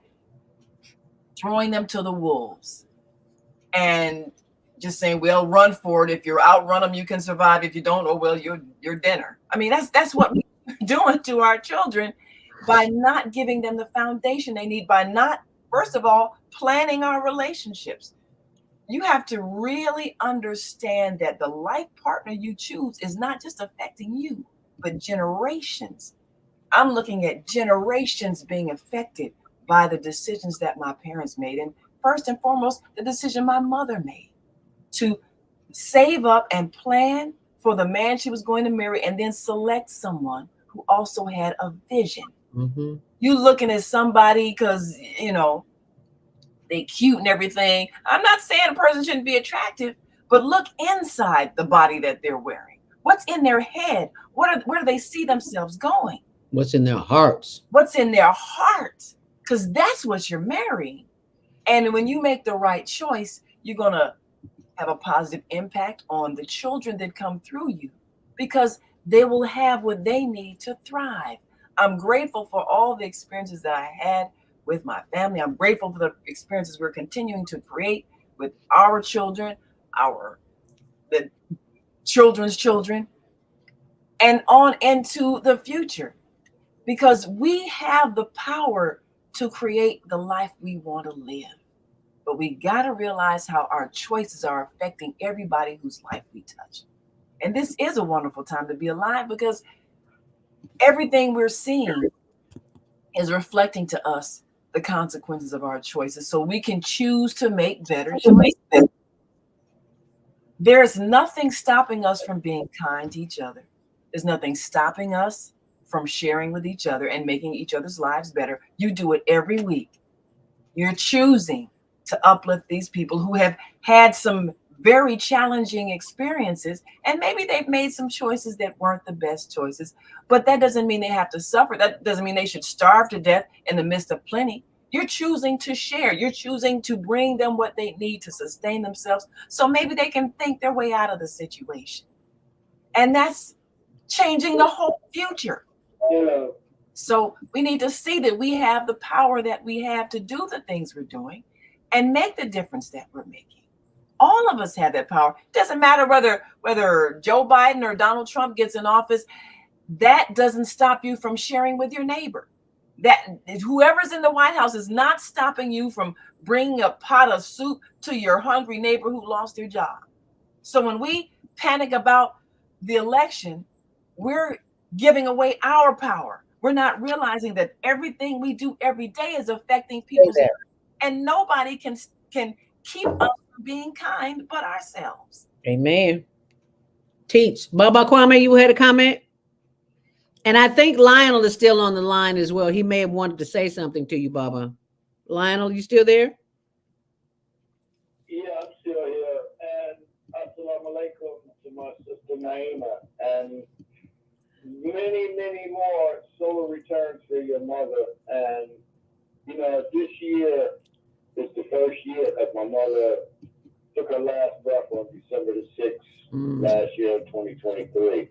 throwing them to the wolves and just saying, well, run for it. If you outrun them, you can survive. If you don't, oh well, you're dinner. I mean, that's what we're doing to our children by not giving them the foundation they need, by not, first of all, planning our relationships. You have to really understand that the life partner you choose is not just affecting you, but generations. I'm looking at generations being affected by the decisions that my parents made. And first and foremost, the decision my mother made to save up and plan for the man she was going to marry and then select someone who also had a vision. Mm-hmm. You looking at somebody because, they cute and everything. I'm not saying a person shouldn't be attractive, but look inside the body that they're wearing. What's in their head? Where do they see themselves going? What's in their hearts? What's in their heart? Because that's what you're marrying. And when you make the right choice, you're going to have a positive impact on the children that come through you because they will have what they need to thrive. I'm grateful for all the experiences that I had with my family. I'm grateful for the experiences we're continuing to create with our children, the children's children, and on into the future, because we have the power to create the life we want to live. But we got to realize how our choices are affecting everybody whose life we touch. And this is a wonderful time to be alive because everything we're seeing is reflecting to us the consequences of our choices, so we can choose to make better choices. There's nothing stopping us from being kind to each other. There's nothing stopping us from sharing with each other and making each other's lives better. You do it every week. You're choosing to uplift these people who have had some very challenging experiences, and maybe they've made some choices that weren't the best choices, but that doesn't mean they have to suffer. That doesn't mean they should starve to death in the midst of plenty. You're choosing to share. You're choosing to bring them what they need to sustain themselves, so maybe they can think their way out of the situation. And that's changing the whole future. Yeah. So we need to see that we have the power that we have to do the things we're doing and make the difference that we're making. All of us have that power. Doesn't matter whether Joe Biden or Donald Trump gets in office. That doesn't stop you from sharing with your neighbor. That whoever's in the White House is not stopping you from bringing a pot of soup to your hungry neighbor who lost their job. So when we panic about the election, we're giving away our power. We're not realizing that everything we do every day is affecting people's lives, and nobody can keep us from being kind but ourselves. Amen. Teach. Baba Kwame, you had a comment? And I think Lionel is still on the line as well. He may have wanted to say something to you, Baba. Lionel, you still there? Yeah, I'm still here. And assalamu alaikum to my sister Naima. And many, many more solar returns for your mother. And, you know, this year is the first year that my mother took her last breath on December the 6th last year, 2023.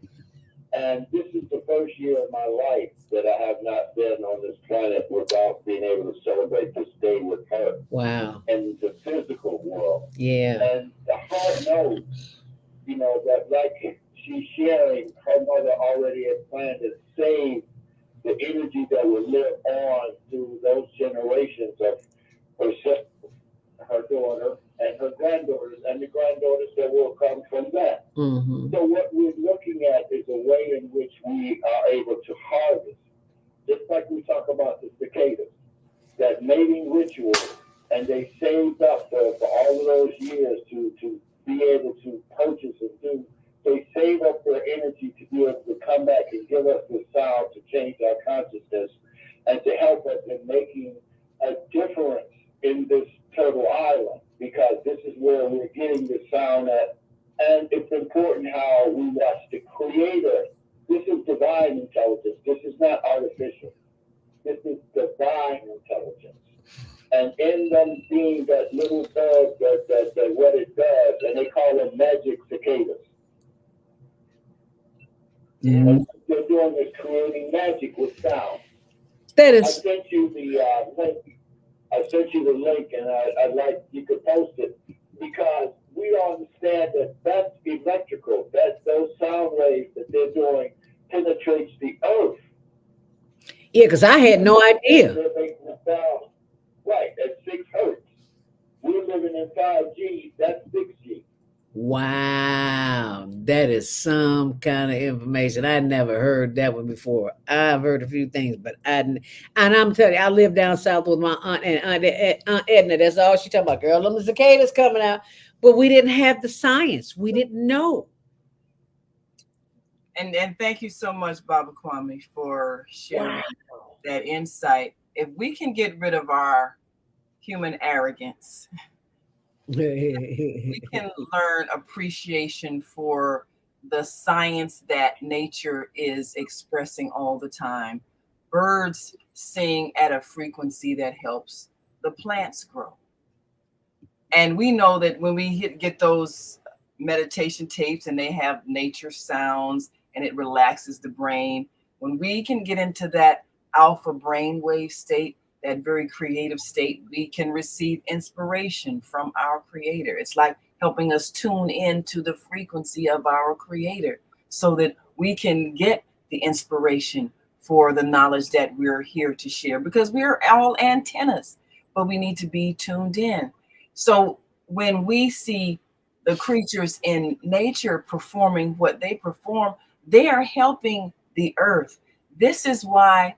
And this is the first year of my life that I have not been on this planet without being able to celebrate this day with her. Wow. In the physical world. Yeah. And the heart knows, you know, that like she's sharing, her mother already had planned to save the energy that will live on through those generations of her sister, her daughter, and her granddaughters, and the granddaughters that will come from that. Mm-hmm. So what we're looking at is a way in which we are able to harvest, just like we talk about the cicadas, that mating ritual, and they saved up for all of those years to be able to purchase and do. They save up their energy to be able to come back and give us the sound to change our consciousness and to help us in making a difference in this turtle island, because this is where we're getting the sound at. And it's important how we watch the creator. This is divine intelligence. This is not artificial. This is divine intelligence. And in them being that little bug that what it does, and they call them magic cicadas. Mm-hmm. What they're doing is creating magic with sound. That is. I sent you the link. I sent you the link, and I'd like you could post it, because we understand that that's electrical. That those sound waves that they're doing penetrates the earth. Yeah, because I had no idea. They're making the sound right at 6 hertz. We're living in 5G. That's 6G. Wow, that is some kind of information. I never heard that one before. I've heard a few things, but and I'm telling you, I live down south with my aunt and Aunt Edna. That's all she talking about. Girl, them cicadas coming out, but we didn't have the science. We didn't know. And thank you so much, Baba Kwame, for sharing that insight. If we can get rid of our human arrogance, we can learn appreciation for the science that nature is expressing all the time. Birds sing at a frequency that helps the plants grow. And we know that when we get those meditation tapes and they have nature sounds and it relaxes the brain, when we can get into that alpha brainwave state, that very creative state, we can receive inspiration from our creator. It's like helping us tune into the frequency of our creator so that we can get the inspiration for the knowledge that we're here to share, because we're all antennas, but we need to be tuned in. So when we see the creatures in nature performing what they perform, they are helping the earth. This is why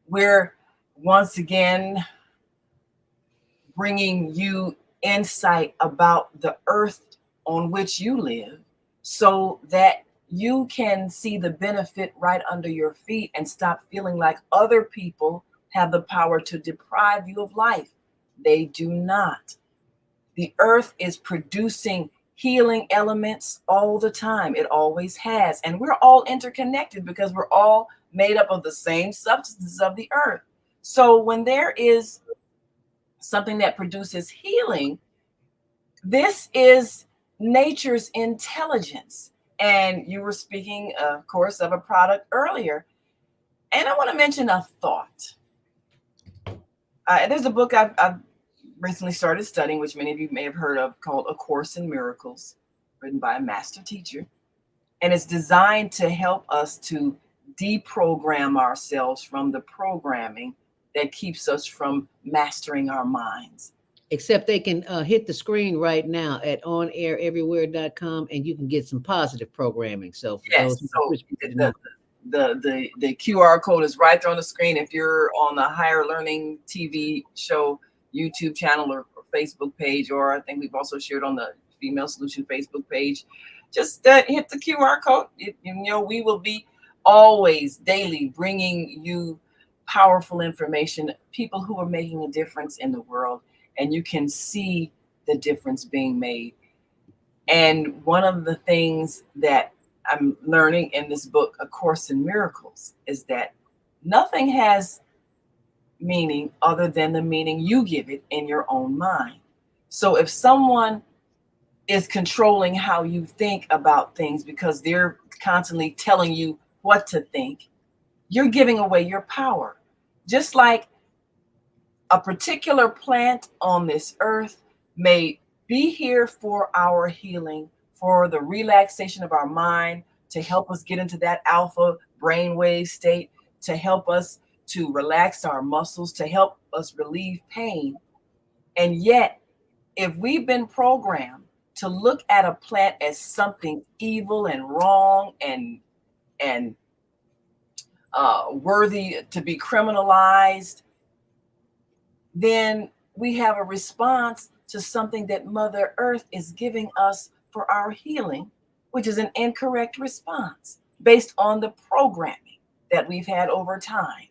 we're once again bringing you insight about the earth on which you live, so that you can see the benefit right under your feet and stop feeling like other people have the power to deprive you of life. They do not. The earth is producing healing elements all the time. It always has. And we're all interconnected because we're all made up of the same substances of the earth. So when there is something that produces healing, this is nature's intelligence. And you were speaking, of course, of a product earlier. And I want to mention a thought. There's a book I've recently started studying, which many of you may have heard of, called A Course in Miracles, written by a master teacher. And it's designed to help us to deprogram ourselves from the programming that keeps us from mastering our minds. Except they can hit the screen right now at onaireverywhere.com and you can get some positive programming. So for Yes, those so who the QR code is right there on the screen. If you're on the Higher Learning TV show YouTube channel or Facebook page, or I think we've also shared on the Female Solution Facebook page, just hit the QR code. We will be always daily bringing you powerful information, people who are making a difference in the world, and you can see the difference being made. And one of the things that I'm learning in this book, A Course in Miracles, is that nothing has meaning other than the meaning you give it in your own mind. So if someone is controlling how you think about things because they're constantly telling you what to think, you're giving away your power. Just like a particular plant on this earth may be here for our healing, for the relaxation of our mind, to help us get into that alpha brainwave state, to help us to relax our muscles, to help us relieve pain. And yet, if we've been programmed to look at a plant as something evil and wrong and worthy to be criminalized, then we have a response to something that Mother Earth is giving us for our healing, which is an incorrect response based on the programming that we've had over time.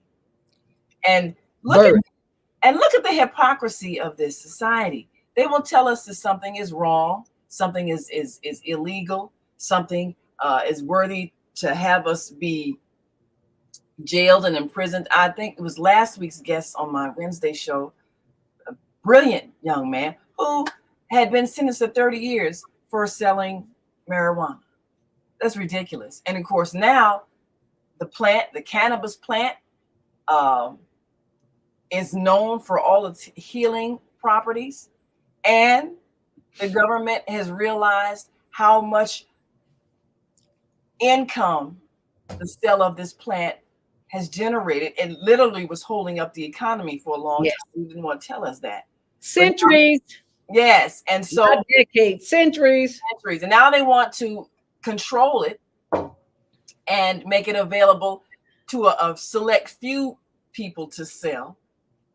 And look at the hypocrisy of this society. They will tell us that something is wrong, something is illegal, something is worthy to have us be jailed and imprisoned. I think it was last week's guest on my Wednesday show, a brilliant young man who had been sentenced to 30 years for selling marijuana. That's ridiculous. And of course, now the cannabis plant, is known for all its healing properties. And the government has realized how much income the sale of this plant has generated. It literally was holding up the economy for a long time. You didn't want to tell us that. centuries. Yes. And so not decades, centuries. And now they want to control it and make it available to a select few people to sell,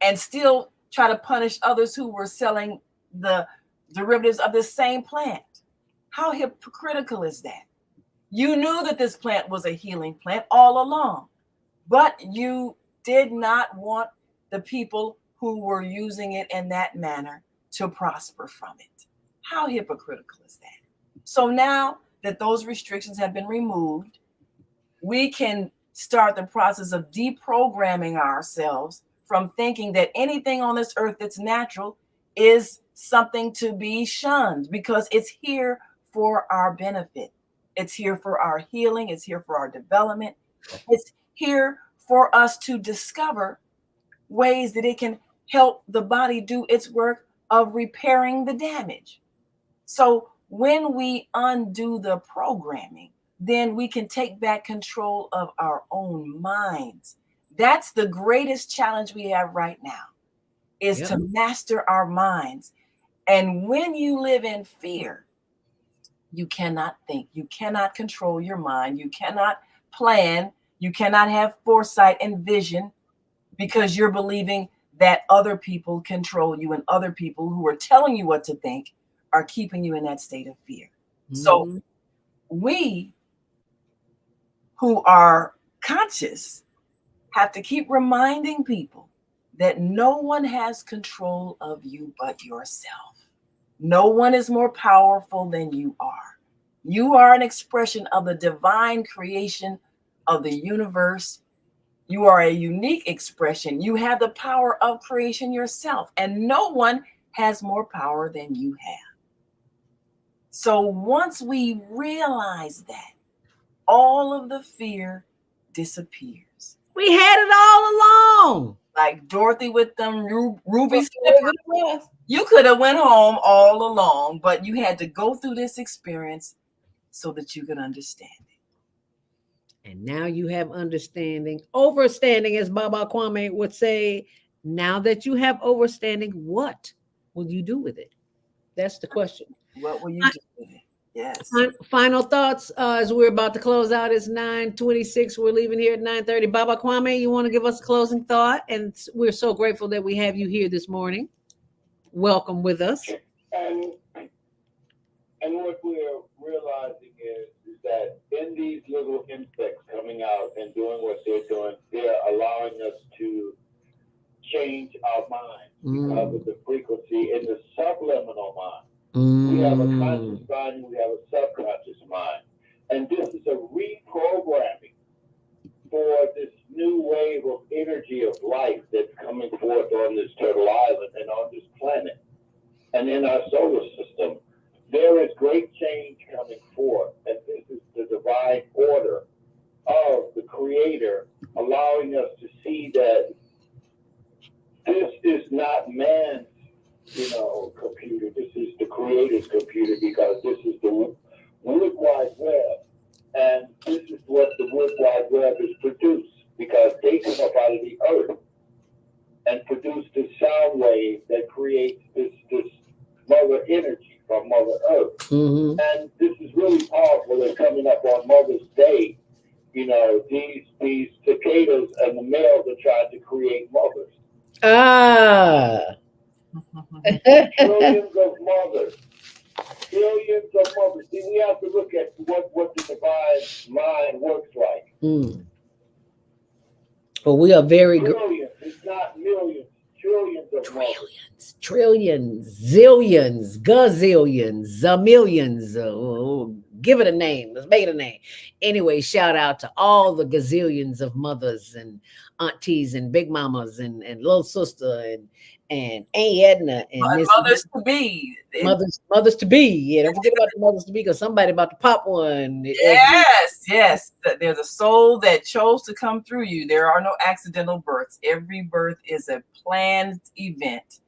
and still try to punish others who were selling the derivatives of the same plant. How hypocritical is that? You knew that this plant was a healing plant all along, but you did not want the people who were using it in that manner to prosper from it. How hypocritical is that? So now that those restrictions have been removed, we can start the process of deprogramming ourselves from thinking that anything on this earth that's natural is something to be shunned, because it's here for our benefit. It's here for our healing. It's here for our development. It's here for us to discover ways that it can help the body do its work of repairing the damage. So when we undo the programming, then we can take back control of our own minds. That's the greatest challenge we have right now, is to master our minds. And when you live in fear, you cannot think, you cannot control your mind, you cannot plan, you cannot have foresight and vision, because you're believing that other people control you, and other people who are telling you what to think are keeping you in that state of fear. Mm-hmm. So we who are conscious have to keep reminding people that no one has control of you but yourself. No one is more powerful than you are. You are an expression of the divine creation of the universe. You are a unique expression. You have the power of creation yourself, and no one has more power than you have. So once we realize that, all of the fear disappears. We had it all along. Like Dorothy with them ruby Wizard slippers. of Oz. You could have went home all along, but you had to go through this experience so that you could understand it. And now you have understanding, overstanding, as Baba Kwame would say. Now that you have overstanding, what will you do with it? That's the question. What will you do with it? Yes. Final thoughts as we're about to close out. It's 9:26. We're leaving here at 9:30. Baba Kwame, you want to give us a closing thought? And we're so grateful that we have you here this morning. Welcome with us. And what we're realizing is that in these little insects coming out and doing what they're doing, they're allowing us to change our mind because of the frequency in the subliminal mind. We have a conscious mind and we have a subconscious mind. And this is a reprogramming for this new wave of energy of life that's coming forth on this turtle island and on this planet and in our solar system. There is great change coming forth, and this is the divine order of the Creator allowing us to see that this is not man's, computer. This is the Creator's computer, because this is the World Wide Web, and this is what the World Wide Web is produced, because they come up out of the earth and produce this sound wave that creates this mother energy from Mother Earth. And this is really powerful. And coming up on Mother's Day, these cicadas and the males are trying to create mothers. Trillions of mothers. Trillions of mothers. See, we have to look at what the divine mind works like. Well, we are very trillions. It's not millions. Trillions of mothers. Trillions, zillions, gazillions, zamillions. Give it a name. Let's make it a name. Anyway, shout out to all the gazillions of mothers and aunties and big mamas and little sister and Aunt Edna and mothers to be. Mothers to be. Yeah, don't forget about the mothers to be, because somebody about to pop one. Yes. There's a soul that chose to come through you. There are no accidental births. Every birth is a planned event.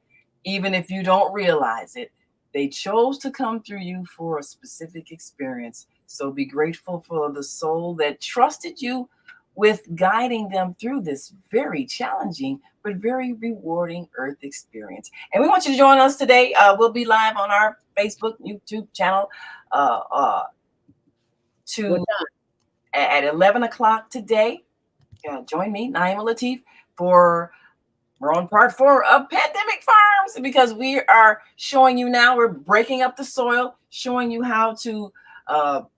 Even if you don't realize it, they chose to come through you for a specific experience. So be grateful for the soul that trusted you with guiding them through this very challenging but very rewarding Earth experience. And we want you to join us today. We'll be live on our Facebook, YouTube channel at 11 o'clock today. Join me, Naima Latif, we're on part 4 of Pandemic Farms, because we are showing you now, we're breaking up the soil, showing you how to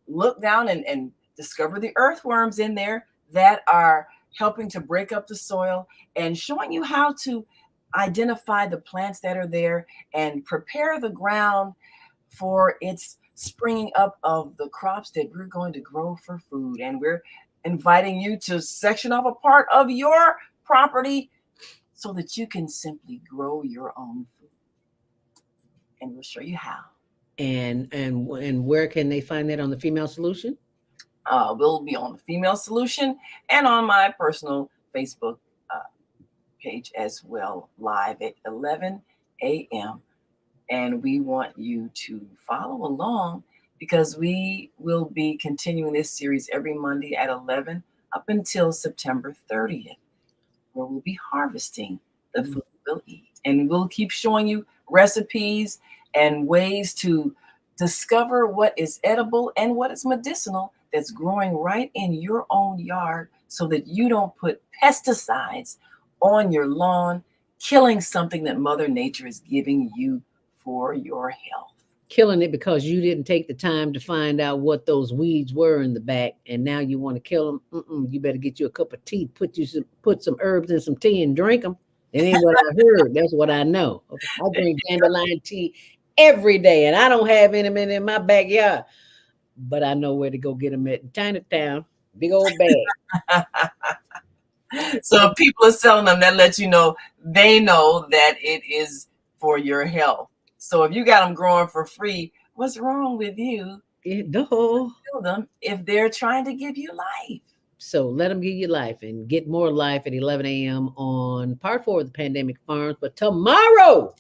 look down and discover the earthworms in there that are helping to break up the soil, and showing you how to identify the plants that are there and prepare the ground for its springing up of the crops that we're going to grow for food. And we're inviting you to section off a part of your property so that you can simply grow your own food. And we'll show you how. And where can they find that on the Female Solution? We'll be on the Female Solution and on my personal Facebook page as well, live at 11 a.m. And we want you to follow along, because we will be continuing this series every Monday at 11 up until September 30th, where we'll be harvesting the food we'll eat. And we'll keep showing you recipes and ways to discover what is edible and what is medicinal that's growing right in your own yard, so that you don't put pesticides on your lawn, killing something that Mother Nature is giving you for your health. Killing it because you didn't take the time to find out what those weeds were in the back, and now you want to kill them. You better get you a cup of tea, put some herbs in some tea and drink them. It ain't what I heard. That's what I know. Okay. I drink dandelion tea every day, and I don't have any in my backyard, but I know where to go get them at Chinatown. Big old bag. So if people are selling them, that lets you know they know that it is for your health. So if you got them growing for free, what's wrong with you? No. Sell them if they're trying to give you life. So let them give you life and get more life at 11 a.m. on part 4 of the Pandemic Farms. But tomorrow,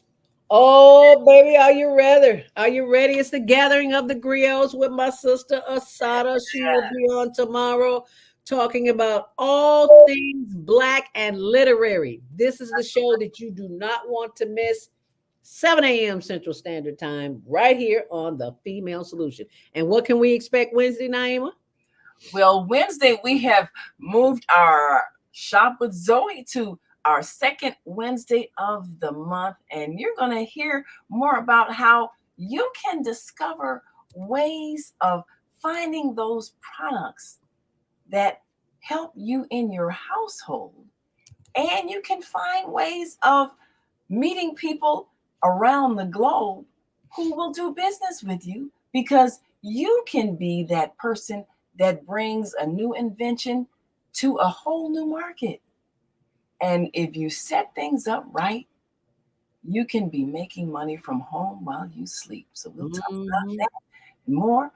oh, baby, are you ready? Are you ready? It's the gathering of the griots with my sister Asada. She will be on tomorrow talking about all things Black and literary. This is the show that you do not want to miss. 7 a.m. Central Standard Time, right here on the Female Solution. And what can we expect Wednesday, Naima? Well, Wednesday, we have moved our Shop with Zoe to our second Wednesday of the month. And you're going to hear more about how you can discover ways of finding those products that help you in your household. And you can find ways of meeting people around the globe who will do business with you because you can be that person that brings a new invention to a whole new market. And if you set things up right, you can be making money from home while you sleep. So we'll talk about that more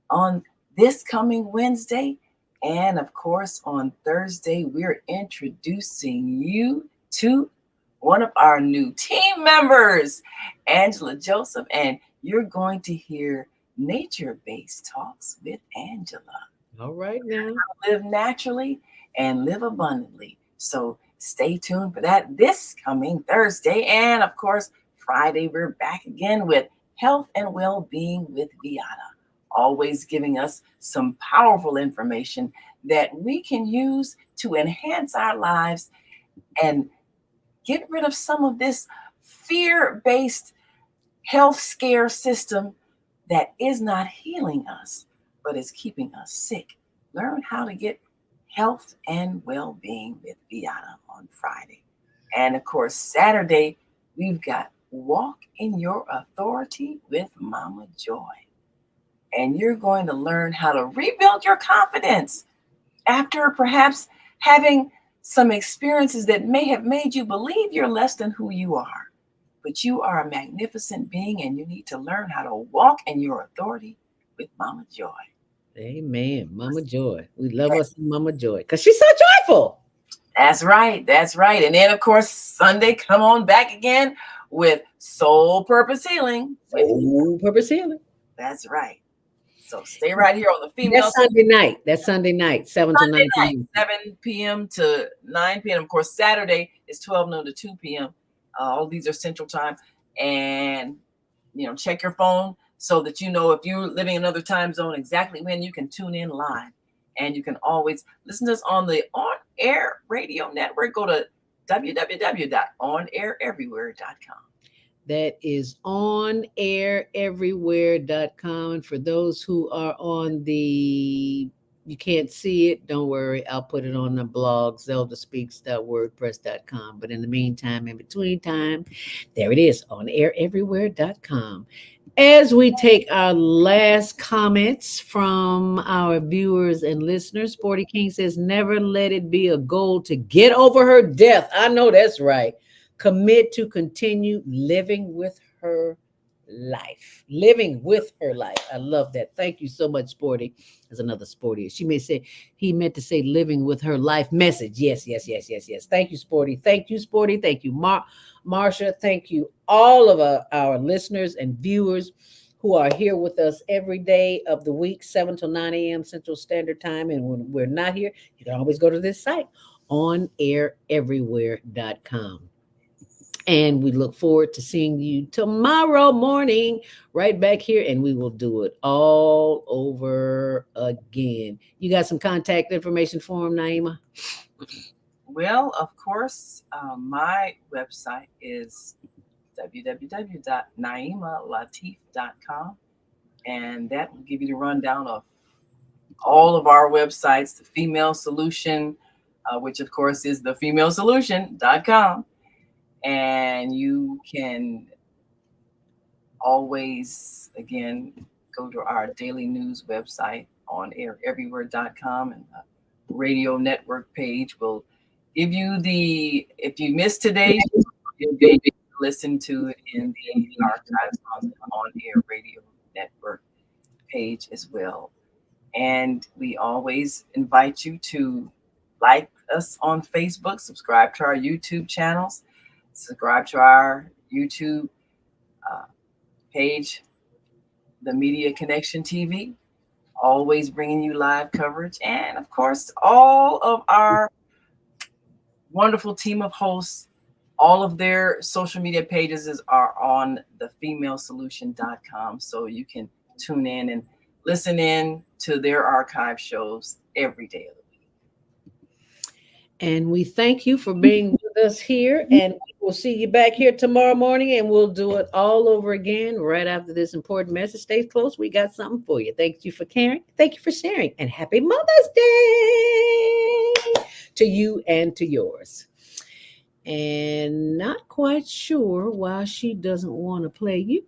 on this coming Wednesday. And of course, on Thursday, we're introducing you to one of our new team members, Angela Joseph, and you're going to hear nature-based talks with Angela. All right now. Live naturally and live abundantly. So stay tuned for that this coming Thursday. And of course, Friday, we're back again with Health and Well-Being with Viana, always giving us some powerful information that we can use to enhance our lives and get rid of some of this fear-based health scare system that is not healing us, but is keeping us sick. Learn how to get health and well-being with Viana on Friday. And of course, Saturday, we've got Walk in Your Authority with Mama Joy. And you're going to learn how to rebuild your confidence after perhaps having some experiences that may have made you believe you're less than who you are. But you are a magnificent being and you need to learn how to walk in your authority with Mama Joy. Amen. Mama Joy. We love us Mama Joy because she's so joyful. That's right. That's right. And then, of course, Sunday, come on back again with Soul Purpose Healing. Soul Purpose Healing. That's right. So stay right here on the Female. That's Sunday night. That's Sunday night, 7 to 9 p.m. 7 p.m. to 9 p.m. Of course, Saturday is 12 noon to 2 p.m. All these are Central Time. And, check your phone so that you know if you're living in another time zone exactly when you can tune in live. And you can always listen to us on the On Air Radio Network. Go to www.onaireverywhere.com. That is onaireverywhere.com. And for those who are on you can't see it, don't worry. I'll put it on the blog, zeldaspeaks.wordpress.com. But in the meantime, in between time, there it is, onaireverywhere.com. As we take our last comments from our viewers and listeners, Sporty King says, never let it be a goal to get over her death. I know that's right. Commit to continue living with her life. Living with her life. I love that. Thank you so much, Sporty. There's another Sporty. She may say, he meant to say living with her life message. Yes. Thank you, Sporty. Thank you, Sporty. Thank you, Marsha. Thank you, all of our listeners and viewers who are here with us every day of the week, 7 to 9 a.m. Central Standard Time. And when we're not here, you can always go to this site, onaireverywhere.com. And we look forward to seeing you tomorrow morning right back here, and we will do it all over again. You got some contact information for him, Naima? Well, of course, my website is www.naimalatif.com, and that will give you the rundown of all of our websites, the Female Solution, which of course is thefemalesolution.com. And you can always, again, go to our daily news website, onaireverywhere.com, and the radio network page will give you if you missed today, you'll be able to listen to it in the archives on the On-Air Radio Network page as well. And we always invite you to like us on Facebook, subscribe to our YouTube channels, subscribe to our YouTube page, The Media Connection TV, always bringing you live coverage. And of course, all of our wonderful team of hosts, all of their social media pages are on thefemalesolution.com. So you can tune in and listen in to their archive shows every day of the week. And we thank you for being with us here. And we'll see you back here tomorrow morning, and we'll do it all over again right after this important message. Stay close. We got something for you. Thank you for caring. Thank you for sharing. And happy Mother's Day to you and to yours. And not quite sure why she doesn't want to play.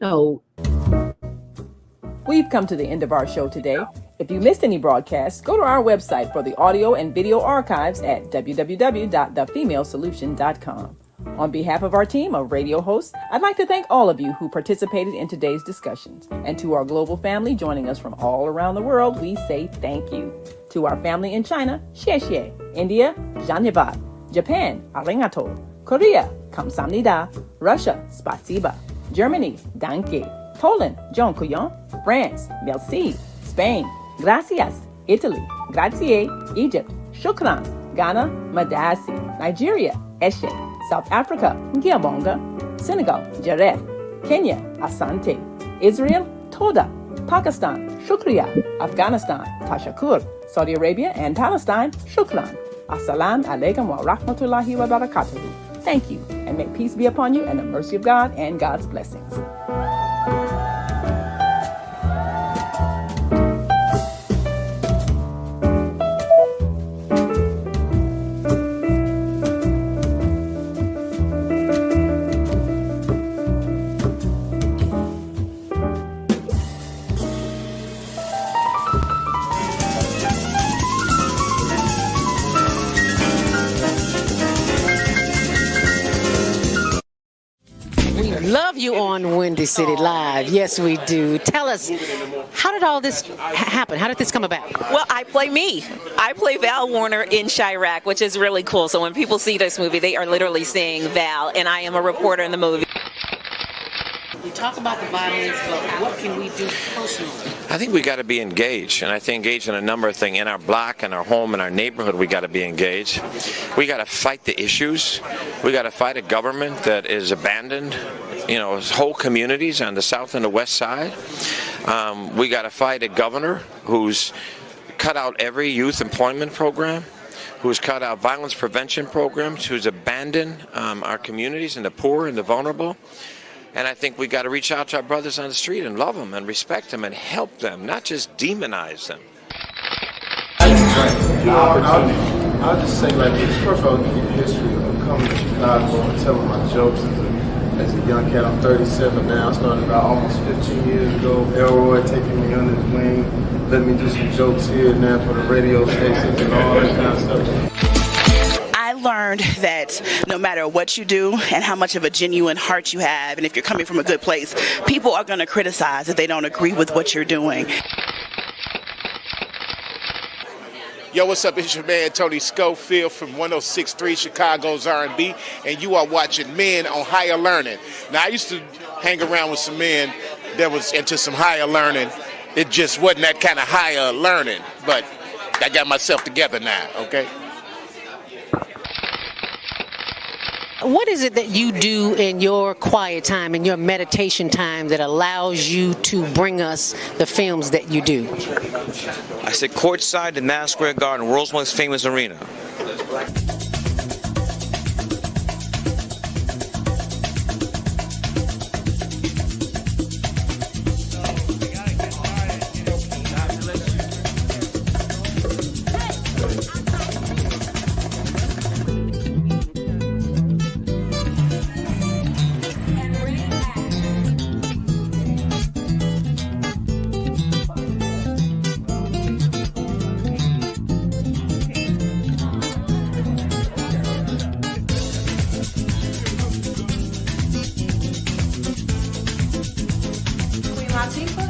We've come to the end of our show today. If you missed any broadcasts, go to our website for the audio and video archives at www.thefemalesolution.com. On behalf of our team of radio hosts, I'd like to thank all of you who participated in today's discussions. And to our global family joining us from all around the world, we say thank you. To our family in China, xie xie. India, zhanyavad. Japan, arigato. Korea, kamsamnida. Russia, spasiba. Germany, danke. Poland, dziękuję. France, merci. Spain, gracias. Italy, grazie. Egypt, shukran. Ghana, madasi. Nigeria, eshe. South Africa, ngiyabonga. Senegal, jaref. Kenya, asante. Israel, toda. Pakistan, shukriya. Afghanistan, tashakur. Saudi Arabia and Palestine, shukran. Assalamu alaikum wa rahmatullahi wa barakatuhu. Thank you, and may peace be upon you and the mercy of God and God's blessings. Love you on Windy City Live. Yes, we do. Tell us, how did all this happen? How did this come about? Well, I play me. I play Val Warner in Chirac, which is really cool. So when people see this movie, they are literally seeing Val, and I am a reporter in the movie. We talk about the violence, but what can we do personally? I think we got to be engaged, and I think engaged in a number of things. In our block, in our home, in our neighborhood, we got to be engaged. We got to fight the issues. We got to fight a government that is abandoned, whole communities on the south and the west side. We got to fight a governor who's cut out every youth employment program, who's cut out violence prevention programs, who's abandoned our communities and the poor and the vulnerable. And I think we got to reach out to our brothers on the street and love them and respect them and help them, not just demonize them. I'll just say like this. First of all, give you the history of coming to Chicago and telling my jokes as a young cat. I'm 37 now. I started about almost 15 years ago. Elroy taking me under his wing, letting me do some jokes here and there for the radio stations and all that kind of stuff. I learned that no matter what you do and how much of a genuine heart you have, and if you're coming from a good place, people are going to criticize if they don't agree with what you're doing. Yo, what's up? It's your man Tony Schofield from 106.3 Chicago's R&B, and you are watching Men on Higher Learning. Now, I used to hang around with some men that was into some higher learning. It just wasn't that kind of higher learning, but I got myself together now, okay? What is it that you do in your quiet time, in your meditation time, that allows you to bring us the films that you do? I sit courtside in Madison Square Garden, world's most famous arena.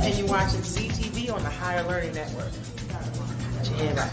and you're watching CTV on the Higher Learning Network. Put your hand right.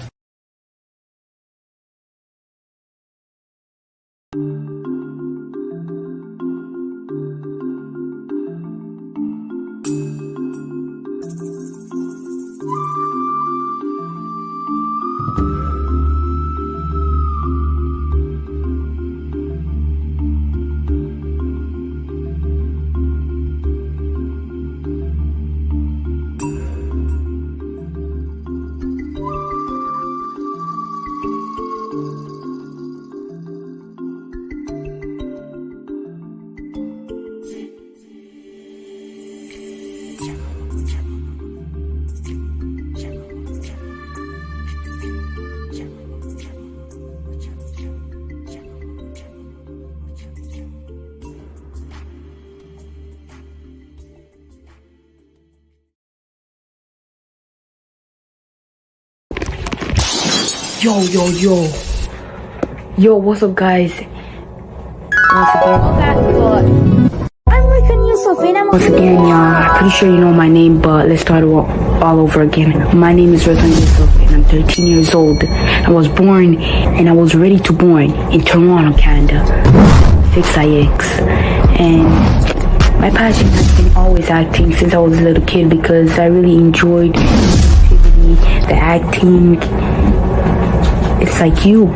Yo, what's up, guys? Once again, y'all, pretty sure you know my name, but let's start all over again. My name is Ratan Yusuf, and I'm 13 years old. I was born, and I was ready to born in Toronto, Canada, 6IX. And my passion has been always acting since I was a little kid because I really enjoyed the creativity, the acting. It's like you,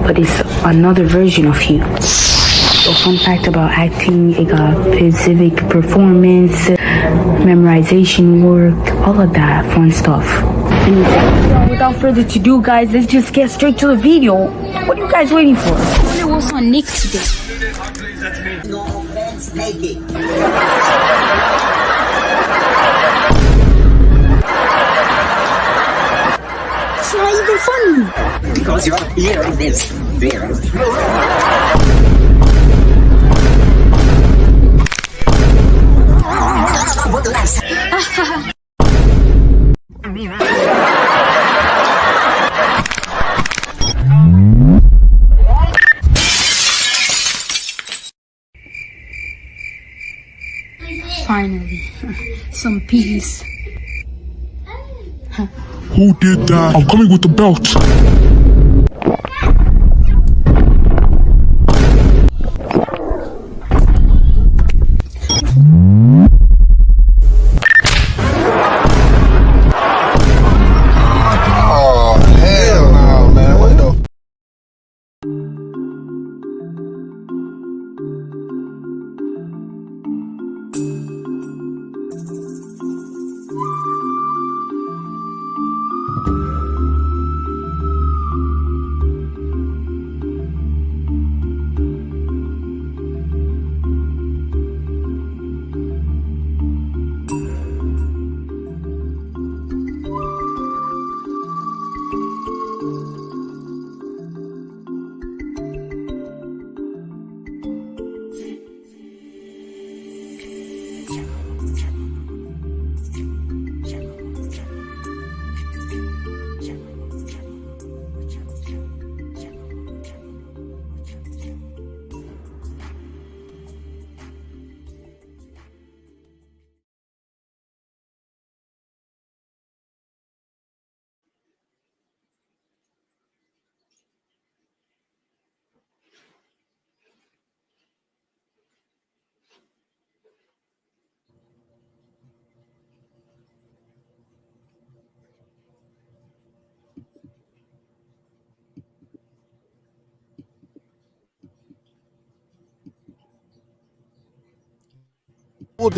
but it's another version of you. So fun fact about acting, it got specific performance, memorization work, all of that fun stuff. And without further ado, guys, let's just get straight to the video. What are you guys waiting for? I wonder what's on next today. No offense taken. It's not even funny. Because you're here in this beer. Finally, some peace. Who did that? I'm coming with the belt. Oh, hell no, man. What the? Will